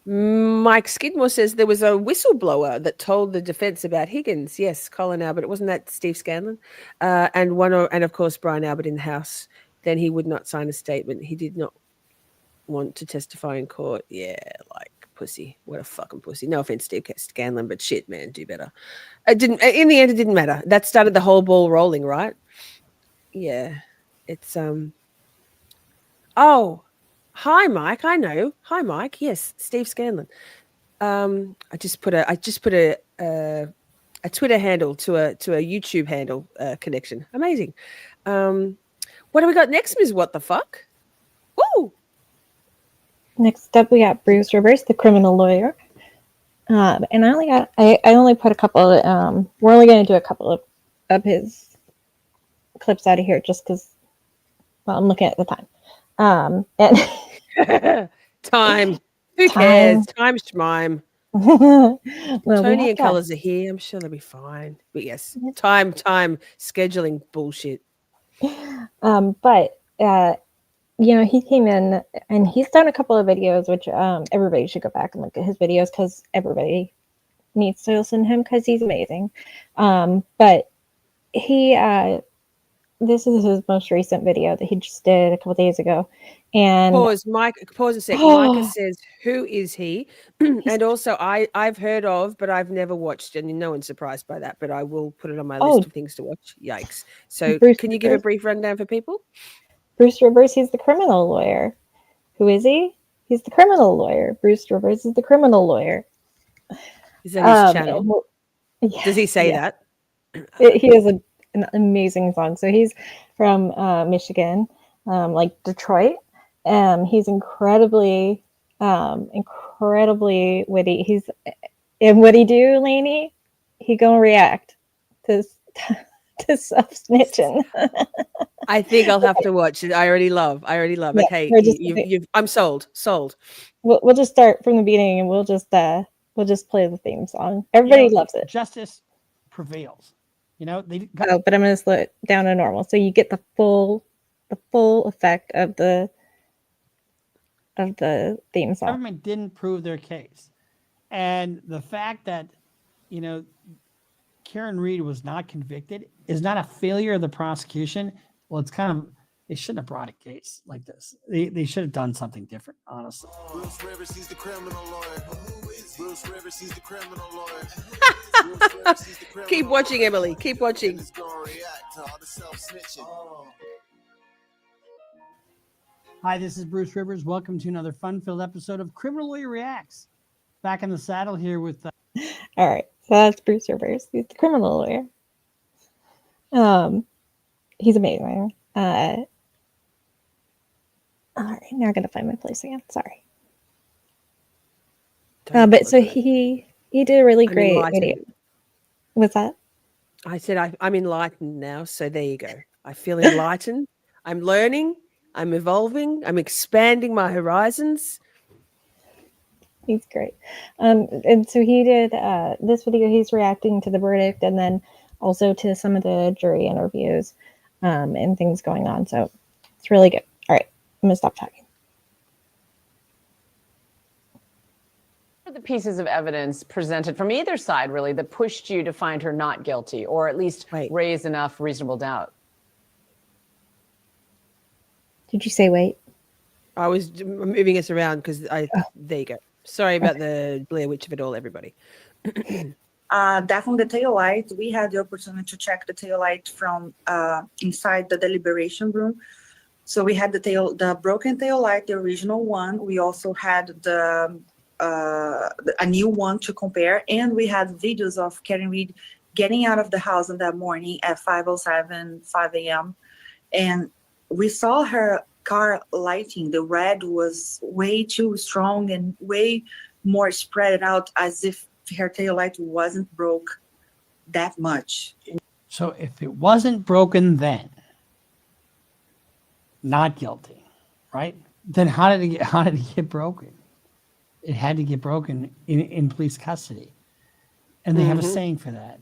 Mike Skidmore says there was a whistleblower that told the defense about Higgins. Yes, Colin Albert. Wasn't that Steve Scanlon? And of course Brian Albert in the house. Then he would not sign a statement. He did not want to testify in court. Yeah, like pussy. What a fucking pussy. No offense, Steve Scanlon, but shit, man, do better. In the end, it didn't matter. That started the whole ball rolling, right? Yeah. It's Oh. Hi, Mike. I know. Hi, Mike. Yes, Steve Scanlon. I just put a Twitter handle to a YouTube handle connection. Amazing. What do we got next, Ms. What the fuck? Woo! Next up, we got Bruce Rivers, the criminal lawyer. And I only put a couple of, we're only going to do a couple of his clips out of here just because, well, I'm looking at the time. And time. Who cares? Time's mime. Well, we Tony have and to- Colors are here. I'm sure they'll be fine. But yes, time, scheduling bullshit. But he came in and he's done a couple of videos, which everybody should go back and look at his videos because everybody needs to listen to him because he's amazing. But he this is his most recent video that he just did a couple days ago. And Pause a sec. Micah says, who is he? And also I've heard of, but I've never watched, and no one's surprised by that, but I will put it on my list of things to watch. Yikes. So can you give a brief rundown for people? Bruce Rivers, he's the criminal lawyer. Who is he? He's the criminal lawyer. Bruce Rivers is the criminal lawyer. Is that his channel? Does he say that? He has an amazing song. So he's from Michigan, like Detroit. He's incredibly witty. And what he do, Lainey? He gonna react to self snitching. I think I'll have to watch it. I already love. Yeah, Okay, I'm sold. We'll just start from the beginning, and we'll just play the theme song. Everybody loves it. Justice prevails. They. Oh, but I'm gonna slow it down to normal, so you get the full effect of the theme song. Government didn't prove their case, and the fact that Karen Reed was not convicted is not a failure of the prosecution. Well, it's kind of, they shouldn't have brought a case like this. They should have done something different, honestly. Bruce Rivers, he's the criminal lawyer. Bruce Rivers, he's the criminal lawyer. Keep watching, Emily. Keep watching. Hi, this is Bruce Rivers. Welcome to another fun-filled episode of Criminal Lawyer Reacts. Back in the saddle here with... All right, so that's Bruce Rivers. He's the criminal lawyer. He's amazing. All right, now I gotta find my place again. Sorry. But so he did a really great video. What's that? I said I'm enlightened now, so there you go. I feel enlightened. I'm learning. I'm evolving. I'm expanding my horizons. He's great. And so he did this video. He's reacting to the verdict and then also to some of the jury interviews and things going on. So it's really good. All right, I'm gonna stop talking. The pieces of evidence presented from either side really that pushed you to find her not guilty, or at least raise enough reasonable doubt? Did you say wait? I was moving us around because there you go. Sorry about the Blair Witch of it all, everybody. Definitely the tail light. We had the opportunity to check the tail light from inside the deliberation room. So we had the broken tail light, the original one. We also had a new one to compare, and we had videos of Karen Reed getting out of the house in that morning at 5:07, 5 a.m. And we saw her car lighting. The red was way too strong and way more spread out, as if her tail light wasn't broke that much. So if it wasn't broken then, not guilty, right? Then how did it get broken? It had to get broken in police custody. And they have a saying for that.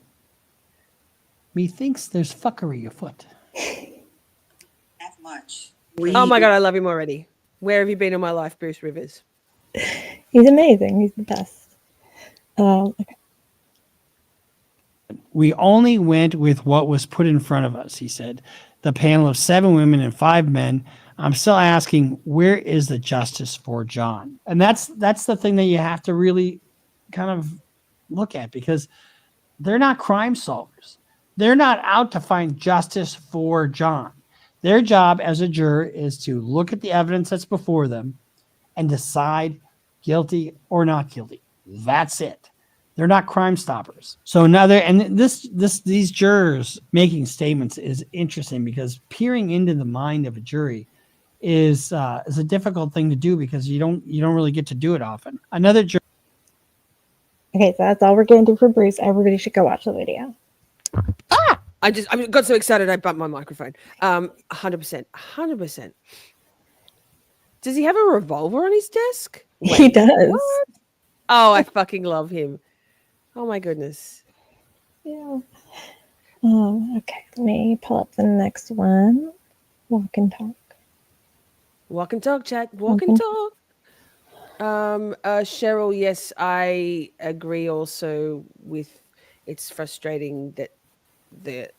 Methinks there's fuckery afoot. That much. Oh my God, I love him already. Where have you been in my life, Bruce Rivers? He's amazing. He's the best. Okay. We only went with what was put in front of us, he said. The panel of 7 women and 5 men. I'm still asking, where is the justice for John? And that's the thing that you have to really kind of look at, because they're not crime solvers. They're not out to find justice for John. Their job as a juror is to look at the evidence that's before them and decide guilty or not guilty. That's it. They're not crime stoppers. So these jurors making statements is interesting, because peering into the mind of a jury is a difficult thing to do, because you don't really get to do it often. Another juror. Okay, so that's all we're going to do for Bruce. Everybody should go watch the video. I got so excited I bumped my microphone. 100%. Does he have a revolver on his desk? He does. What? Oh, I fucking love him. Oh my goodness. Yeah. Okay, let me pull up the next one. Walk and talk. Walk and talk, chat. Walk and talk. Cheryl, yes, I agree also with it's frustrating that the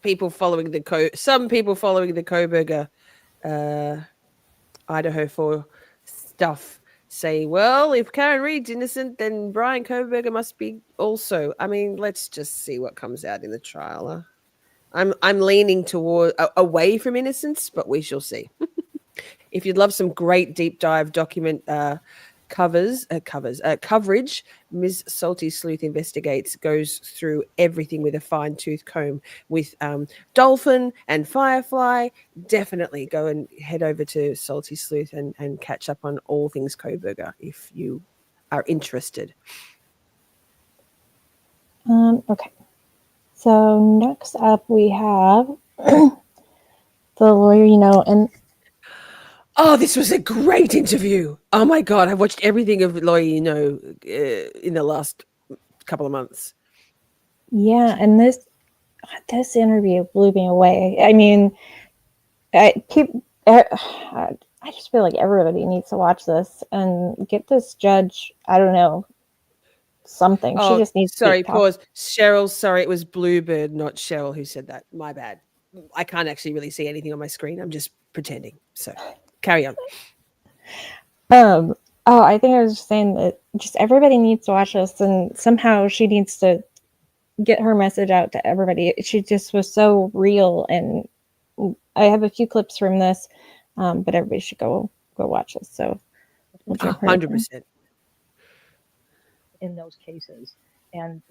people following some people following the Koberger Idaho 4 stuff say, well, if Karen Reed's innocent, then Brian Koberger must be also. I mean, let's just see what comes out in the trial. I'm leaning toward away from innocence, but we shall see. If you'd love some great deep dive document coverage, Ms. Salty Sleuth Investigates goes through everything with a fine tooth comb with Dolphin and Firefly. Definitely go and head over to Salty Sleuth and catch up on all things Koberger if you are interested. Okay. So next up we have the lawyer, and oh, this was a great interview. Oh my God, I watched everything of Lawyer in the last couple of months. yeah, and this interview blew me away. I mean, I just feel like everybody needs to watch this and get this judge. I don't know, something. She just needs. Sorry, to pause. Cheryl, sorry, it was Bluebird, not Cheryl, who said that. My bad. I can't actually really see anything on my screen. I'm just pretending. So, carry on. I think I was just saying that just everybody needs to watch this, and somehow she needs to get her message out to everybody. She just was so real, and I have a few clips from this, but everybody should go watch this. So, 100%. In those cases, and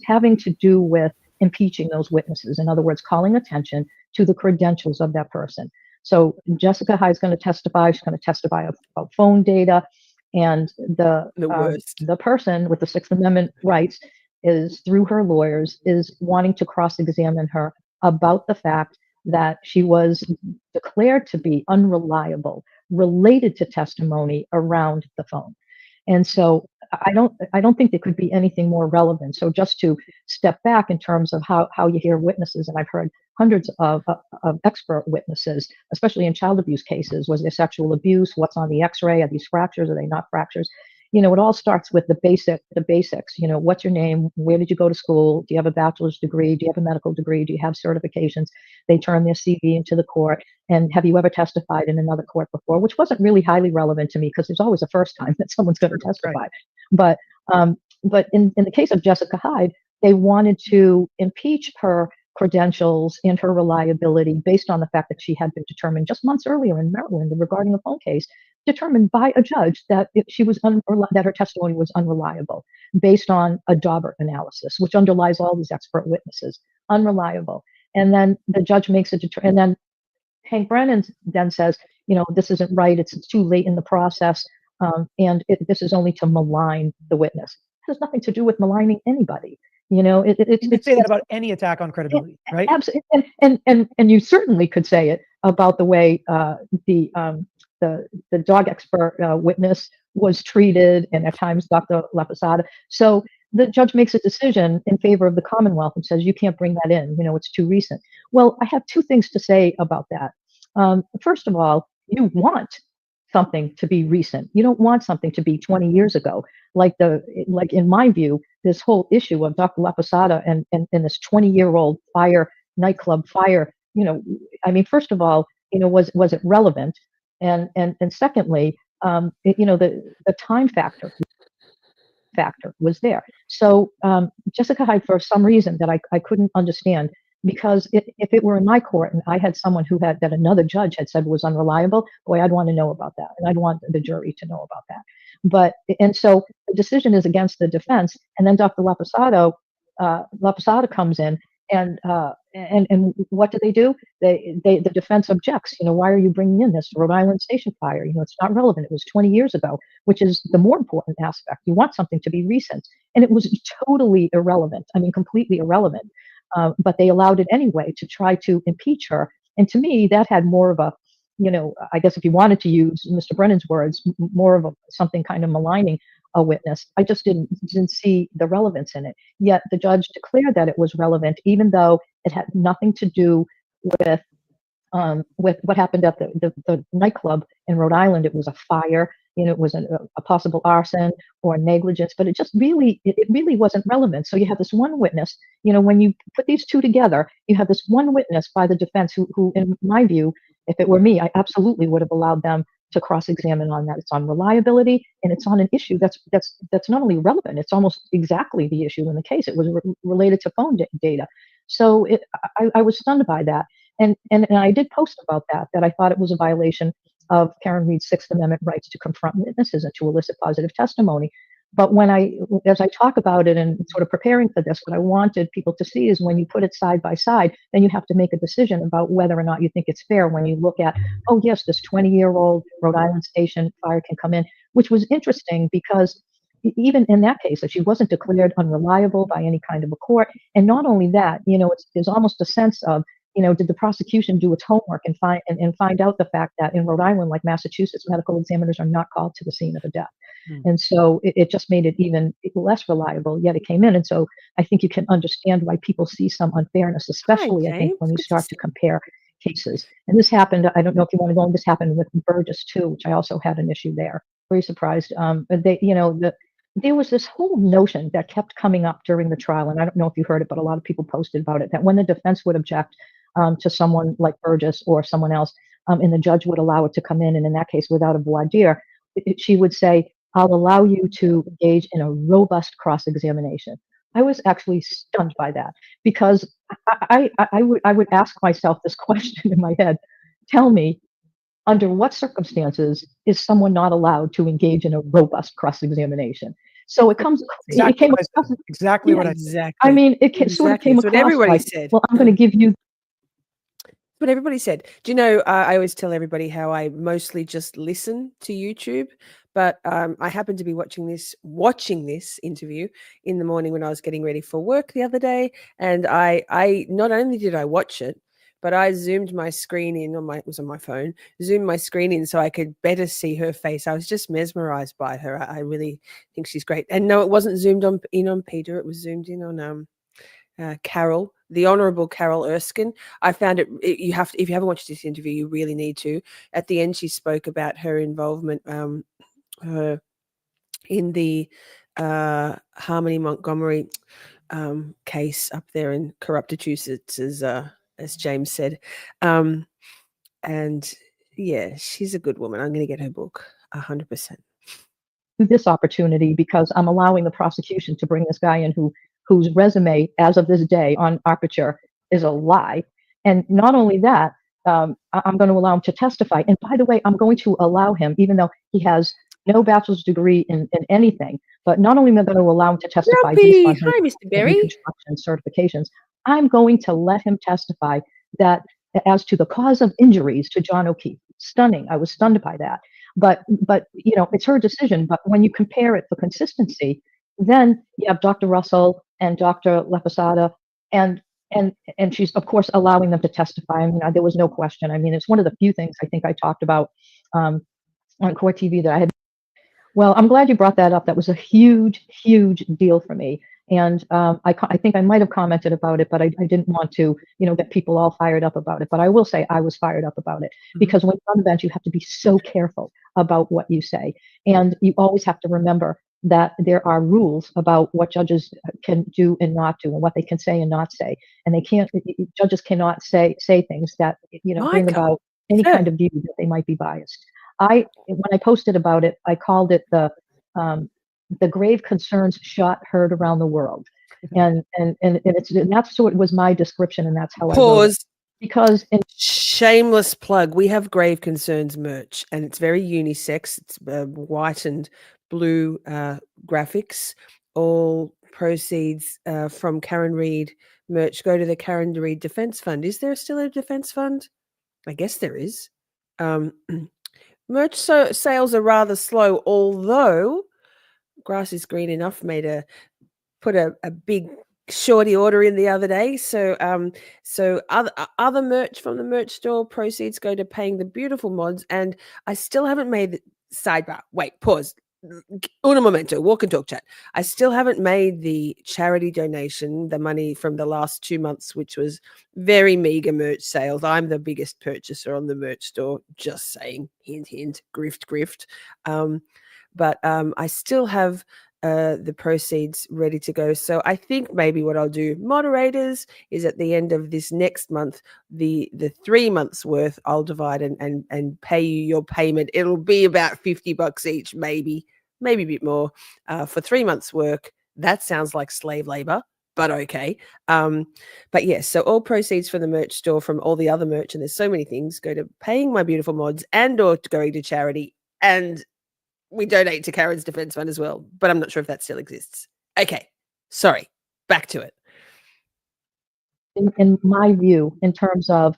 having to do with impeaching those witnesses. In other words, calling attention to the credentials of that person. So Jessica Heyyy's going to testify. She's going to testify about phone data, and the person with the Sixth Amendment rights is, through her lawyers, is wanting to cross-examine her about the fact that she was declared to be unreliable related to testimony around the phone. And so I don't think there could be anything more relevant. So just to step back in terms of how you hear witnesses, and I've heard hundreds of expert witnesses, especially in child abuse cases. Was there sexual abuse? What's on the x-ray? Are these fractures? Are they not fractures? It all starts with the basics. What's your name? Where did you go to school? Do you have a bachelor's degree? Do you have a medical degree? Do you have certifications? They turn their CV into the court. And have you ever testified in another court before? Which wasn't really highly relevant to me because there's always a first time that someone's going to testify. Right. But in the case of Jessica Heyy, they wanted to impeach her credentials and her reliability based on the fact that she had been determined just months earlier in Maryland regarding a phone case, determined by a judge that that her testimony was unreliable based on a Daubert analysis, which underlies all these expert witnesses, unreliable. And then the judge makes and then Hank Brennan then says, this isn't right. It's too late in the process. This is only to malign the witness. It has nothing to do with maligning anybody. You could say that about any attack on credibility, right? Absolutely, and you certainly could say it about the way the dog expert witness was treated, and at times Dr. LaPosada. So the judge makes a decision in favor of the Commonwealth and says, you can't bring that in. It's too recent. Well, I have two things to say about that. First of all, you want something to be recent. You don't want something to be 20 years ago. Like in my view, this whole issue of Dr. LaPosada and this 20-year-old nightclub fire, first of all, was it relevant? And secondly, the time factor was there. So Jessica Heyy, for some reason that I couldn't understand, because if it were in my court and I had someone that another judge had said was unreliable, boy, I'd want to know about that, and I'd want the jury to know about that. And so the decision is against the defense, and then Dr. LaPosada comes in, and what do? The defense objects. Why are you bringing in this Rhode Island station fire? It's not relevant. It was 20 years ago, which is the more important aspect. You want something to be recent, and it was totally irrelevant. Completely irrelevant. But they allowed it anyway to try to impeach her. And to me, that had more of a, I guess if you wanted to use Mr. Brennan's words, more of something kind of maligning a witness. I just didn't see the relevance in it. Yet the judge declared that it was relevant, even though it had nothing to do with what happened at the nightclub in Rhode Island. It was a fire, it was a possible arson or negligence, but it really wasn't relevant. So you have this one witness, when you put these two together, you have this one witness by the defense who in my view, if it were me, I absolutely would have allowed them to cross-examine on that. It's on reliability, and it's on an issue that's not only relevant, it's almost exactly the issue in the case. It was related to phone data. So I was stunned by that. And I did post about that I thought it was a violation of Karen Reed's Sixth Amendment rights to confront witnesses and to elicit positive testimony. But as I talk about it and sort of preparing for this, what I wanted people to see is when you put it side by side, then you have to make a decision about whether or not you think it's fair when you look at, oh yes, this 20-year-old Rhode Island station fire can come in, which was interesting because even in that case, that she wasn't declared unreliable by any kind of a court. And not only that, there's almost a sense of, did the prosecution do its homework and find out the fact that in Rhode Island, like Massachusetts, medical examiners are not called to the scene of a death. And so it just made it even less reliable, yet it came in. And so I think you can understand why people see some unfairness, especially I think when you start to compare cases. And this happened, I don't know if you want to go on, this happened with Burgess too, which I also had an issue there. Very surprised. There was this whole notion that kept coming up during the trial, and I don't know if you heard it, but a lot of people posted about it, that when the defense would object to someone like Burgess or someone else, and the judge would allow it to come in, and in that case, without a voir dire, she would say, I'll allow you to engage in a robust cross-examination. I was actually stunned by that because I would ask myself this question in my head, tell me, under what circumstances is someone not allowed to engage in a robust cross-examination? So it comes. It came across exactly what I said. I mean, it sort of came It's what across everybody like, said. well, I'm going to give you. What everybody said. Do you know, I always tell everybody how I mostly just listen to YouTube, but I happened to be watching this interview in the morning when I was getting ready for work the other day, and I not only did I watch it, but I zoomed my screen in it was on my phone, zoomed my screen in so I could better see her face. I was just mesmerized by her. I really think she's great. And no, it wasn't zoomed in on Peter. It was zoomed in on Carol, the Honorable Carol Erskine. I found it, you have to, if you haven't watched this interview, you really need to. At the end, she spoke about her involvement in the Harmony Montgomery case up there in Corruptachusetts, as James said. And yeah, she's a good woman. I'm going to get her book 100%. This opportunity because I'm allowing the prosecution to bring this guy in whose resume as of this day on Aperture is a lie. And not only that, I'm going to allow him to testify. And by the way, I'm going to allow him, even though he has no bachelor's degree in anything, but not only am I going to allow him to testify based on Hi, Mr. Berry. reconstruction certifications, I'm going to let him testify that as to the cause of injuries to John O'Keefe. Stunning. I was stunned by that. But it's her decision. But when you compare it for consistency, then you have Dr. Russell and Dr. Leposada, and she's of course allowing them to testify. I mean, there was no question. I mean, it's one of the few things I think I talked about on Court TV that I had. Well, I'm glad you brought that up. That was a huge, huge deal for me. And I think I might have commented about it, but I didn't want to, get people all fired up about it. But I will say I was fired up about it because when you're on the bench, you have to be so careful about what you say. And you always have to remember that there are rules about what judges can do and not do and what they can say and not say. And judges cannot say things that, bring about any kind of view that they might be biased. When I posted about it, I called it the grave concerns shot heard around the world. And that's what was my description. And that's how I wrote it. Because shameless plug, we have grave concerns merch and it's very unisex. It's white and blue graphics. All proceeds from Karen Reed merch go to the Karen Reed Defense Fund. Is there still a defense fund? I guess there is. Merch sales are rather slow, although Grass is Green Enough put a big Shorty order in the other day. So other merch from the merch store proceeds go to paying the beautiful mods. And I still haven't made the sidebar. Wait, pause. un momento, walk and talk chat. I still haven't made the charity donation, the money from the last 2 months, which was very meager merch sales. I'm the biggest purchaser on the merch store, just saying, hint, hint, grift, grift. But I still have the proceeds ready to go. So I think maybe what I'll do, moderators, is at the end of this next month, the 3 months worth, I'll divide and pay you your payment. It'll be about $50 each, maybe a bit more for 3 months work. That sounds like slave labor, but okay. But yes, so all proceeds from the merch store, from all the other merch, and there's so many things, go to paying my beautiful mods and or to going to charity, and we donate to Karen's Defense Fund as well, but I'm not sure if that still exists. Okay, sorry, back to it. In my view, in terms of,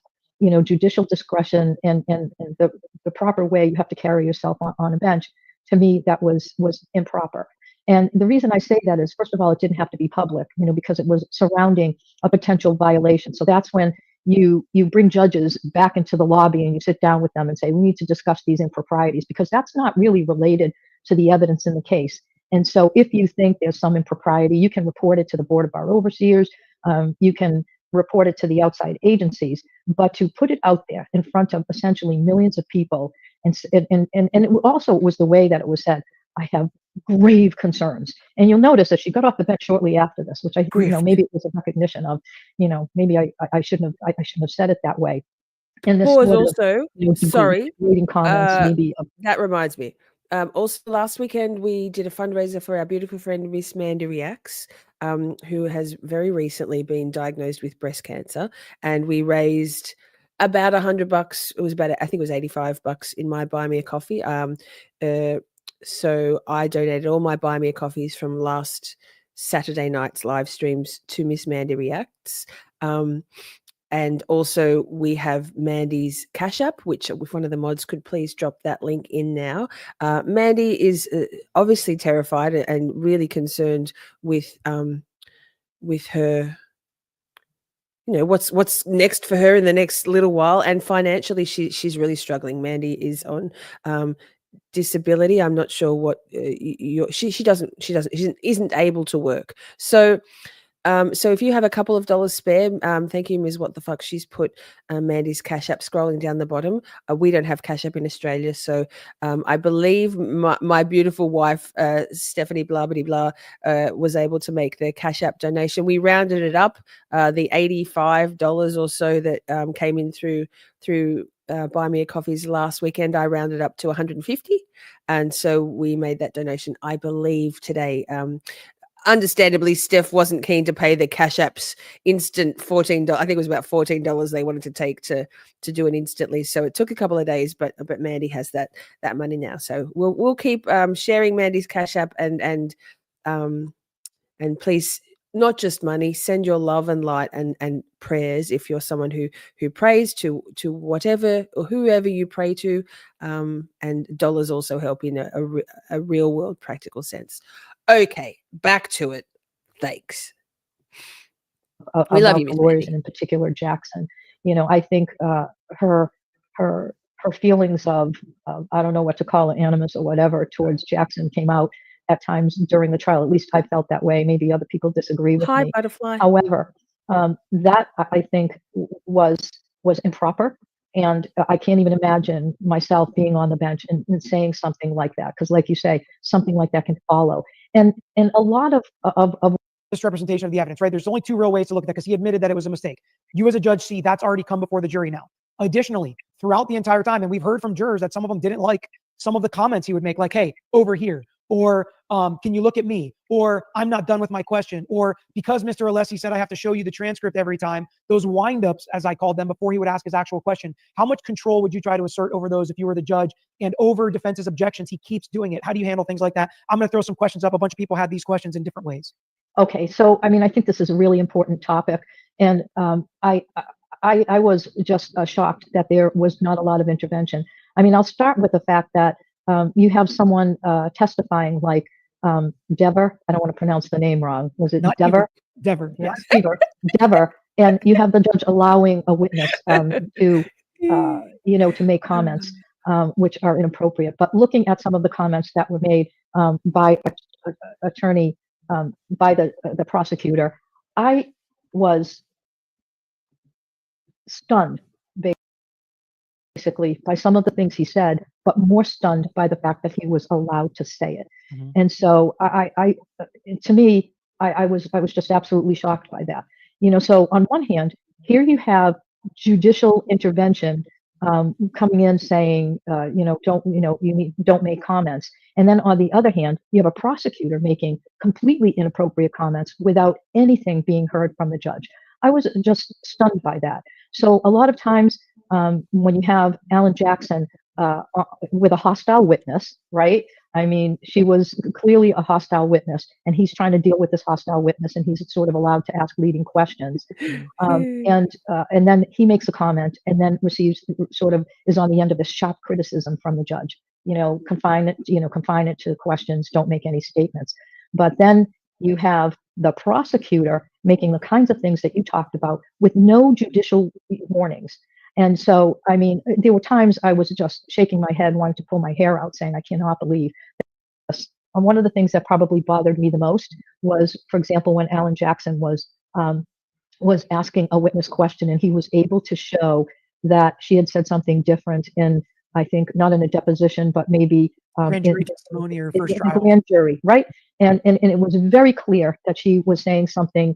judicial discretion and the proper way you have to carry yourself on a bench, to me, that was improper. And the reason I say that is, first of all, it didn't have to be public, because it was surrounding a potential violation. So that's when you bring judges back into the lobby and you sit down with them and say, we need to discuss these improprieties, because that's not really related to the evidence in the case. And so if you think there's some impropriety, you can report it to the Board of Bar Overseers. You can report it to the outside agencies, but to put it out there in front of essentially millions of people, and it also was the way that it was said, I have grave concerns. And you'll notice that she got off the bench shortly after this, which I think, maybe it was a recognition of, maybe I shouldn't have said it that way. And this was also, sorry, reading comments, maybe. That reminds me. Also, last weekend we did a fundraiser for our beautiful friend Miss Mandy Reacts, who has very recently been diagnosed with breast cancer, and we raised about $100. It was about, I think it was $85 in my Buy Me a Coffee. So I donated all my Buy Me a Coffees from last Saturday night's live streams to Miss Mandy Reacts. And also we have Mandy's Cash App, which if one of the mods could please drop that link in now. Mandy is obviously terrified and really concerned with her, what's next for her in the next little while. And financially, she's really struggling. Mandy is on disability. I'm not sure what she isn't able to work. So if you have a couple of dollars spare, thank you, Ms. What the Fuck. She's put Mandy's Cash App scrolling down the bottom. We don't have Cash App in Australia, so I believe my beautiful wife, Stephanie blah blah blah, was able to make the Cash App donation. We rounded it up, the $85 or so that came in through Buy Me a Coffees last weekend. I rounded up to 150, and so we made that donation, I believe, today. Understandably, Steph wasn't keen to pay the Cash App's instant $14. I think it was about $14 they wanted to take to do it instantly. So it took a couple of days, but Mandy has that money now. So we'll keep sharing Mandy's Cash App and please, not just money, send your love and light and prayers if you're someone who prays to whatever or whoever you pray to, and dollars also help in a real world practical sense. Okay, back to it. Thanks. We love you, Miss lawyers, and in particular Jackson. I think her feelings of I don't know what to call it, animus or whatever towards Jackson came out at times during the trial. At least I felt that way. Maybe other people disagree with me. Butterfly. However, that I think was improper. And I can't even imagine myself being on the bench and saying something like that. Because like you say, something like that can follow. And a lot of misrepresentation of the evidence, right? There's only two real ways to look at that, because he admitted that it was a mistake. You as a judge see that's already come before the jury now. Additionally, throughout the entire time, and we've heard from jurors that some of them didn't like some of the comments he would make, like, hey, over here, or can you look at me, or I'm not done with my question, or because Mr. Alessi said I have to show you the transcript every time, those windups, as I called them, before he would ask his actual question. How much control would you try to assert over those if you were the judge? And over defense's objections, he keeps doing it. How do you handle things like that? I'm going to throw some questions up. A bunch of people had these questions in different ways. Okay, so I mean, I think this is a really important topic, and I was just shocked that there was not a lot of intervention. I mean, I'll start with the fact that you have someone testifying like Dever. I don't want to pronounce the name wrong. Was it Dever? Dever, yes. Dever. And you have the judge allowing a witness to make comments. which are inappropriate. But looking at some of the comments that were made by attorney, by the prosecutor, I was stunned basically by some of the things he said, but more stunned by the fact that he was allowed to say it. And so to me, I was just absolutely shocked by that. So on one hand, here you have judicial intervention coming in saying, don't make comments. And then on the other hand, you have a prosecutor making completely inappropriate comments without anything being heard from the judge. I was just stunned by that. So a lot of times when you have Alan Jackson with a hostile witness, right? I mean, she was clearly a hostile witness, and he's trying to deal with this hostile witness, and he's sort of allowed to ask leading questions. And then he makes a comment, and then receives is on the end of this sharp criticism from the judge. Confine it to questions. Don't make any statements. But then you have the prosecutor making the kinds of things that you talked about with no judicial warnings. And so, I mean, there were times I was just shaking my head, wanting to pull my hair out, saying, I cannot believe this. And one of the things that probably bothered me the most was, for example, when Alan Jackson was asking a witness question, and he was able to show that she had said something different in, I think, not in a deposition, but maybe grand jury testimony or first trial. Grand jury, right? And it was very clear that she was saying something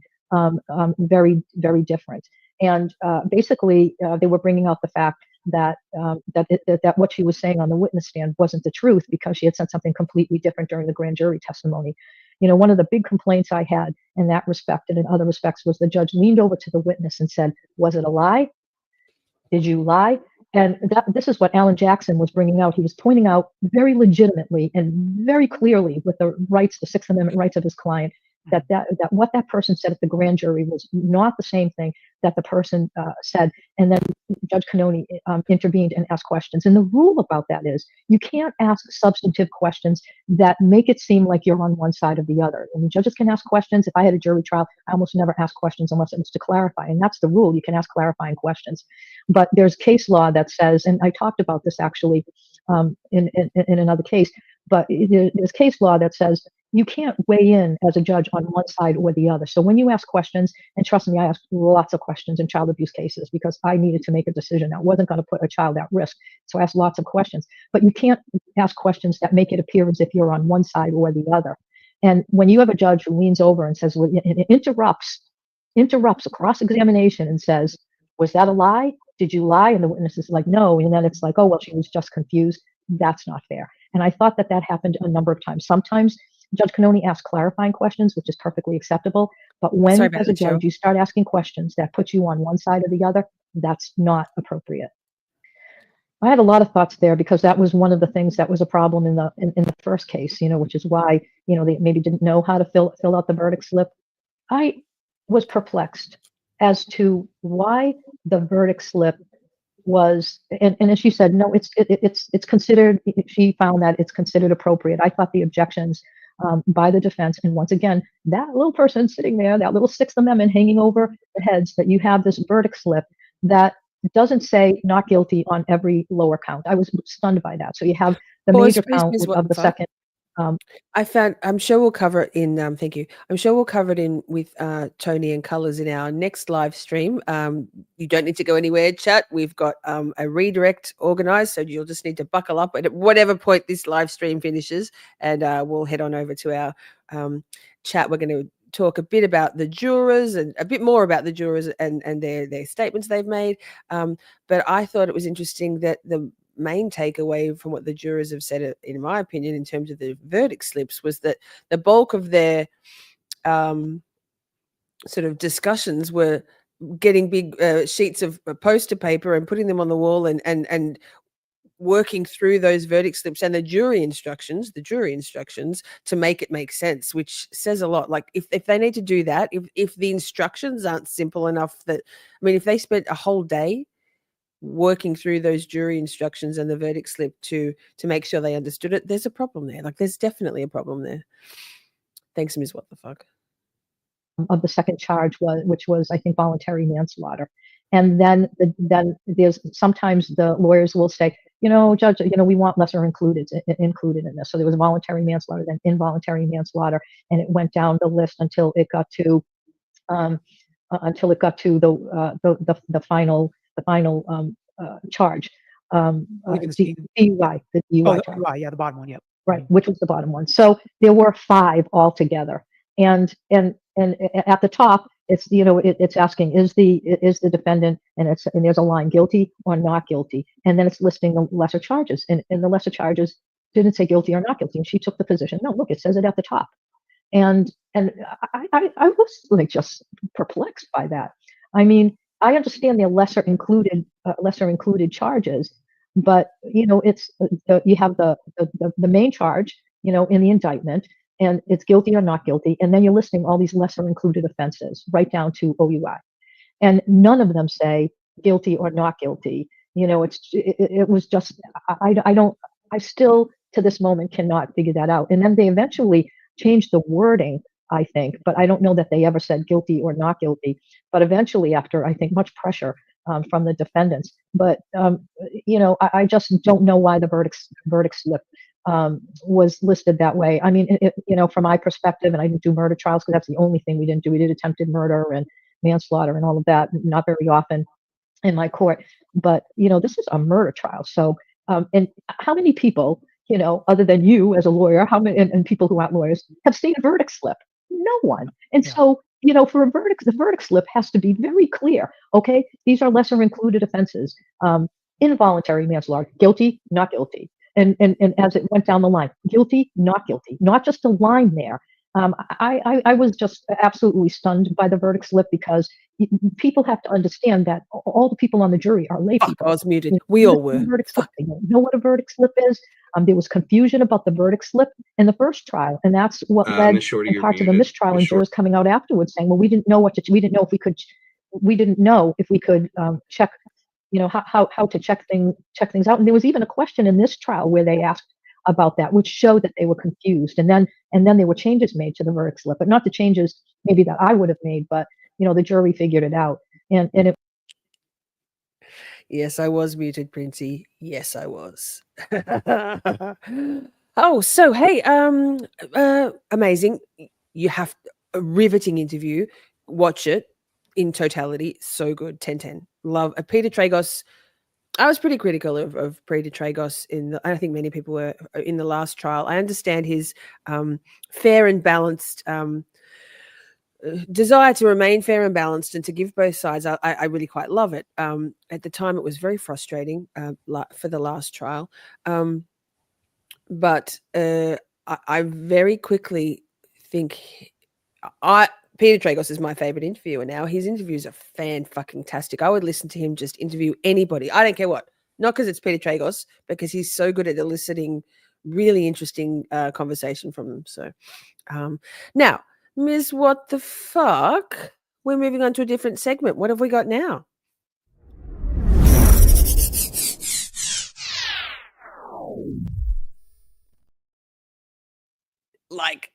very, very different. And basically, they were bringing out the fact that that what she was saying on the witness stand wasn't the truth, because she had said something completely different during the grand jury testimony. One of the big complaints I had in that respect and in other respects was the judge leaned over to the witness and said, "Was it a lie? Did you lie?" And this is what Alan Jackson was bringing out. He was pointing out very legitimately and very clearly with the rights, the Sixth Amendment rights of his client, that what that person said at the grand jury was not the same thing that the person said. And then Judge Canoni intervened and asked questions. And the rule about that is you can't ask substantive questions that make it seem like you're on one side or the other. I mean, judges can ask questions. If I had a jury trial, I almost never ask questions unless it was to clarify. And that's the rule. You can ask clarifying questions. But there's case law that says, and I talked about this actually in another case, but there's case law that says you can't weigh in as a judge on one side or the other. So when you ask questions, and trust me, I asked lots of questions in child abuse cases because I needed to make a decision. I wasn't going to put a child at risk. So I asked lots of questions. But you can't ask questions that make it appear as if you're on one side or the other. And when you have a judge who leans over and says, and interrupts a cross-examination and says, "Was that a lie? Did you lie?" And the witness is like, "No." And then it's like, "Oh, well, she was just confused." That's not fair. And I thought that happened a number of times. Sometimes Judge Canoni asked clarifying questions, which is perfectly acceptable. But when, as a judge, you start asking questions that put you on one side or the other, that's not appropriate. I had a lot of thoughts there because that was one of the things that was a problem in the first case, which is why, they maybe didn't know how to fill out the verdict slip. I was perplexed as to why the verdict slip was, and as she said, no, it's considered, she found that it's considered appropriate. I thought the objections by the defense, and once again, that little person sitting there, that little Sixth Amendment hanging over the heads, that you have this verdict slip that doesn't say not guilty on every lower count. I was stunned by that. So you have the major count of the second. I'm sure we'll cover it in, thank you. I'm sure we'll cover it in with Tony and Colors in our next live stream. You don't need to go anywhere, chat. We've got a redirect organized, so you'll just need to buckle up at whatever point this live stream finishes, and we'll head on over to our chat. We're going to talk a bit about the jurors and a bit more about the jurors and their statements they've made. But I thought it was interesting that the main takeaway from what the jurors have said, in my opinion, in terms of the verdict slips, was that the bulk of their sort of discussions were getting big sheets of poster paper and putting them on the wall and working through those verdict slips and the jury instructions to make it make sense, which says a lot. Like if they need to do that, if the instructions aren't simple enough, that, I mean, if they spent a whole day working through those jury instructions and the verdict slip to make sure they understood it, there's a problem there. Like there's definitely a problem there. Thanks, Ms. What the Fuck. Of the second charge, which was, I think, voluntary manslaughter. And then there's sometimes the lawyers will say, judge, we want lesser included in this. So there was voluntary manslaughter, then involuntary manslaughter, and it went down the list until it got to the final charge, DUI, the DUI charge. Yeah, the bottom one. Yep. Right, which was the bottom one. So there were 5 altogether, and at the top, it's it's asking, is the defendant, and there's a line, guilty or not guilty, and then it's listing the lesser charges, and the lesser charges didn't say guilty or not guilty, and she took the position. No, look, it says it at the top, and I was like just perplexed by that. I mean, I understand they're lesser included charges, but it's you have the main charge, in the indictment, and it's guilty or not guilty, and then you're listing all these lesser included offenses right down to OUI, and none of them say guilty or not guilty. It was just I still to this moment cannot figure that out. And then they eventually changed the wording, I think, but I don't know that they ever said guilty or not guilty. But eventually, after I think much pressure from the defendants, but I just don't know why the verdict slip was listed that way. I mean, from my perspective, and I didn't do murder trials because that's the only thing we didn't do. We did attempted murder and manslaughter and all of that, not very often in my court. But this is a murder trial. So, and how many people, other than you as a lawyer, how many and people who aren't lawyers have seen a verdict slip? No one. And so, for a verdict, the verdict slip has to be very clear. Okay, these are lesser included offenses. Involuntary manslaughter, guilty, not guilty. And as it went down the line, guilty, not guilty, not just a line there. I was just absolutely stunned by the verdict slip because people have to understand that all the people on the jury are lay people. I was muted. We all were. They don't know what a verdict slip is. There was confusion about the verdict slip in the first trial, and that's what led Miss Shorty, in you're parts of the muted. mistrial and Miss jurors coming out afterwards saying, "Well, we didn't know we didn't know if we could check, how to check things out." And there was even a question in this trial where they asked about that, which showed that they were confused. And then there were changes made to the verdict slip, but not the changes maybe that I would have made, but the jury figured it out. And it. Yes, I was muted, Princey. Yes, I was. Oh, so hey, amazing. You have a riveting interview. Watch it in totality. So good. 10/10. Love Peter Tragos. I was pretty critical of Peter Tragos I think many people were in the last trial. I understand his fair and balanced desire to remain fair and balanced and to give both sides. I really quite love it. At the time, it was very frustrating for the last trial. But I very quickly think Peter Tragos is my favorite interviewer now. His interviews are fan-fucking-tastic. I would listen to him just interview anybody. I don't care what. Not because it's Peter Tragos, because he's so good at eliciting really interesting conversation from them. So now, Ms. What the Fuck? We're moving on to a different segment. What have we got now? Like,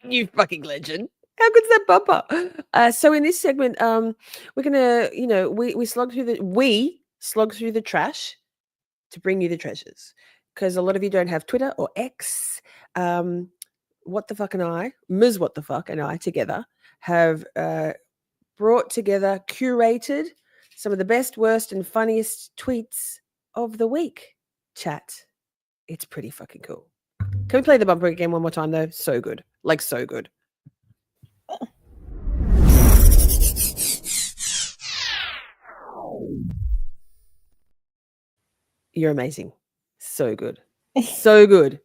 you fucking legend. How good's that bumper? So in this segment, we're gonna, we slog through the trash to bring you the treasures. Because a lot of you don't have Twitter or X. What the Fuck and I, Ms. What the Fuck and I together have brought together, curated some of the best, worst, and funniest tweets of the week. Chat. It's pretty fucking cool. Can we play the bumper again one more time, though? So good. Like, so good. You're amazing. So good. So good.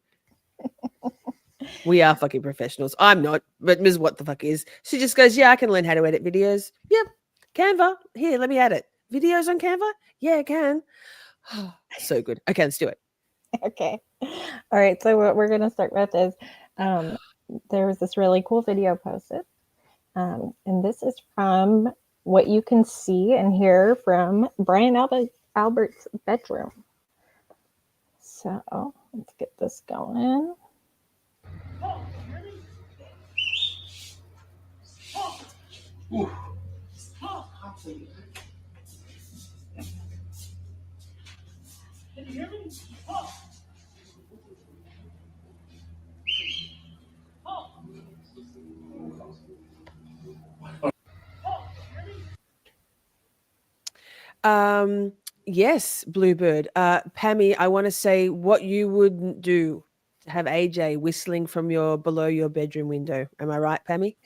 We are fucking professionals. I'm not, but Ms. What the Fuck is. She just goes, yeah, I can learn how to edit videos. Yep. Canva. Here, let me edit. Videos on Canva? Yeah, I can. So good. Okay, let's do it. Okay. All right. So what we're going to start with is there was this really cool video posted. And this is from what you can see and hear from Brian Albert's bedroom. So let's get this going. Yes, Bluebird. Pammy, I want to say what you wouldn't do to have AJ whistling from below your bedroom window. Am I right, Pammy?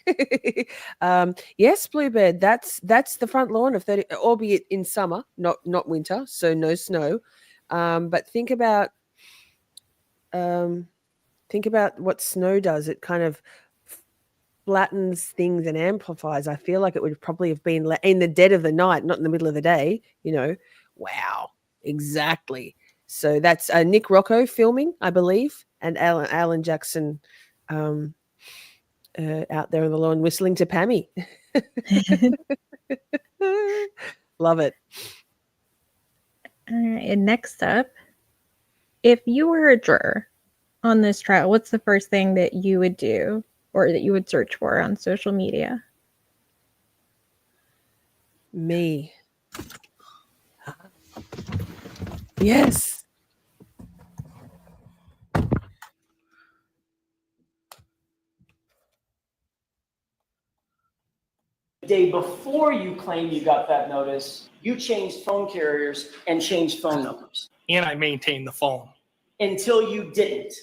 Yes, Bluebird. That's the front lawn of 30, albeit in summer, not winter, so no snow. But think about what snow does. It kind of flattens things and amplifies. I feel like it would probably have been in the dead of the night, not in the middle of the day, you know. Wow, exactly. So that's Nick Rocco filming, I believe, and Alan Jackson out there on the lawn whistling to Pammy. Love it. And next up, if you were a juror on this trial, what's the first thing that you would do or that you would search for on social media? Me. Yes. The day before you claim you got that notice, you changed phone carriers and changed phone numbers. And I maintained the phone. Until you didn't.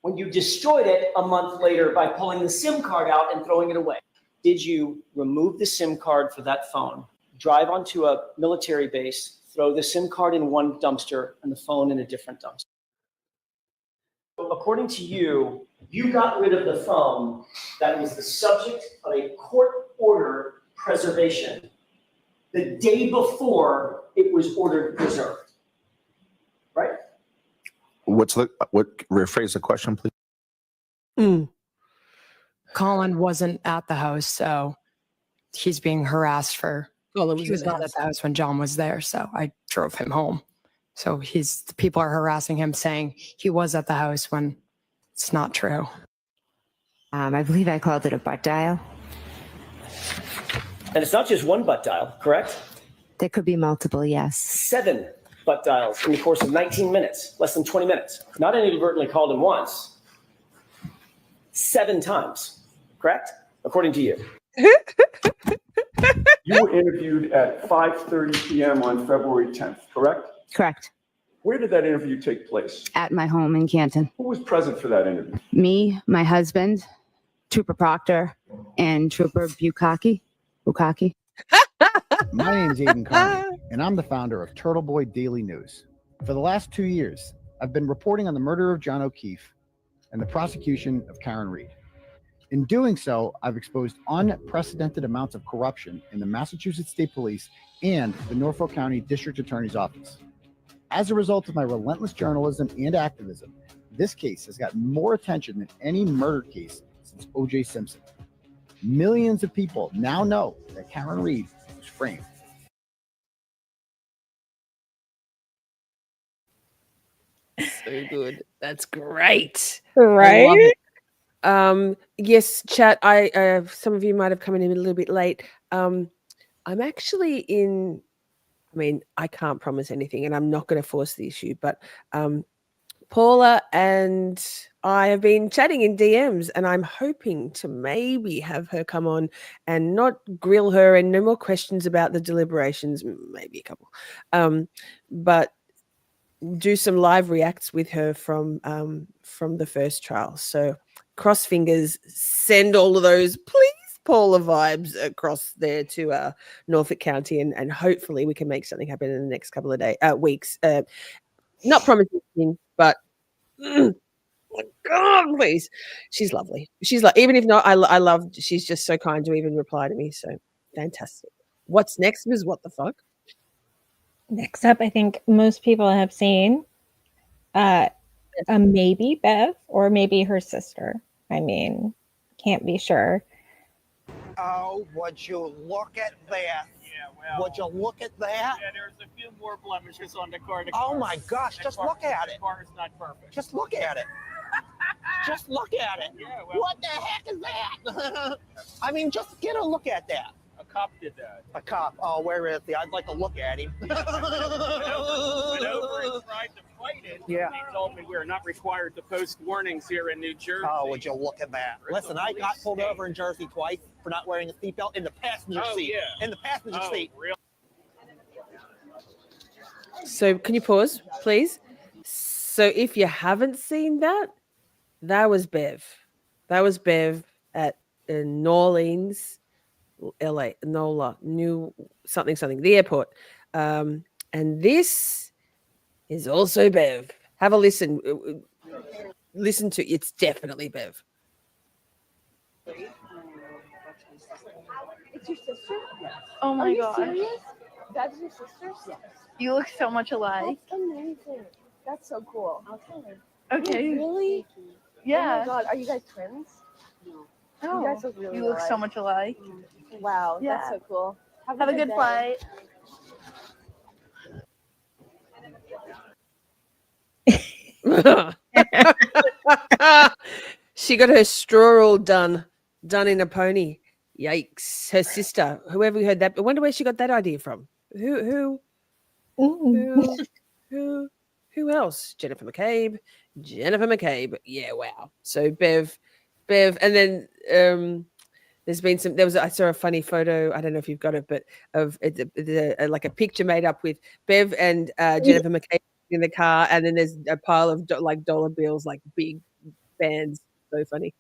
When you destroyed it a month later by pulling the SIM card out and throwing it away. Did you remove the SIM card for that phone, drive onto a military base, throw the SIM card in one dumpster and the phone in a different dumpster? According to you, you got rid of the phone that was the subject of a court order preservation the day before it was ordered preserved, right? What rephrase the question, please? Colin wasn't at the house, so he's being harassed for. He was not at the house when John was there, so I drove him home. So the people are harassing him, saying he was at the house when it's not true. I believe I called it a butt dial. And it's not just one butt dial, correct? There could be multiple, yes. 7 butt dials in the course of 19 minutes, less than 20 minutes. Not inadvertently called him once, 7 times, correct? According to you. You were interviewed at 5:30 p.m. on February 10th, correct? Correct. Where did that interview take place? At my home in Canton. Who was present for that interview? Me, my husband, Trooper Proctor, and Trooper Bukaki. My name's Aiden Carney, and I'm the founder of Turtle Boy Daily News. For the last 2 years, I've been reporting on the murder of John O'Keefe and the prosecution of Karen Reed. In doing so, I've exposed unprecedented amounts of corruption in the Massachusetts State Police and the Norfolk County District Attorney's Office. As a result of my relentless journalism and activism, this case has gotten more attention than any murder case since O.J. Simpson. Millions of people now know that Karen Reed was framed. So good. That's great. Right? I love it. Yes, chat. I some of you might have come in a little bit late. I'm actually in. I mean, I can't promise anything, and I'm not going to force the issue. But Paula and I have been chatting in DMs, and I'm hoping to maybe have her come on and not grill her, and no more questions about the deliberations. Maybe a couple, but do some live reacts with her from the first trial. So cross fingers, send all of those, please, Paula vibes across there to Norfolk County, and hopefully we can make something happen in the next couple of weeks. Not promising, but my God, please. She's lovely. She's like, even if not, I love, she's just so kind to even reply to me. So fantastic. What's next is what the fuck? Next up, I think most people have seen a maybe Bev or maybe her sister. I mean, can't be sure. Oh, would you look at that? Yeah, well. Would you look at that? Yeah, there's a few more blemishes on the car. Oh my gosh, just look at it. The car is not perfect. Just look at it. Just look at it. Yeah, well. What the heck is that? I mean, just get a look at that. cop did that. A cop. Oh, where is he? I'd like to look at him. Went over and tried to fight it. Yeah. He told me we're not required to post warnings here in New Jersey. Oh, would you look at that? Listen, I got pulled over in Jersey twice for not wearing a seatbelt in the passenger seat. Yeah. In the passenger seat. Really? So can you pause, please? So if you haven't seen that, that was Bev. That was Bev at New Orleans, LA, NOLA, New something, the airport. And this is also Bev. Have a listen. Listen to it's definitely Bev. It's your sister? Oh my god. Serious? That's your sister? Yes. You look so much alike. That's amazing. That's so cool. I'll tell her. Okay. Really? Yeah. Oh my god, are you guys twins? No. You guys look really You look so alike. much alike. Wow, Yeah. that's so cool. Have a good day. flight. She got her straw all done in a pony. Yikes! Her sister, whoever heard that. I wonder where she got that idea from. Who else? Jennifer McCabe. Yeah, wow. So Bev, and then there's been some. I saw a funny photo. I don't know if you've got it, but of like a picture made up with Bev and Jennifer McCabe in the car, and then there's a pile of like dollar bills, like big bands. So funny.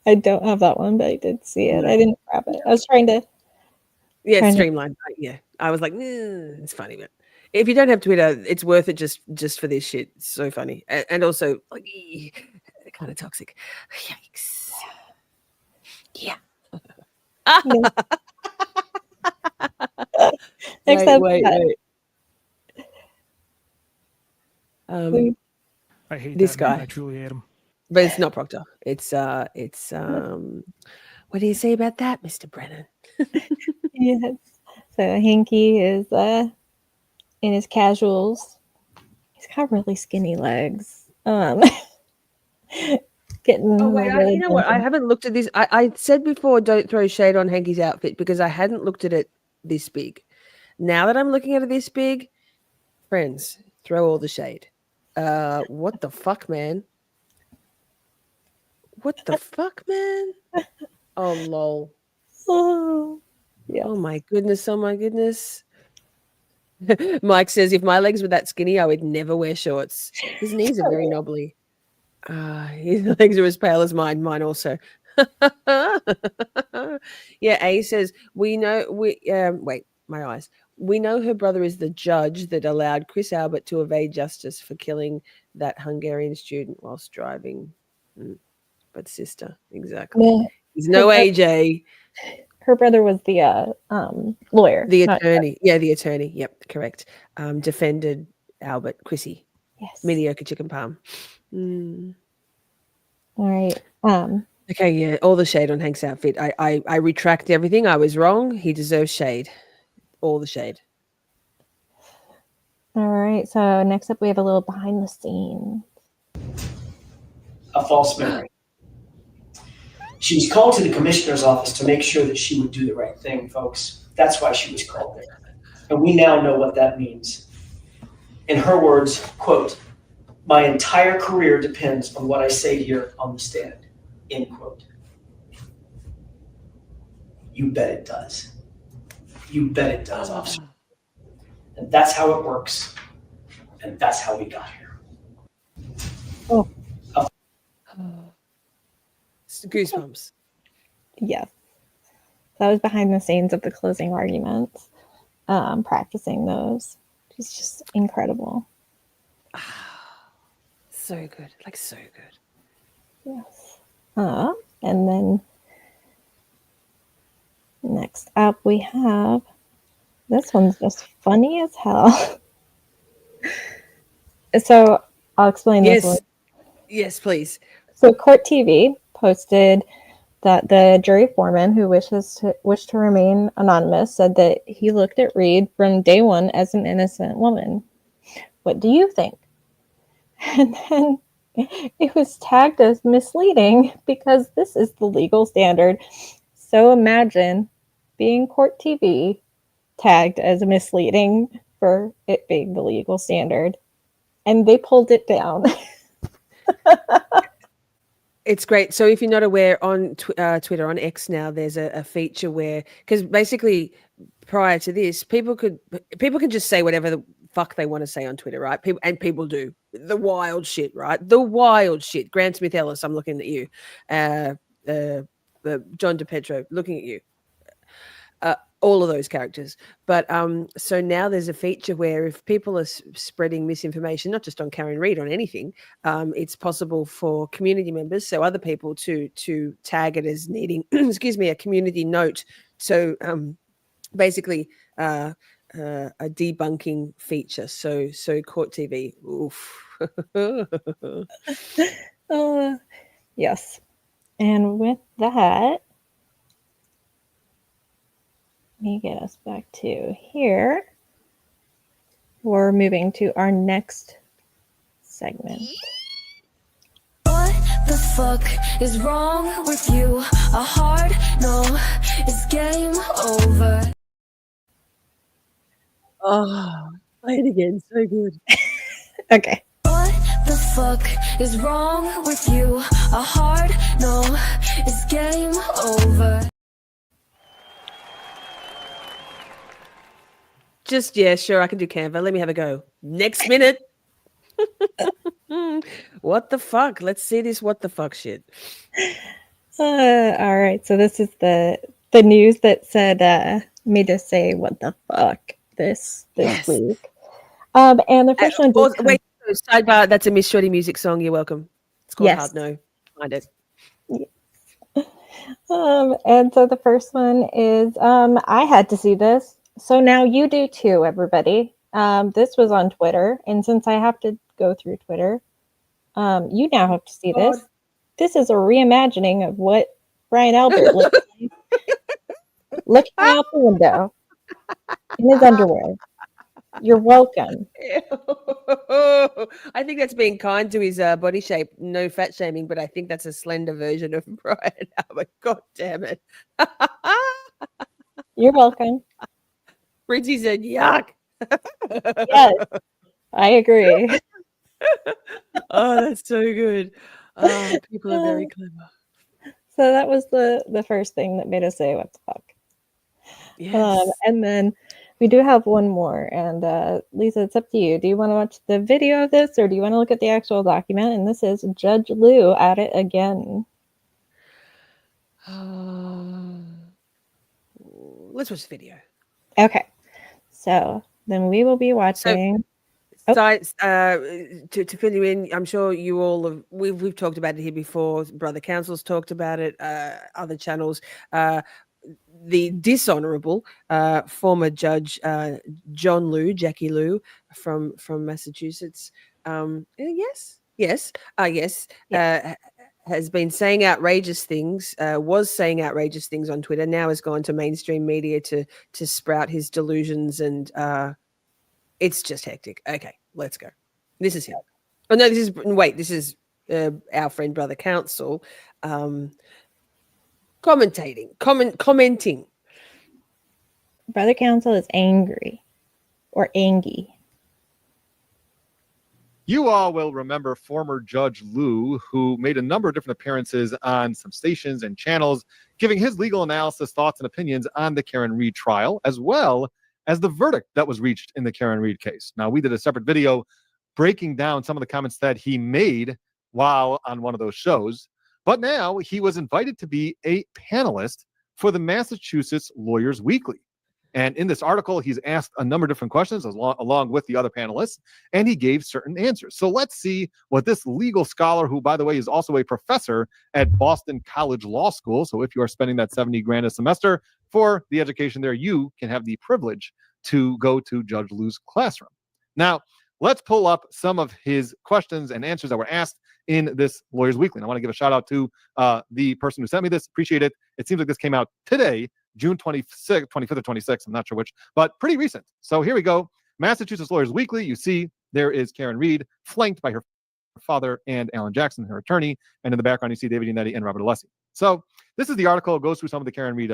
I don't have that one, but I did see it. I didn't grab it. I was trying to. Streamlined. Yeah, I was like, it's funny, but if you don't have Twitter, it's worth it just for this shit. It's so funny, and also like kind of toxic. Yikes. Yeah. Except wait. I hate this that guy. man. I truly hate him. But it's not Proctor. It's what do you say about that, Mr. Brennan? Yes. So Hanky is in his casuals. He's got really skinny legs. Getting Oh wait, really you know what? I haven't looked at this. I said before, don't throw shade on Hanky's outfit because I hadn't looked at it this big. Now that I'm looking at it this big, friends, throw all the shade. What the fuck, man? What the fuck, man? Oh lol. Oh, yeah. Oh my goodness. Mike says, if my legs were that skinny, I would never wear shorts. His knees are very knobbly. His legs are as pale as mine. Mine also. Yeah, A says, wait, my eyes. We know her brother is the judge that allowed Chris Albert to evade justice for killing that Hungarian student whilst driving. But sister, exactly. Yeah. He's no AJ. Her brother was the lawyer. The attorney. Yeah, the attorney. Yep, correct. Defended Albert, Chrissy. Yes. Mediocre chicken palm. All right. Okay, yeah, all the shade on Hank's outfit. I retract everything. I was wrong. He deserves shade. All the shade. All right. So next up, we have a little behind the scenes. A false memory. She was called to the commissioner's office to make sure that she would do the right thing, folks. That's why she was called there. And we now know what that means. In her words, quote, "My entire career depends on what I say here on the stand," end quote. You bet it does. You bet it does, officer. And that's how it works. And that's how we got here. Oh. Goosebumps. Yes. That was behind the scenes of the closing arguments. Practicing those. It's just incredible. So good. Like so good. Yes. And then next up we have, this one's just funny as hell. So I'll explain this one. Yes, please. So Court TV posted that the jury foreman, who wished to remain anonymous, said that he looked at Reed from day one as an innocent woman. What do you think? And then it was tagged as misleading because this is the legal standard. So imagine being court TV tagged as misleading for it being the legal standard, and they pulled it down. It's great. So if you're not aware, on Twitter, on X now, there's a feature where, because basically prior to this, people can just say whatever the fuck they want to say on Twitter, right? People do the wild shit, right? The wild shit. Grant Smith Ellis, I'm looking at you. John DePetro, looking at you. All of those characters. But so now there's a feature where if people are spreading misinformation, not just on Karen Reid, on anything, it's possible for community members, so other people, to tag it as needing, excuse me, a community note. So basically a debunking feature. So court TV. Oof. Yes. And with that, let me get us back to here. We're moving to our next segment. What the fuck is wrong with you? A hard no, it's game over. Oh, play it again. So good. Okay. What the fuck is wrong with you? A hard no, it's game over. Just, yeah, sure, I can do Canva. Let me have a go. Next minute. What the fuck? Let's see this what the fuck shit. All right. So this is the news that said made us say what the fuck this week. And the first one. Wait, sidebar. That's a Miss Shorty music song. You're welcome. It's called Hard No. Find it. And so the first one is I had to see this. So now you do too, everybody. This was on Twitter, and since I have to go through Twitter, you now have to see this. This is a reimagining of what Brian Albert looked like, looking out the window in his underwear. You're welcome. I think that's being kind to his body shape. No fat shaming, but I think that's a slender version of Brian Albert. God damn it. You're welcome. Richie said, yuck. Yes, I agree. Oh, that's so good. Oh, people are very clever. So that was the first thing that made us say, what the fuck? Yes. And then we do have one more. And Lisa, it's up to you. Do you want to watch the video of this, or do you want to look at the actual document? And this is Judge Lou at it again. Let's watch the video. Okay. So then we will be watching. To fill you in, I'm sure you all have, we've talked about it here before. Brother Council's talked about it, other channels. The dishonorable former judge Jackie Lou from Massachusetts. Yes, has been saying outrageous things, was saying outrageous things on Twitter, now has gone to mainstream media to sprout his delusions, and it's just hectic. Okay, let's go. This is him. Oh, no, this is our friend Brother Council commenting. Brother Council is angry or angy. You all will remember former Judge Lou, who made a number of different appearances on some stations and channels, giving his legal analysis, thoughts, and opinions on the Karen Reid trial, as well as the verdict that was reached in the Karen Reid case. Now, we did a separate video breaking down some of the comments that he made while on one of those shows, but now he was invited to be a panelist for the Massachusetts Lawyers Weekly. And in this article, he's asked a number of different questions along with the other panelists, and he gave certain answers. So let's see what this legal scholar, who, by the way, is also a professor at Boston College Law School. So if you are spending that $70,000 a semester for the education there, you can have the privilege to go to Judge Lou's classroom. Now, let's pull up some of his questions and answers that were asked in this Lawyers Weekly. And I want to give a shout out to the person who sent me this. Appreciate it. It seems like this came out today, June 25th or 26th. I'm not sure which, but pretty recent. So here we go. Massachusetts Lawyers Weekly. You see there is Karen Reid, flanked by her father and Alan Jackson, her attorney. And in the background, you see David Unetti and Robert Alessi. So this is the article. It goes through some of the Karen Reid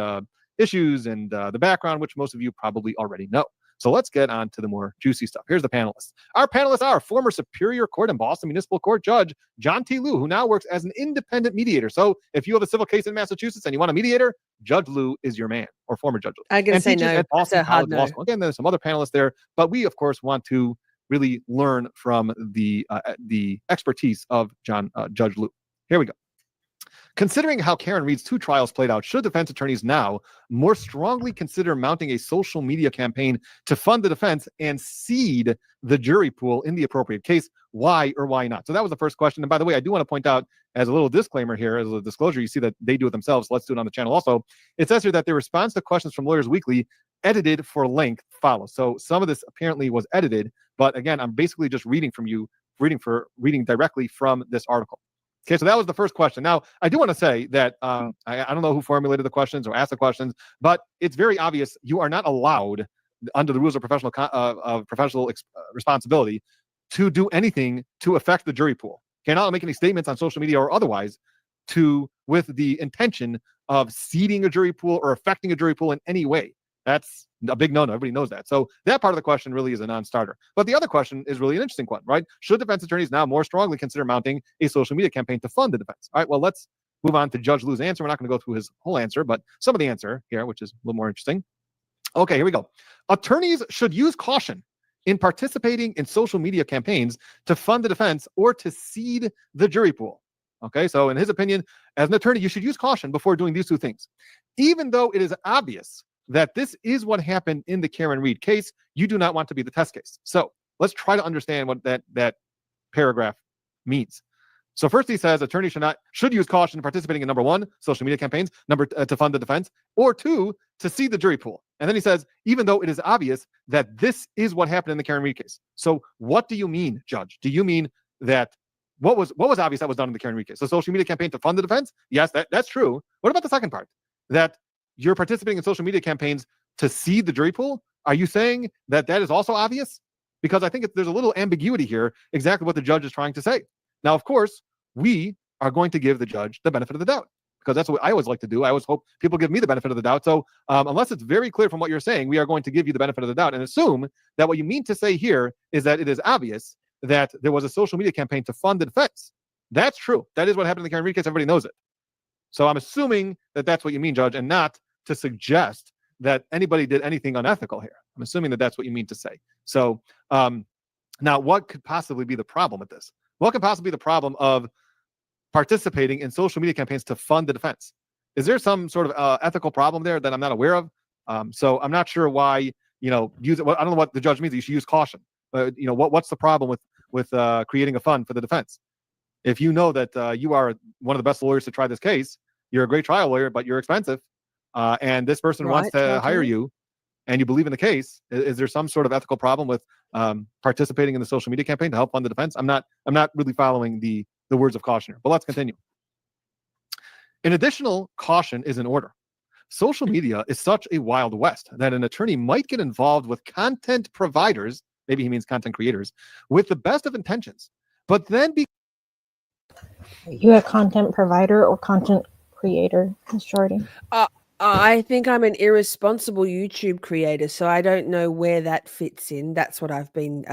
issues and the background, which most of you probably already know. So let's get on to the more juicy stuff. Here's the panelists. Our panelists are former Superior Court and Boston Municipal Court Judge John T. Liu, who now works as an independent mediator. So if you have a civil case in Massachusetts and you want a mediator, Judge Liu is your man, or former Judge Liu. I'm going to say no. At Boston That's a hard College Law no. School. Again, there's some other panelists there, but we, of course, want to really learn from the expertise of Judge Liu. Here we go. Considering how Karen Reed's 2 trials played out, should defense attorneys now more strongly consider mounting a social media campaign to fund the defense and seed the jury pool in the appropriate case? Why or why not? So that was the first question. And by the way, I do want to point out, as a little disclaimer here, as a disclosure, you see that they do it themselves. So let's do it on the channel also. It says here that the response to questions from Lawyers Weekly, edited for length, follows. So some of this apparently was edited, but again, I'm basically just reading reading directly from this article. Okay, so that was the first question. Now, I do want to say that I don't know who formulated the questions or asked the questions, but it's very obvious you are not allowed, under the rules of professional responsibility, to do anything to affect the jury pool. You cannot make any statements on social media or otherwise with the intention of seeding a jury pool or affecting a jury pool in any way. That's a big no-no. Everybody knows that. So that part of the question really is a non-starter. But the other question is really an interesting one, right? Should defense attorneys now more strongly consider mounting a social media campaign to fund the defense? All right, well, let's move on to Judge Liu's answer. We're not going to go through his whole answer, but some of the answer here, which is a little more interesting. Okay, here we go. Attorneys should use caution in participating in social media campaigns to fund the defense or to seed the jury pool. Okay, so in his opinion, as an attorney, you should use caution before doing these 2 things. Even though it is obvious that this is what happened in the Karen Reed case, you do not want to be the test case. So let's try to understand what that paragraph means. So first he says attorneys should use caution in participating in, number 1, social media campaigns, to fund the defense, or 2, to seed the jury pool. And then he says, even though it is obvious that this is what happened in the Karen Reed case. So what do you mean, Judge? Do you mean that what was obvious that was done in the Karen Reed case? The social media campaign to fund the defense? Yes, that's true. What about the second part? That you're participating in social media campaigns to seed the jury pool? Are you saying that is also obvious? Because I think there's a little ambiguity here, exactly what the judge is trying to say. Now, of course, we are going to give the judge the benefit of the doubt, because that's what I always like to do. I always hope people give me the benefit of the doubt. So unless it's very clear from what you're saying, we are going to give you the benefit of the doubt and assume that what you mean to say here is that it is obvious that there was a social media campaign to fund the defense. That's true. That is what happened in the Karen Reed case. Everybody knows it. So I'm assuming that that's what you mean, Judge, and not to suggest that anybody did anything unethical here. I'm assuming that that's what you mean to say. So now what could possibly be the problem with this? What could possibly be the problem of participating in social media campaigns to fund the defense? Is there some sort of ethical problem there that I'm not aware of? So I'm not sure why, use it. I don't know what the judge means. You should use caution. What's the problem with creating a fund for the defense? If you know that you are one of the best lawyers to try this case, you're a great trial lawyer, but you're expensive, and this person wants to hire you, and you believe in the case, is there some sort of ethical problem with participating in the social media campaign to help fund the defense? I'm not really following the words of caution here, but let's continue. An additional caution is in order. Social media is such a wild west that an attorney might get involved with content providers, maybe he means content creators, with the best of intentions, but then Are you a content provider or content creator, Ms. Shorty? I think I'm an irresponsible YouTube creator, so I don't know where that fits in. That's what I've been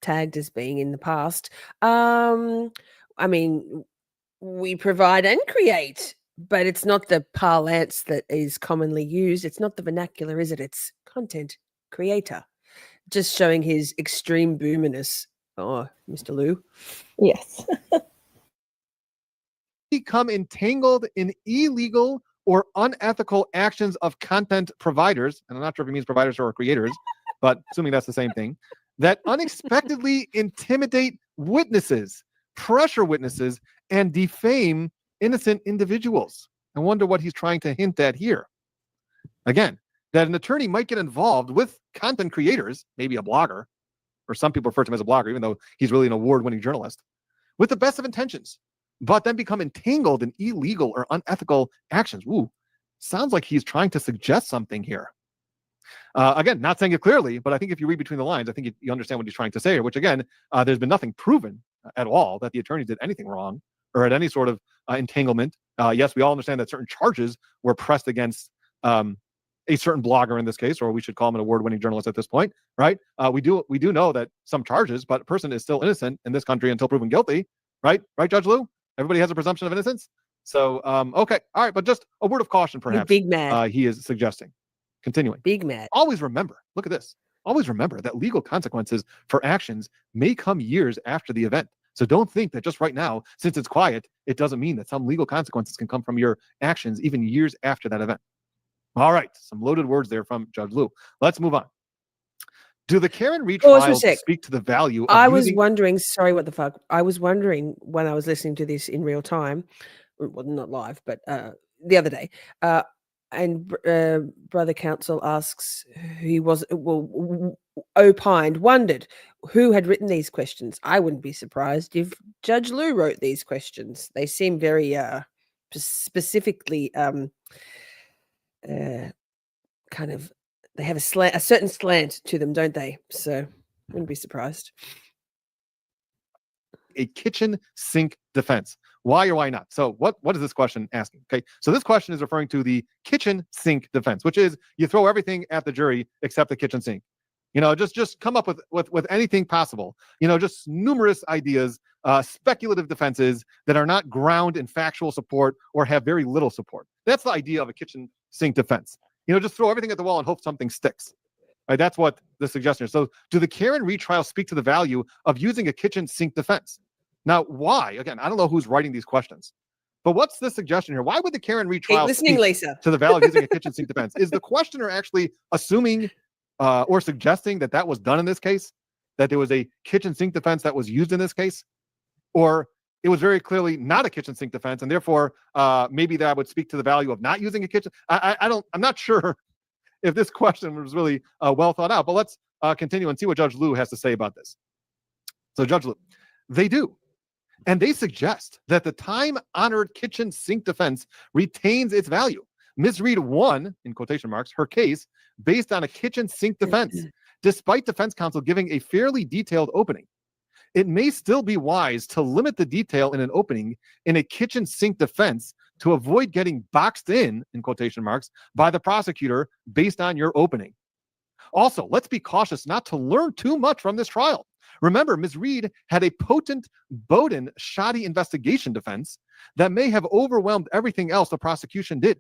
tagged as being in the past. I mean, we provide and create, but it's not the parlance that is commonly used. It's not the vernacular, is it? It's content creator. Just showing his extreme boominess. Oh, Mr. Liu. Yes. become entangled in illegal or unethical actions of content providers, and I'm not sure if he means providers or creators, but assuming that's the same thing, that unexpectedly intimidate witnesses, pressure witnesses, and defame innocent individuals. I wonder what he's trying to hint at here. Again, that an attorney might get involved with content creators, maybe a blogger, or some people refer to him as a blogger, even though he's really an award-winning journalist, with the best of intentions, but then become entangled in illegal or unethical actions. Ooh, sounds like he's trying to suggest something here. Again, not saying it clearly, but I think if you read between the lines, I think you understand what he's trying to say here, which again, there's been nothing proven at all that the attorneys did anything wrong or had any sort of entanglement. Yes, we all understand that certain charges were pressed against a certain blogger in this case, or we should call him an award-winning journalist at this point, right? We do know that some charges, but a person is still innocent in this country until proven guilty, right? Right, Judge Lou? Everybody has a presumption of innocence. So, okay, all right, but just a word of caution, perhaps. Big mad. He is suggesting. Continuing. Big mad. Always remember. Look at this. Always remember that legal consequences for actions may come years after the event. So don't think that just right now, since it's quiet, it doesn't mean that some legal consequences can come from your actions even years after that event. All right, some loaded words there from Judge Lou. Let's move on. Do the Karen Reed trials speak to the value of I was using... wondering, sorry, what the fuck? I was wondering when I was listening to this in real time, well, not live, but the other day, and Brother Counsel asks wondered who had written these questions. I wouldn't be surprised if Judge Lou wrote these questions. They seem very specifically kind of, they have a certain slant to them, don't they? So wouldn't be surprised. A kitchen sink defense. Why or why not? So what is this question asking? Okay, so this question is referring to the kitchen sink defense, which is you throw everything at the jury except the kitchen sink. You know, just come up with anything possible. You know, just numerous ideas, speculative defenses that are not ground in factual support or have very little support. That's the idea of a kitchen sink defense. You know, just throw everything at the wall and hope something sticks. Right? That's what the suggestion is. So do the Karen Reed trials speak to the value of using a kitchen sink defense? Now, why? Again, I don't know who's writing these questions, but what's the suggestion here? Why would the Karen Reed trial speak Lisa. to the value of using a kitchen sink defense? Is the questioner actually assuming or suggesting that that was done in this case, that there was a kitchen sink defense that was used in this case, or it was very clearly not a kitchen sink defense, and therefore maybe that would speak to the value of not using a kitchen? I'm not sure if this question was really well thought out, but let's continue and see what Judge Lou has to say about this. So Judge Lou, they do. And they suggest that the time-honored kitchen sink defense retains its value. Ms. Reed won, in quotation marks, her case based on a kitchen sink defense, despite defense counsel giving a fairly detailed opening. It may still be wise to limit the detail in an opening in a kitchen sink defense to avoid getting boxed in quotation marks, by the prosecutor based on your opening. Also, let's be cautious not to learn too much from this trial. Remember, Ms. Reed had a potent Bowden shoddy investigation defense that may have overwhelmed everything else the prosecution did,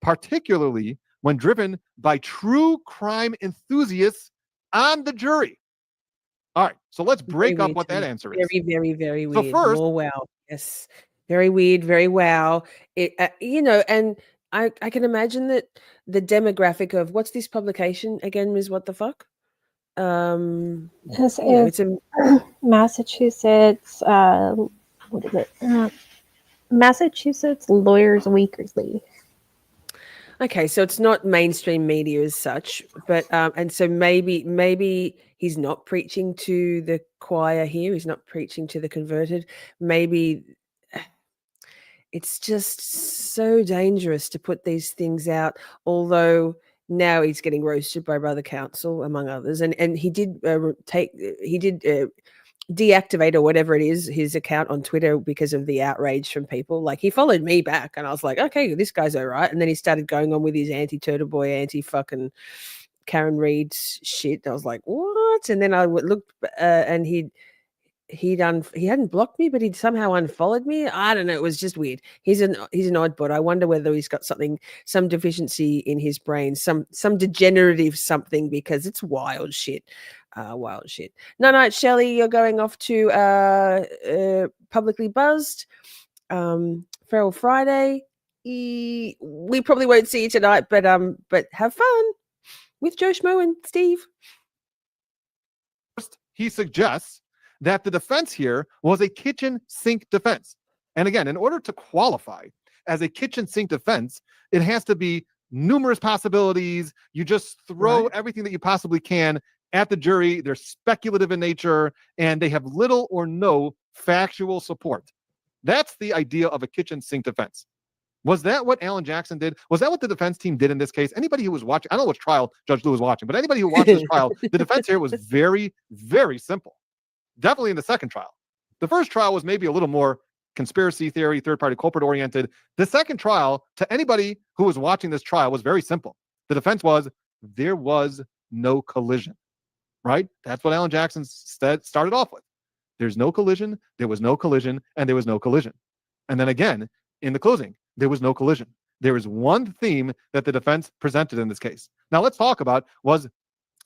particularly when driven by true crime enthusiasts on the jury. All right, so let's break up what that answer is. Very, very, very weird. So first, more wow. Yes, very weird, very wow. It, you know, and I can imagine that the demographic of what's this publication again, Ms. What the fuck? This you know, is Massachusetts. What is it? Massachusetts Lawyers Weekly. Okay, so it's not mainstream media as such, but and so maybe he's not preaching to the choir here. He's not preaching to the converted. Maybe it's just so dangerous to put these things out. Although now he's getting roasted by Brother Counsel, among others, and he did deactivate or whatever it is his account on Twitter because of the outrage from people. Like, he followed me back and I was like, okay, this guy's all right. And then he started going on with his anti-Turtle Boy, anti-fucking Karen Reed shit. I was like, what? And then I looked and he hadn't blocked me, but he'd somehow unfollowed me. I don't know. It was just weird. He's an oddball. I wonder whether he's got some deficiency in his brain, some degenerative something, because it's wild shit. Wild shit. No, Shelley, you're going off to Publicly Buzzed. Feral Friday. We probably won't see you tonight, but have fun with Joe Schmo and Steve. First, he suggests that the defense here was a kitchen sink defense. And again, in order to qualify as a kitchen sink defense, it has to be numerous possibilities. You just throw everything that you possibly can at the jury. They're speculative in nature, and they have little or no factual support. That's the idea of a kitchen sink defense. Was that what Alan Jackson did? Was that what the defense team did in this case? Anybody who was watching, I don't know which trial Judge Lou was watching, but anybody who watched this trial, the defense here was very, very simple. Definitely in the second trial. The first trial was maybe a little more conspiracy theory, third-party culprit oriented. The second trial, to anybody who was watching this trial, was very simple. The defense was there was no collision, right? That's what Alan Jackson started off with. There's no collision, there was no collision, and there was no collision. And then again, in the closing, there was no collision. There is one theme that the defense presented in this case. Now let's talk about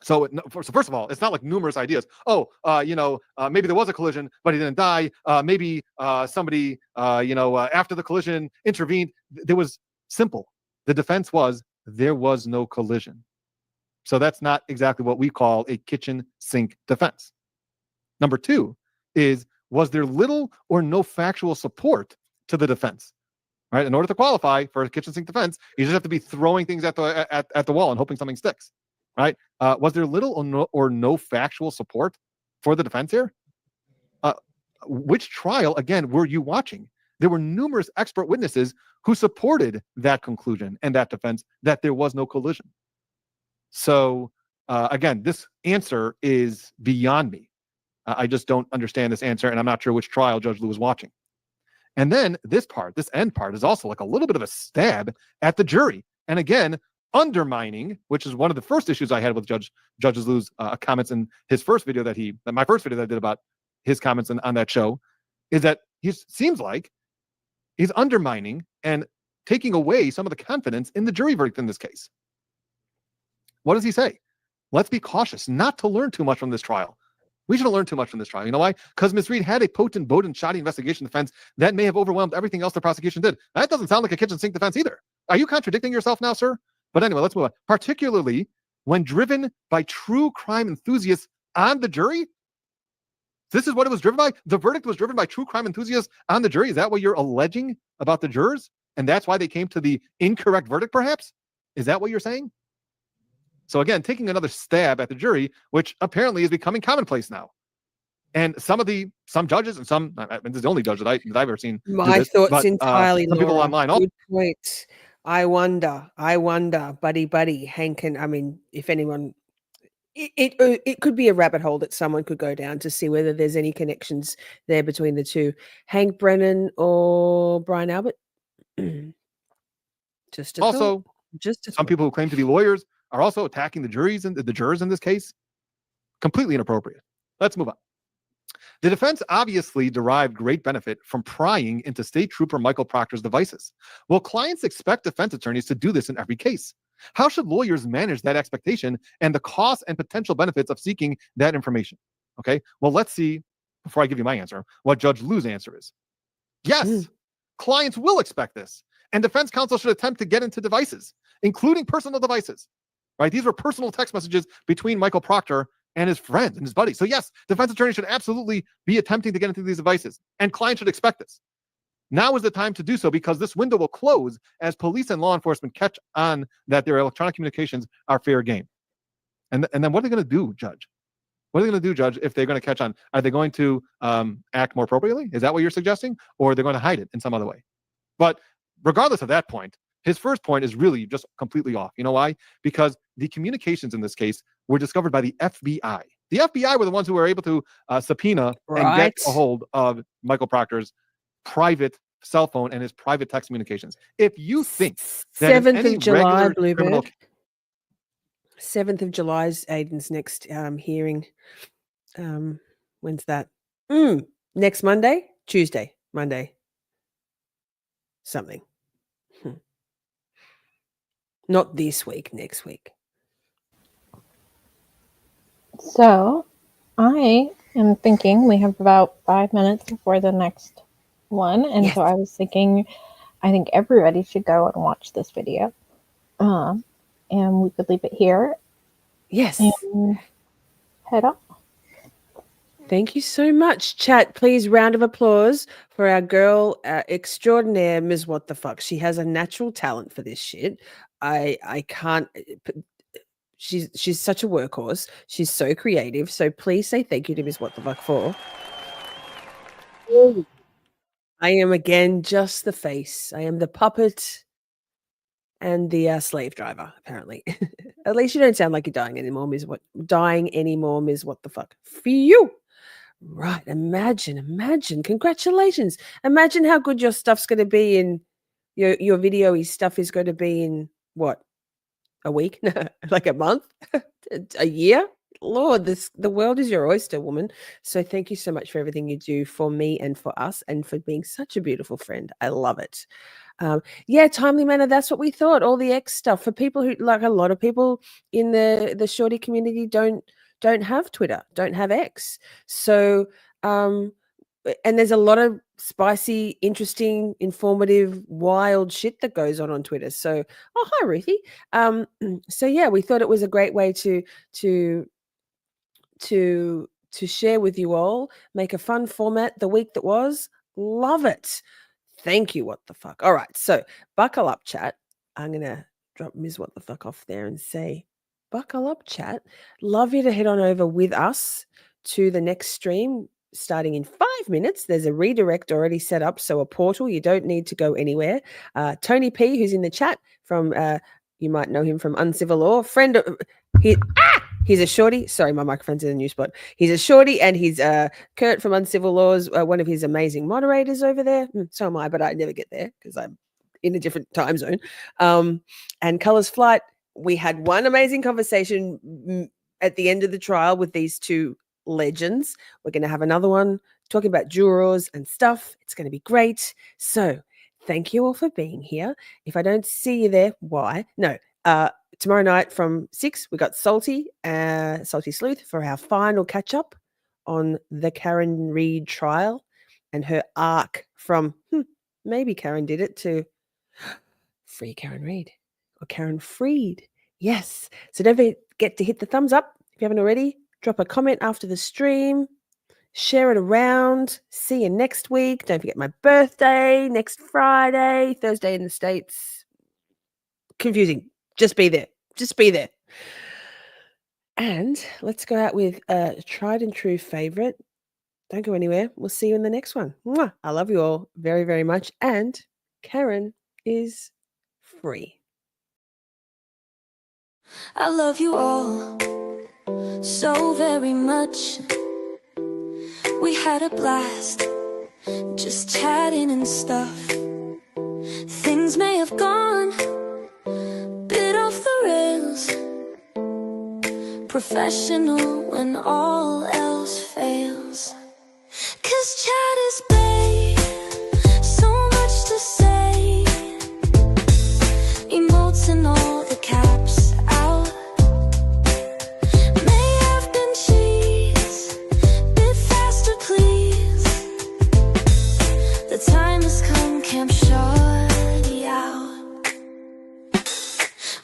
so first of all, it's not like numerous ideas. Maybe there was a collision, but he didn't die. Maybe somebody, after the collision intervened. There was simple. The defense was there was no collision. So that's not exactly what we call a kitchen sink defense. Number two is, was there little or no factual support to the defense? Right? In order to qualify for a kitchen sink defense, you just have to be throwing things at the wall and hoping something sticks. Right? Was there little or no factual support for the defense here? Which trial, again, were you watching? There were numerous expert witnesses who supported that conclusion and that defense that there was no collision. So, again, this answer is beyond me. I just don't understand this answer, and I'm not sure which trial Judge Lou was watching. And then this end part, is also like a little bit of a stab at the jury. And again, undermining, which is one of the first issues I had with Judge Lou's comments in his first video my first video that I did about his comments on that show, is that he seems like he's undermining and taking away some of the confidence in the jury verdict in this case. What does he say? Let's be cautious not to learn too much from this trial. We shouldn't learn too much from this trial. You know why? Because Ms. Reed had a potent, shoddy investigation defense that may have overwhelmed everything else the prosecution did. That doesn't sound like a kitchen sink defense either. Are you contradicting yourself now, sir? But anyway, let's move on. Particularly when driven by true crime enthusiasts on the jury? This is what it was driven by? The verdict was driven by true crime enthusiasts on the jury? Is that what you're alleging about the jurors? And that's why they came to the incorrect verdict, perhaps? Is that what you're saying? So again, taking another stab at the jury, which apparently is becoming commonplace now. And some judges and some, this is the only judge that I've ever seen. My thoughts entirely, some people online. Good point. I wonder, buddy, Hank, and I mean, if anyone, it could be a rabbit hole that someone could go down to see whether there's any connections there between the two. Hank Brennan or Brian Albert. Just also, some people who claim to be lawyers are also attacking the jurors in this case. Completely inappropriate. Let's move on. The defense obviously derived great benefit from prying into State Trooper Michael Proctor's devices. Will clients expect defense attorneys to do this in every case? How should lawyers manage that expectation and the costs and potential benefits of seeking that information? Okay, well, let's see, before I give you my answer, what Judge Lou's answer is. Yes, clients will expect this, and defense counsel should attempt to get into devices, including personal devices. Right? These were personal text messages between Michael Proctor and his friends and his buddies. So yes, defense attorneys should absolutely be attempting to get into these devices, and clients should expect this. Now is the time to do so, because this window will close as police and law enforcement catch on that their electronic communications are fair game. And then what are they going to do, Judge? What are they going to do, Judge, if they're going to catch on? Are they going to act more appropriately? Is that what you're suggesting? Or are they going to hide it in some other way? But regardless of that point, his first point is really just completely off. You know why? Because the communications in this case were discovered by the FBI. The FBI were the ones who were able to subpoena and get a hold of Michael Proctor's private cell phone and his private text communications. If you think that 7th of July, criminal... 7th of July is Aiden's next hearing. When's that? Next Monday? Tuesday? Monday? Something. Not this week, next week. So, I am thinking we have about 5 minutes before the next one. And so I was thinking, I think everybody should go and watch this video. And we could leave it here. Yes. And head off. Thank you so much, chat. Please, round of applause for our girl extraordinaire, Ms. What the Fuck. She has a natural talent for this shit. I can't. She's such a workhorse. She's so creative. So please say thank you to Ms. What the Fuck for. I am again just the face. I am the puppet and the slave driver. Apparently, at least you don't sound like you're dying anymore, Ms. What the Fuck. Phew. Right. Imagine. Congratulations. Imagine how good your stuff's going to be in your video-y stuff is going to be in what? a week, like a month, a year. Lord, the world is your oyster, woman. So thank you so much for everything you do for me and for us, and for being such a beautiful friend. I love it. Yeah, timely manner. That's what we thought. All the X stuff for people who, like a lot of people in the Shorty community, don't have Twitter, don't have X. So, and there's a lot of spicy, interesting, informative, wild shit that goes on Twitter. So, oh, hi, Ruthie. So yeah, we thought it was a great way to share with you all, make a fun format the week that was. Love it. Thank you. What the fuck? All right. So buckle up, chat. I'm going to drop Ms. What the fuck off there and say, buckle up, chat. Love you to head on over with us to the next stream starting in 5 minutes. There's a redirect already set up. So a portal. You don't need to go anywhere. Tony P, who's in the chat from, you might know him from Uncivil Law, friend of, he's a shorty. Sorry, my microphone's in a new spot. He's a shorty, and he's Kurt from Uncivil Laws, one of his amazing moderators over there. So am I, but I never get there because I'm in a different time zone. And Colors Flight, we had one amazing conversation at the end of the trial with these two legends. We're going to have another one talking about jurors and stuff. It's going to be great. So thank you all for being here. If I don't see you there, why? No. Tomorrow night from 6, we got Salty Sleuth for our final catch up on the Karen Reid trial and her arc from maybe Karen did it to free Karen Reid or Karen Freed. Yes. So don't forget to hit the thumbs up if you haven't already. Drop a comment after the stream. Share it around. See you next week. Don't forget my birthday next Friday, Thursday in the States. Confusing. Just be there. Just be there. And let's go out with a tried and true favorite. Don't go anywhere. We'll see you in the next one. Mwah. I love you all very, very much. And Karen is free. I love you all so very much. We had a blast just chatting and stuff. Things may have gone bit off the rails. Professional when all else fails. 'Cause chat is babe, so much to say. Emotes and all the caps out. May have been cheese, bit faster please. The time has come, Camp Shorty out.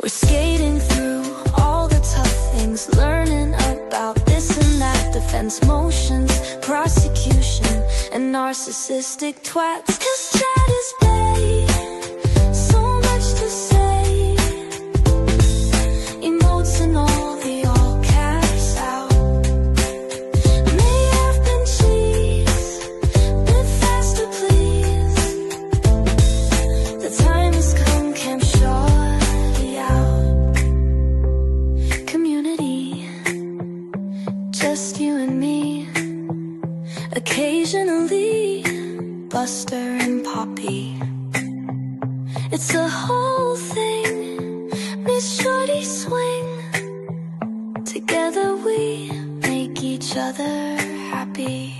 We're skating through all the tough things, learning about this and that, defense motions, prosecution, and narcissistic twats. 'Cause chat is babe, so much to say. Emotes and all the all caps out. May have been cheese, bit faster please. The time has come, Camp Shorty out. Community, just you and me. Occasionally, Buster and Poppy. It's a whole thing, Miss Shorty swing. Together we make each other happy.